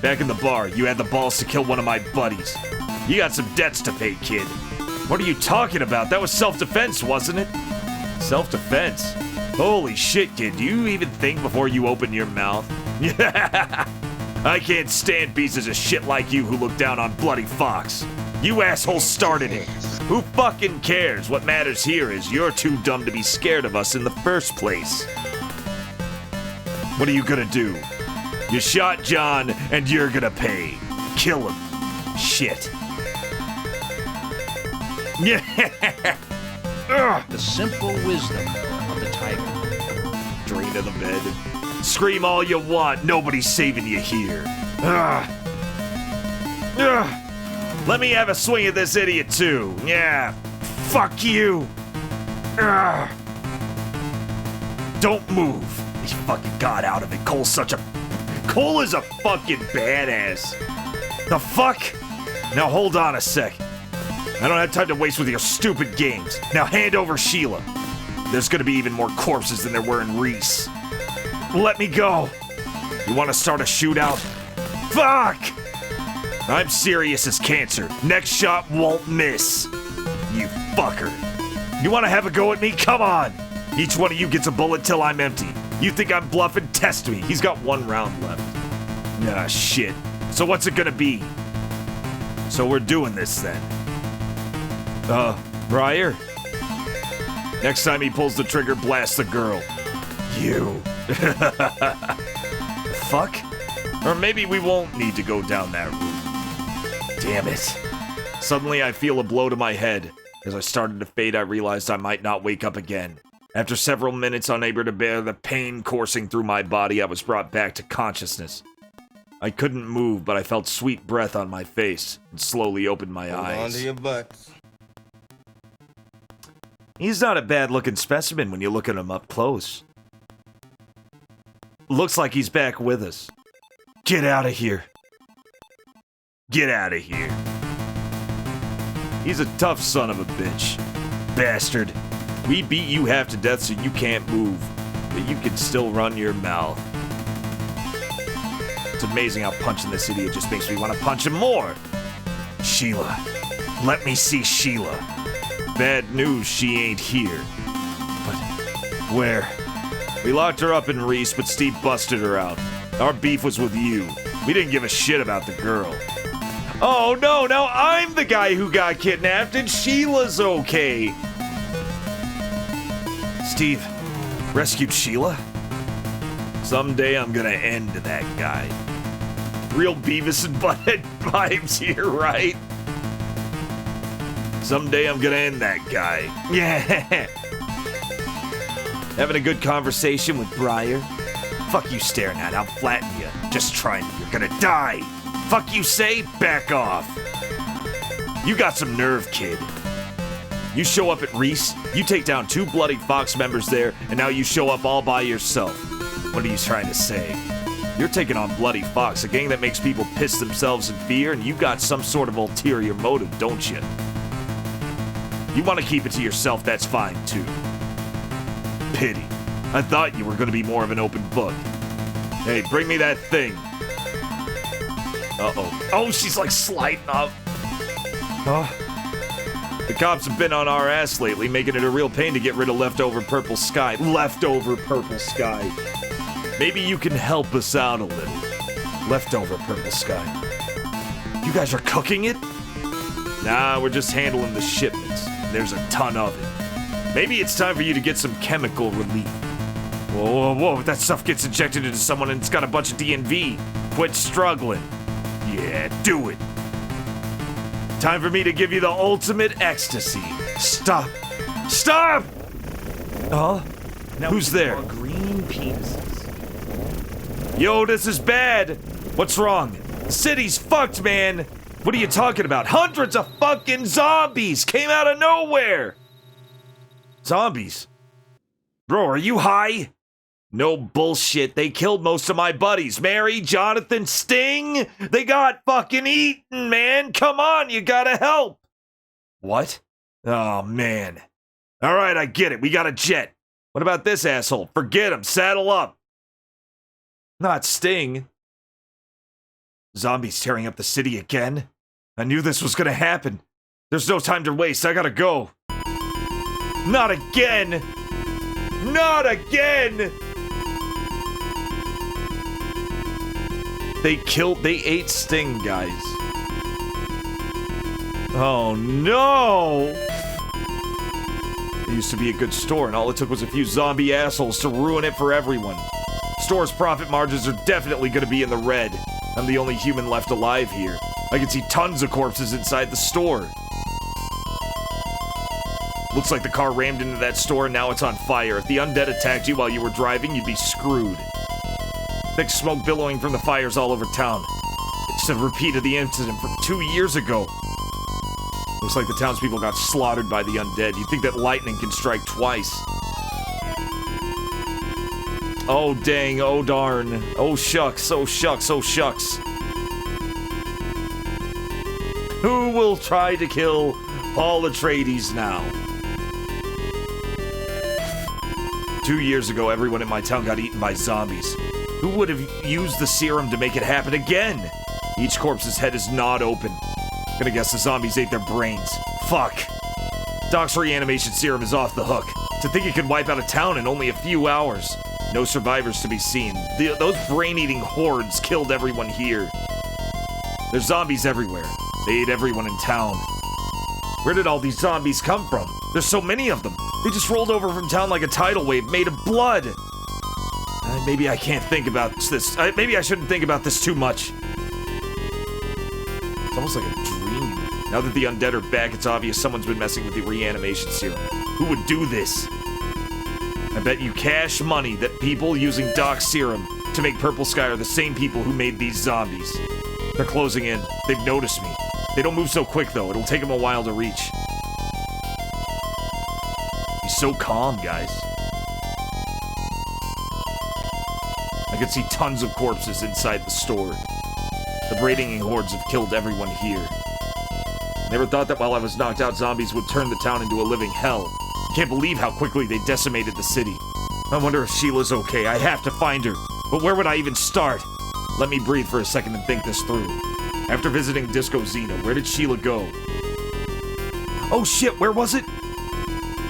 Back in the bar, you had the balls to kill one of my buddies. You got some debts to pay, kid. What are you talking about? That was self-defense, wasn't it? Self-defense? Holy shit, kid. Do you even think before you open your mouth? I can't stand pieces of shit like you who look down on Bloody Fox. You assholes started it. Who fucking cares? What matters here is you're too dumb to be scared of us in the first place. What are you gonna do? You shot John, and you're gonna pay. Kill him. Shit. Yeah. The simple wisdom of the tiger. Drain to the bed. Scream all you want. Nobody's saving you here. Let me have a swing at this idiot too. Yeah. Fuck you. Don't move. He fucking got out of it. Cole is a fucking badass. The fuck? Now hold on a sec. I don't have time to waste with your stupid games. Now hand over Sheila. There's gonna be even more corpses than there were in Reese. Let me go. You wanna start a shootout? Fuck! I'm serious as cancer. Next shot won't miss. You fucker. You wanna have a go at me? Come on! Each one of you gets a bullet till I'm empty. You think I'm bluffing? Test me. He's got 1 round left. Ah, shit. So what's it gonna be? So we're doing this then. Briar? Next time he pulls the trigger, blast the girl. You. Fuck? Or maybe we won't need to go down that route. Damn it. Suddenly I feel a blow to my head. As I started to fade, I realized I might not wake up again. After several minutes unable to bear the pain coursing through my body, I was brought back to consciousness. I couldn't move, but I felt sweet breath on my face and slowly opened my eyes. Hold on to your butts. He's not a bad-looking specimen when you look at him up close. Looks like he's back with us. Get out of here. Get out of here. He's a tough son of a bitch. Bastard. We beat you half to death so you can't move, but you can still run your mouth. It's amazing how punching this idiot just makes me want to punch him more. Sheila. Let me see Sheila. Bad news, she ain't here. But where? We locked her up in Reese, but Steve busted her out. Our beef was with you. We didn't give a shit about the girl. Oh no, now I'm the guy who got kidnapped and Sheila's okay. Steve rescued Sheila? Someday I'm gonna end that guy. Real Beavis and Butthead vibes here, right? Someday I'm gonna end that guy. Yeah. Having a good conversation with Briar? Fuck you staring at, I'll flatten you. Just try me, you're gonna die. Fuck you say, back off. You got some nerve, kid. You show up at Reese, you take down 2 Bloody Fox members there, and now you show up all by yourself. What are you trying to say? You're taking on Bloody Fox, a gang that makes people piss themselves in fear, and you got some sort of ulterior motive, don't you? You want to keep it to yourself, that's fine, too. Pity. I thought you were going to be more of an open book. Hey, bring me that thing. Uh-oh. Oh, she's like sliding up. The cops have been on our ass lately, making it a real pain to get rid of leftover purple sky. Leftover purple sky. Maybe you can help us out a little. Leftover purple sky. You guys are cooking it? Nah, we're just handling the shipments. There's a ton of it. Maybe it's time for you to get some chemical relief. Whoa, whoa, whoa, if that stuff gets injected into someone and it's got a bunch of DNV, quit struggling. Yeah, do it. Time for me to give you the ultimate ecstasy. Stop. Stop! Huh? Now Who's there? more green penises. Yo, this is bad. What's wrong? City's fucked, man. What are you talking about? Hundreds of fucking zombies came out of nowhere. Zombies? Bro, are you high? No bullshit. They killed most of my buddies. Mary, Jonathan, Sting. They got fucking eaten, man. Come on, you gotta help. What? Oh, man. All right, I get it. We got a jet. What about this asshole? Forget him. Saddle up. Not Sting. Zombies tearing up the city again? I knew this was gonna happen. There's no time to waste. I gotta go. Not again! Not again! They ate Sting, guys. Oh no! It used to be a good store, and all it took was a few zombie assholes to ruin it for everyone. Store's profit margins are definitely gonna be in the red. I'm the only human left alive here. I can see tons of corpses inside the store. Looks like the car rammed into that store and now it's on fire. If the undead attacked you while you were driving, you'd be screwed. Thick smoke billowing from the fires all over town. It's a repeat of the incident from 2 years ago. Looks like the townspeople got slaughtered by the undead. You'd think that lightning can strike twice. Oh dang, oh darn. Oh shucks, oh shucks, oh shucks. Who will try to kill Paul Atreides now? 2 years ago, everyone in my town got eaten by zombies. Who would have used the serum to make it happen again? Each corpse's head is gnawed open. Gonna guess the zombies ate their brains. Fuck. Doc's reanimation serum is off the hook. To think it could wipe out a town in only a few hours. No survivors to be seen. Those brain-eating hordes killed everyone here. There's zombies everywhere. They ate everyone in town. Where did all these zombies come from? There's so many of them. They just rolled over from town like a tidal wave made of blood. Maybe I can't think about this. Maybe I shouldn't think about this too much. It's almost like a dream. Now that the undead are back, it's obvious someone's been messing with the reanimation serum. Who would do this? I bet you cash money that people using Doc's serum to make Purple Sky are the same people who made these zombies. They're closing in. They've noticed me. They don't move so quick, though. It'll take them a while to reach. He's so calm, guys. I could see tons of corpses inside the store. The brain-eating hordes have killed everyone here. Never thought that while I was knocked out, zombies would turn the town into a living hell. Can't believe how quickly they decimated the city. I wonder if Sheila's okay. I have to find her. But where would I even start? Let me breathe for a second and think this through. After visiting Disco Xena, where did Sheila go? Oh shit, where was it?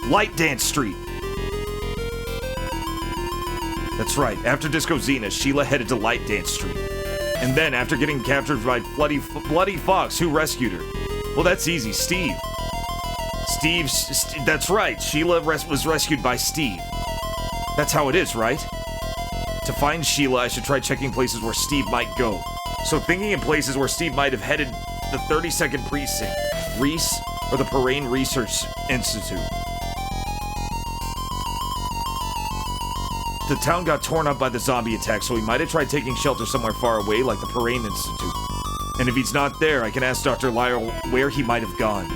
Light Dance Street. That's right, after Disco Xena, Sheila headed to Light Dance Street. And then, after getting captured by Bloody Fox, who rescued her? Well, that's easy, Steve. That's right, Sheila was rescued by Steve. That's how it is, right? To find Sheila, I should try checking places where Steve might go. So thinking in places where Steve might have headed the 32nd Precinct, Reese, or the Parain Research Institute. The town got torn up by the zombie attack, so he might have tried taking shelter somewhere far away, like the Parain Institute. And if he's not there, I can ask Dr. Lyle where he might have gone.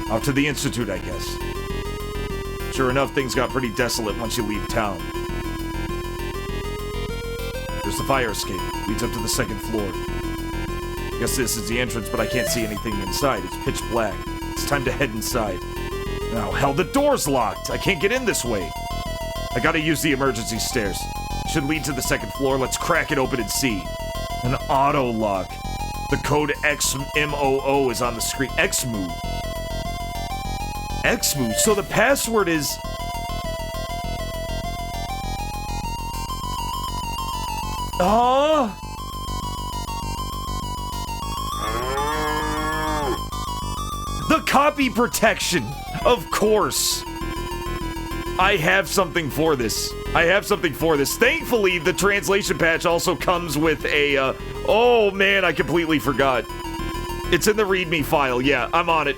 Out to the Institute, I guess. Sure enough, things got pretty desolate once you leave town. There's the fire escape. Leads up to the 2nd floor. Guess this is the entrance, but I can't see anything inside. It's pitch black. It's time to head inside. Now, hell, the door's locked! I can't get in this way! I gotta use the emergency stairs. Should lead to the 2nd floor. Let's crack it open and see. An auto lock. The code XMOO is on the screen. XMOO. XMOO. So the password is... The copy protection. Of course. I have something for this. Thankfully, the translation patch also comes with a, oh man, I completely forgot. It's in the README file. Yeah, I'm on it.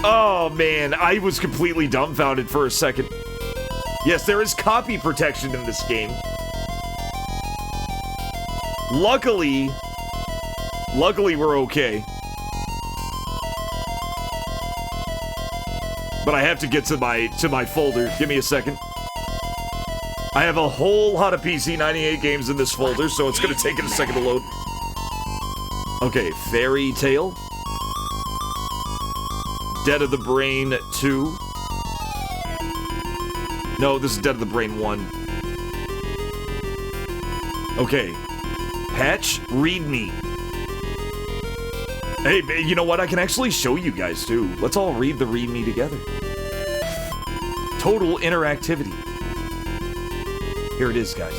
Oh man, I was completely dumbfounded for a second. Yes, there is copy protection in this game. Luckily, we're okay. But I have to get to my folder. Give me a second. I have a whole lot of PC98 games in this folder, so it's gonna take it a second to load. Okay, Fairy Tale. Dead of the Brain 2. No, this is Dead of the Brain 1. Okay. Patch, README. Hey, you know what? I can actually show you guys, too. Let's all read the README together. Total interactivity. Here it is, guys.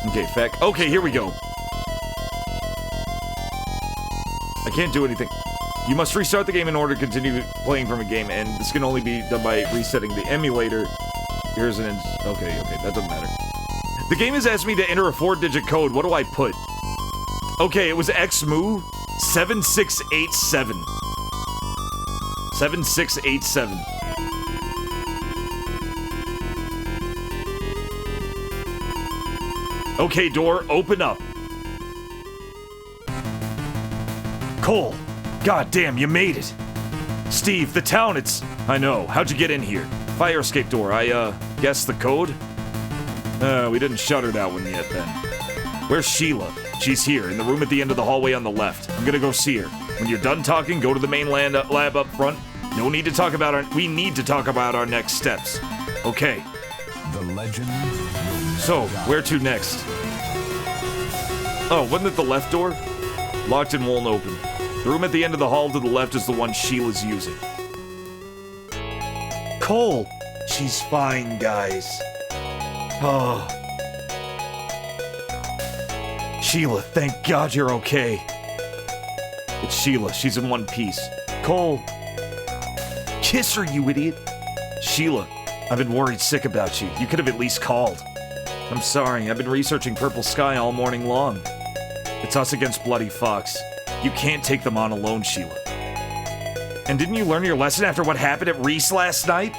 Okay, fact. Okay, here we go. I can't do anything. You must restart the game in order to continue playing from a game, and this can only be done by resetting the emulator. Here's an... Okay, that doesn't matter. The game has asked me to enter a 4-digit code. What do I put? Okay, it was XMOO 7687. 7687. Okay, door, open up. Cole, goddamn, you made it. Steve, the town, it's... I know, how'd you get in here? Fire escape door, I, guess the code? We didn't shutter that one yet, then. Where's Sheila? She's here, in the room at the end of the hallway on the left. I'm gonna go see her. When you're done talking, go to the main lab up front. No need to talk about our... We need to talk about our next steps. Okay. The legend. So, where to next? Oh, wasn't it the left door? Locked and won't open. The room at the end of the hall to the left is the one Sheila's using. Cole! She's fine, guys. Oh. Sheila, thank God you're okay. It's Sheila. She's in one piece. Cole. Kiss her, you idiot. Sheila, I've been worried sick about you. You could have at least called. I'm sorry. I've been researching Purple Sky all morning long. It's us against Bloody Fox. You can't take them on alone, Sheila. And didn't you learn your lesson after what happened at Reese last night?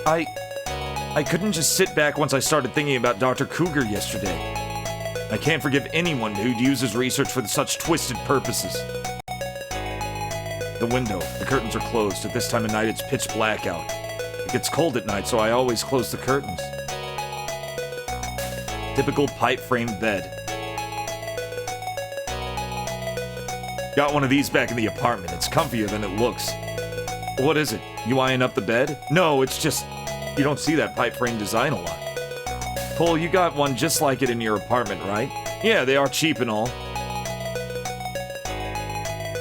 I couldn't just sit back once I started thinking about Dr. Cougar yesterday. I can't forgive anyone who'd use his research for such twisted purposes. The window. The curtains are closed. At this time of night, it's pitch black out. It gets cold at night, so I always close the curtains. Typical pipe-framed bed. Got one of these back in the apartment. It's comfier than it looks. What is it? You eyeing up the bed? No, it's just... You don't see that pipe-frame design a lot. Cole, you got one just like it in your apartment, right? Yeah, they are cheap and all.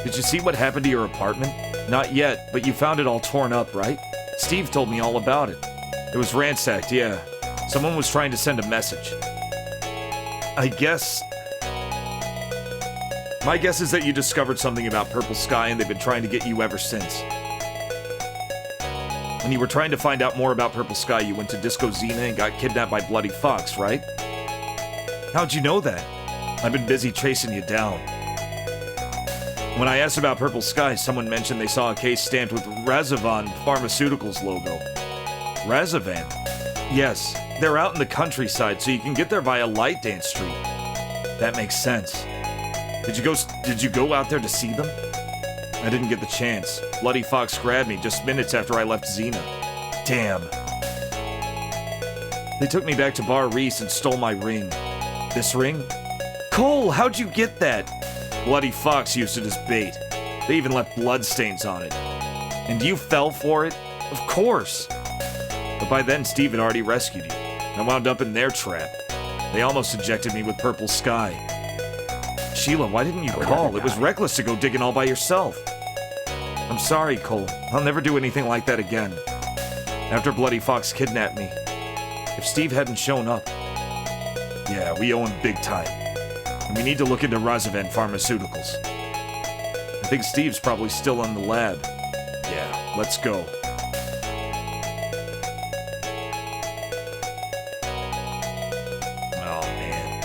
Did you see what happened to your apartment? Not yet, but you found it all torn up, right? Steve told me all about it. It was ransacked, yeah. Someone was trying to send a message. I guess... My guess is that you discovered something about Purple Sky and they've been trying to get you ever since. When you were trying to find out more about Purple Sky, you went to Disco Xena and got kidnapped by Bloody Fox, right? How'd you know that? I've been busy chasing you down. When I asked about Purple Sky, someone mentioned they saw a case stamped with Razavan Pharmaceuticals logo. Razavan? Yes, they're out in the countryside, so you can get there via Light Dance Street. That makes sense. Did you go out there to see them? I didn't get the chance. Bloody Fox grabbed me just minutes after I left Xena. Damn. They took me back to Bar Reese and stole my ring. This ring? Cole, how'd you get that? Bloody Fox used it as bait. They even left bloodstains on it. And you fell for it? Of course. But by then, Steve had already rescued you. I wound up in their trap. They almost injected me with Purple Sky. Sheila, why didn't you call? It was reckless to go digging all by yourself. I'm sorry, Cole. I'll never do anything like that again. After Bloody Fox kidnapped me, if Steve hadn't shown up, yeah, we owe him big time. And we need to look into Razavan Pharmaceuticals. I think Steve's probably still in the lab. Yeah, let's go. Oh, man.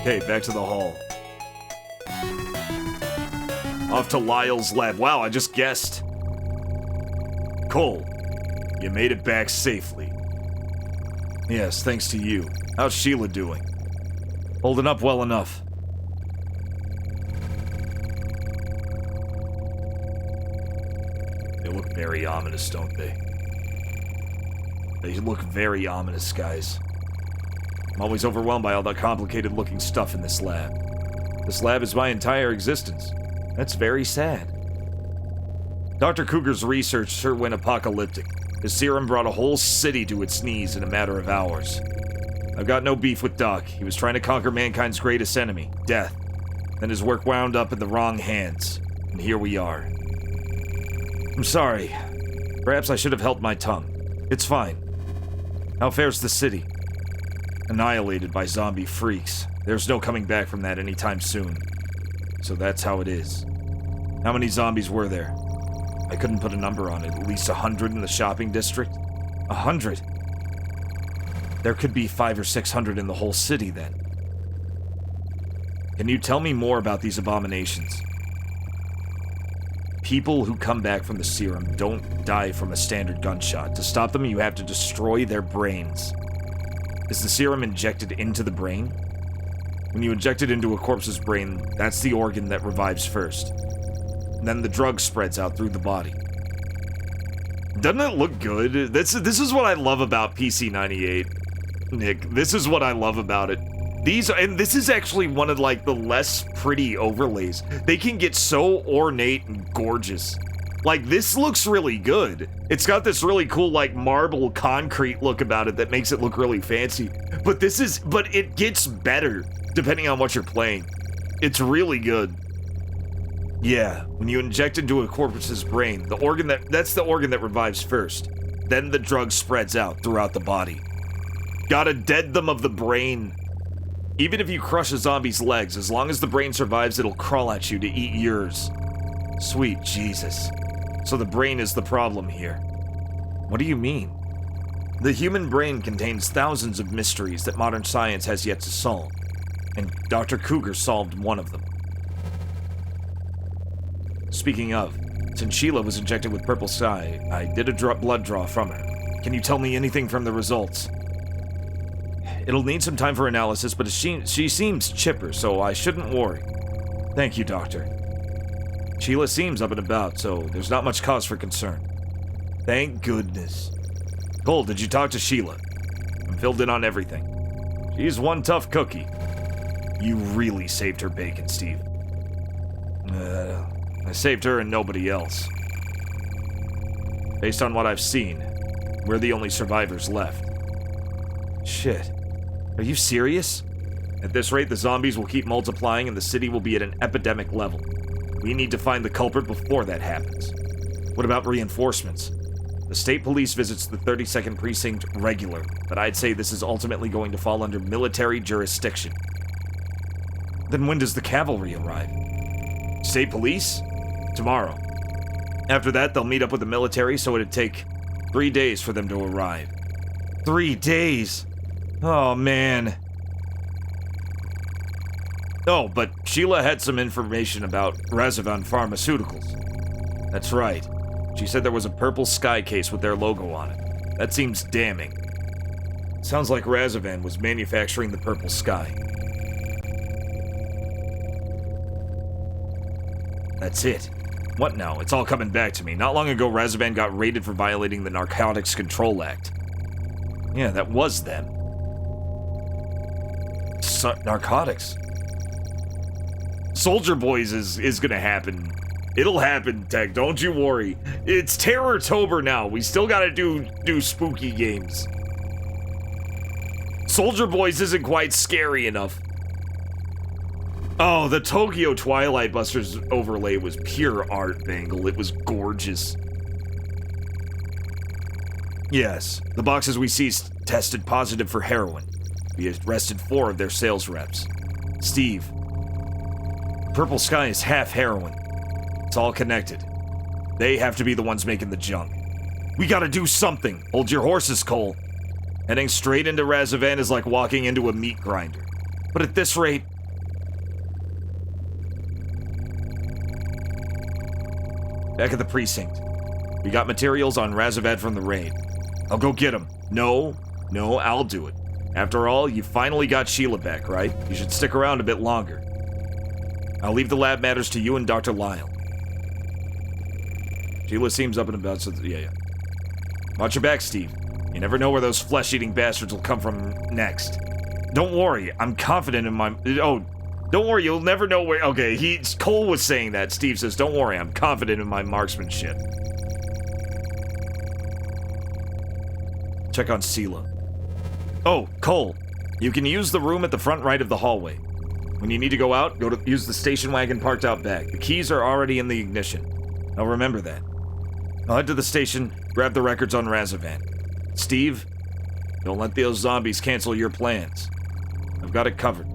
Okay, back to the hall. Off to Lyle's lab. Wow, I just guessed. Cole, you made it back safely. Yes, thanks to you. How's Sheila doing? Holding up well enough. They look very ominous, don't they? They look very ominous, guys. I'm always overwhelmed by all the complicated-looking stuff in this lab. This lab is my entire existence. That's very sad. Dr. Cougar's research sure went apocalyptic. His serum brought a whole city to its knees in a matter of hours. I've got no beef with Doc. He was trying to conquer mankind's greatest enemy, death. Then his work wound up in the wrong hands. And here we are. I'm sorry. Perhaps I should have held my tongue. It's fine. How fares the city? Annihilated by zombie freaks. There's no coming back from that anytime soon. So that's how it is. How many zombies were there? I couldn't put a number on it. At least 100 in the shopping district? 100? There could be 500 or 600 in the whole city then. Can you tell me more about these abominations? People who come back from the serum don't die from a standard gunshot. To stop them, you have to destroy their brains. Is the serum injected into the brain? When you inject it into a corpse's brain, that's the organ that revives first. Then the drug spreads out through the body. Doesn't it look good? This is what I love about PC98. Nick, this is what I love about it. This is actually one of like the less pretty overlays. They can get so ornate and gorgeous. Like, this looks really good. It's got this really cool, like, marble concrete look about it that makes it look really fancy. But it gets better depending on what you're playing. It's really good. Yeah, when you inject into a corpse's brain, that's the organ that revives first. Then the drug spreads out throughout the body. Gotta dead them of the brain. Even if you crush a zombie's legs, as long as the brain survives, it'll crawl at you to eat yours. Sweet Jesus. So the brain is the problem here. What do you mean? The human brain contains thousands of mysteries that modern science has yet to solve, and Dr. Cougar solved one of them. Speaking of, since Sheila was injected with Purple Sky, I did a blood draw from her. Can you tell me anything from the results? It'll need some time for analysis, but she seems chipper, so I shouldn't worry. Thank you, Doctor. Sheila seems up and about, so there's not much cause for concern. Thank goodness. Cole, did you talk to Sheila? I'm filled in on everything. She's one tough cookie. You really saved her bacon, Steve. I saved her and nobody else. Based on what I've seen, we're the only survivors left. Shit. Are you serious? At this rate, the zombies will keep multiplying and the city will be at an epidemic level. We need to find the culprit before that happens. What about reinforcements? The state police visits the 32nd Precinct regular, but I'd say this is ultimately going to fall under military jurisdiction. Then when does the cavalry arrive? State police? Tomorrow. After that, they'll meet up with the military, so it'd take 3 days for them to arrive. 3 days? Oh, man. Oh, but Sheila had some information about Razavan Pharmaceuticals. That's right. She said there was a purple sky case with their logo on it. That seems damning. Sounds like Razavan was manufacturing the purple sky. That's it. What now? It's all coming back to me. Not long ago, Razavan got raided for violating the Narcotics Control Act. Yeah, that was them. Narcotics. Soldier Boys is gonna happen. It'll happen, Tech. Don't you worry. It's Terror-tober now. We still gotta do spooky games. Soldier Boys isn't quite scary enough. Oh, the Tokyo Twilight Busters overlay was pure art, Bangle. It was gorgeous. Yes, the boxes we seized tested positive for heroin. We arrested 4 of their sales reps. Steve, Purple Sky is half heroin. It's all connected. They have to be the ones making the junk. We gotta do something. Hold your horses, Cole. Heading straight into Razavan is like walking into a meat grinder. But at this rate... Back at the precinct. We got materials on Razavan from the raid. I'll go get them. No, I'll do it. After all, you finally got Sheila back, right? You should stick around a bit longer. I'll leave the lab matters to you and Dr. Lyle. Sheila seems up and about, so yeah. Watch your back, Steve. You never know where those flesh-eating bastards will come from next. Don't worry, I'm confident in my... Oh, don't worry, you'll never know where... Okay, Cole was saying that. Steve says, don't worry, I'm confident in my marksmanship. Check on Sheila. Oh, Cole, you can use the room at the front right of the hallway. When you need to go out, use the station wagon parked out back. The keys are already in the ignition. Now remember that. I'll head to the station, grab the records on Razavan. Steve, don't let those zombies cancel your plans. I've got it covered.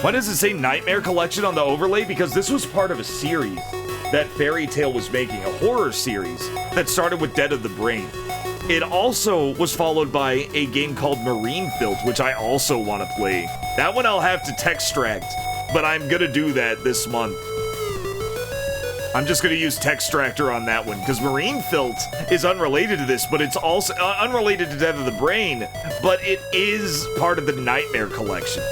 Why does it say Nightmare Collection on the overlay? Because this was part of a series that Fairy Tale was making, a horror series that started with Dead of the Brain. It also was followed by a game called Marine Filth, which I also want to play. That one I'll have to textract, but I'm gonna do that this month. I'm just gonna use Textractor on that one, because Marine Filth is unrelated to this, but it's also unrelated to Death of the Brain, but it is part of the Nightmare Collection.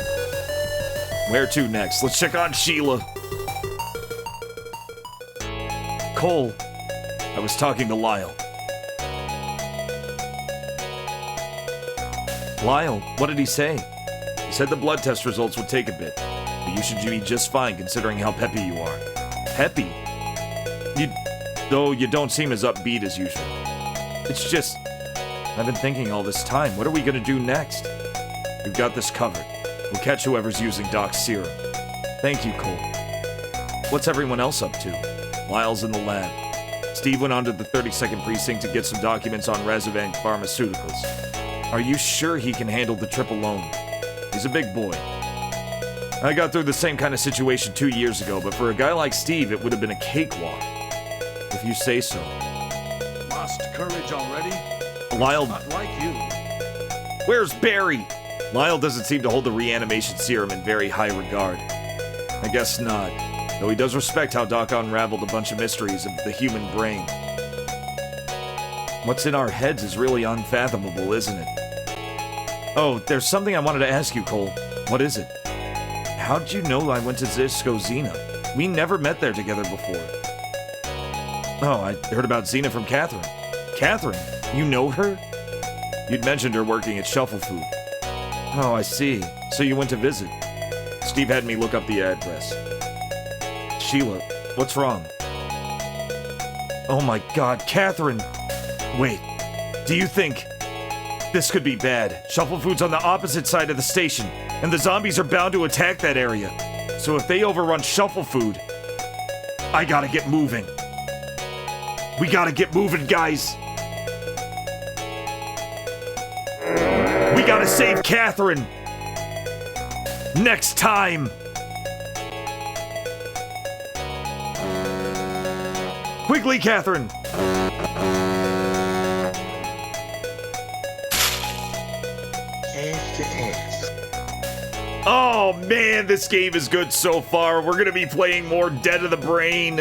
Where to next? Let's check on Sheila. Cole, I was talking to Lyle. Lyle, what did he say? He said the blood test results would take a bit, but you should be just fine considering how peppy you are. Peppy? Though you don't seem as upbeat as usual. It's just, I've been thinking all this time, what are we gonna do next? We've got this covered. We'll catch whoever's using Doc's serum. Thank you, Cole. What's everyone else up to? Lyle's in the lab. Steve went on to the 32nd precinct to get some documents on Razavan Pharmaceuticals. Are you sure he can handle the trip alone? He's a big boy. I got through the same kind of situation 2 years ago, but for a guy like Steve, it would have been a cakewalk. If you say so. Lost courage already? Lyle... Not like you. Where's Barry? Lyle doesn't seem to hold the reanimation serum in very high regard. I guess not. Though he does respect how Doc unraveled a bunch of mysteries of the human brain. What's in our heads is really unfathomable, isn't it? Oh, there's something I wanted to ask you, Cole. What is it? How'd you know I went to Zisco Xena? We never met there together before. Oh, I heard about Xena from Catherine. Catherine? You know her? You'd mentioned her working at Shuffle Food. Oh, I see. So you went to visit. Steve had me look up the address. Sheila, what's wrong? Oh my god, Catherine! Wait, do you think... This could be bad. Shuffle Food's on the opposite side of the station, and the zombies are bound to attack that area. So if they overrun Shuffle Food, I gotta get moving. We gotta get moving, guys! We gotta save Catherine! Next time! Quickly, Catherine. Oh man, this game is good so far. We're gonna be playing more Dead of the Brain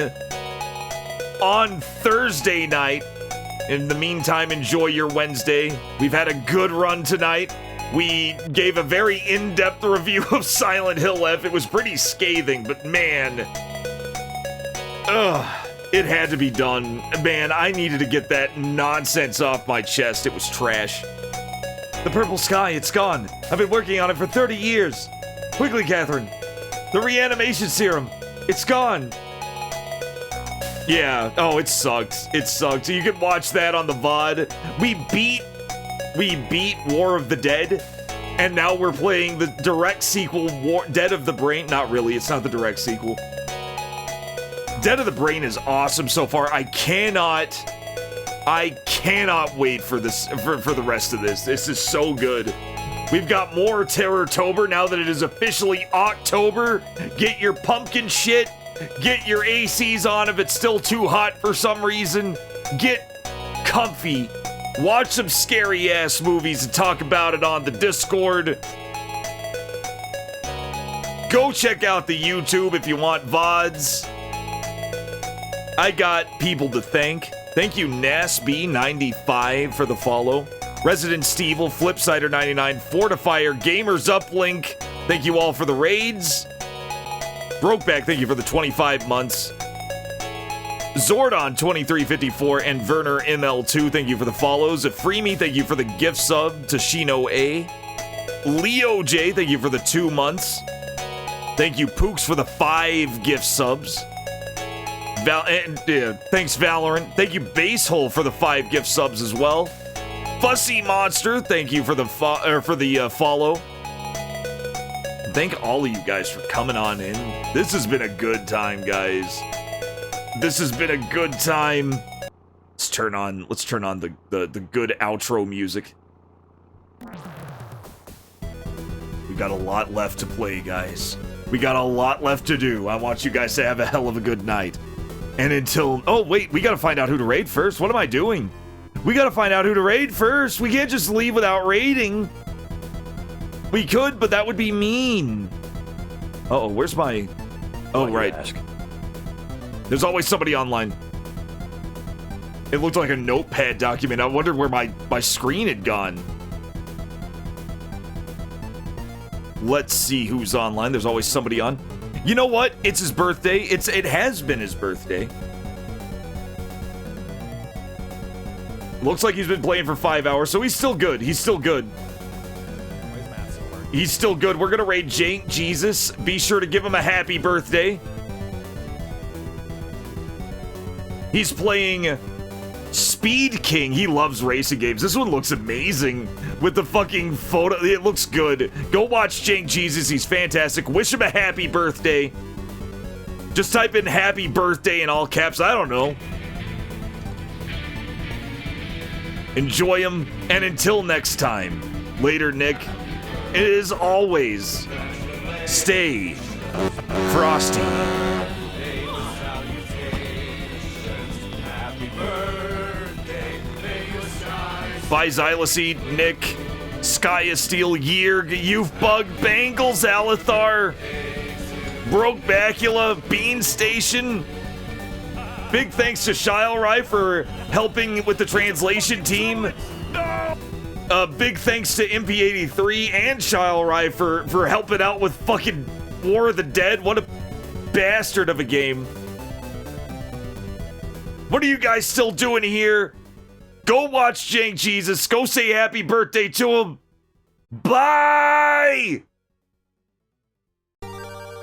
on Thursday night. In the meantime, enjoy your Wednesday. We've had a good run tonight. We gave a very in-depth review of Silent Hill F. It was pretty scathing, but man, it had to be done. Man, I needed to get that nonsense off my chest. It was trash. The purple sky, it's gone. I've been working on it for 30 years. Quickly, Catherine. The reanimation serum, it's gone. Yeah, oh, it sucks. It sucks. You can watch that on the VOD. We beat War of the Dead, and now we're playing the direct sequel, Dead of the Brain. Not really, it's not the direct sequel. Dead of the Brain is awesome so far. I cannot wait for this, for the rest of this. This is so good. We've got more Terrortober now that it is officially October. Get your pumpkin shit. Get your ACs on if it's still too hot for some reason. Get comfy. Watch some scary ass movies and talk about it on the Discord. Go check out the YouTube if you want VODs. I got people to thank. Thank you, NasB95 for the follow. Resident Stevel, Flipsider99, Fortifier, Gamers Uplink. Thank you all for the raids. Brokeback, thank you for the 25 months. Zordon2354 and Werner ML2, thank you for the follows. Freemy, thank you for the gift sub to Shino A. Leo J, thank you for the 2 months. Thank you, Pooks, for the 5 gift subs. Thanks, Valorant. Thank you, Basehole, for the 5 gift subs as well. Fussy Monster, thank you for the follow. Thank all of you guys for coming on in. This has been a good time, guys. This has been a good time. Let's turn on the good outro music. We got a lot left to play, guys. We got a lot left to do. I want you guys to have a hell of a good night. And until... Oh, wait, we gotta find out who to raid first. What am I doing? We gotta find out who to raid first. We can't just leave without raiding. We could, but that would be mean. Uh-oh, where's my... Oh, right. There's always somebody online. It looked like a notepad document. I wondered where my screen had gone. Let's see who's online. There's always somebody on. You know what? It's his birthday. It has been his birthday. Looks like he's been playing for 5 hours, so he's still good. He's still good. He's still good. We're gonna raid Jank Jesus. Be sure to give him a happy birthday. He's playing Speed King. He loves racing games. This one looks amazing with the fucking photo. It looks good. Go watch Jank Jesus. He's fantastic. Wish him a happy birthday. Just type in happy birthday in all caps. I don't know. Enjoy him. And until next time, later, Nick. It is always stay frosty. By Xyloseed, Nick, Sky of Steel, Year, Youth Bug, Bangles, Alithar, Broke Bacula, Bean Station. Big thanks to Shilrai for helping with the translation team. Big thanks to MP83 and Shilrai for helping out with fucking War of the Dead. What a bastard of a game. What are you guys still doing here? Go watch Jank Jesus. Go say happy birthday to him. Bye!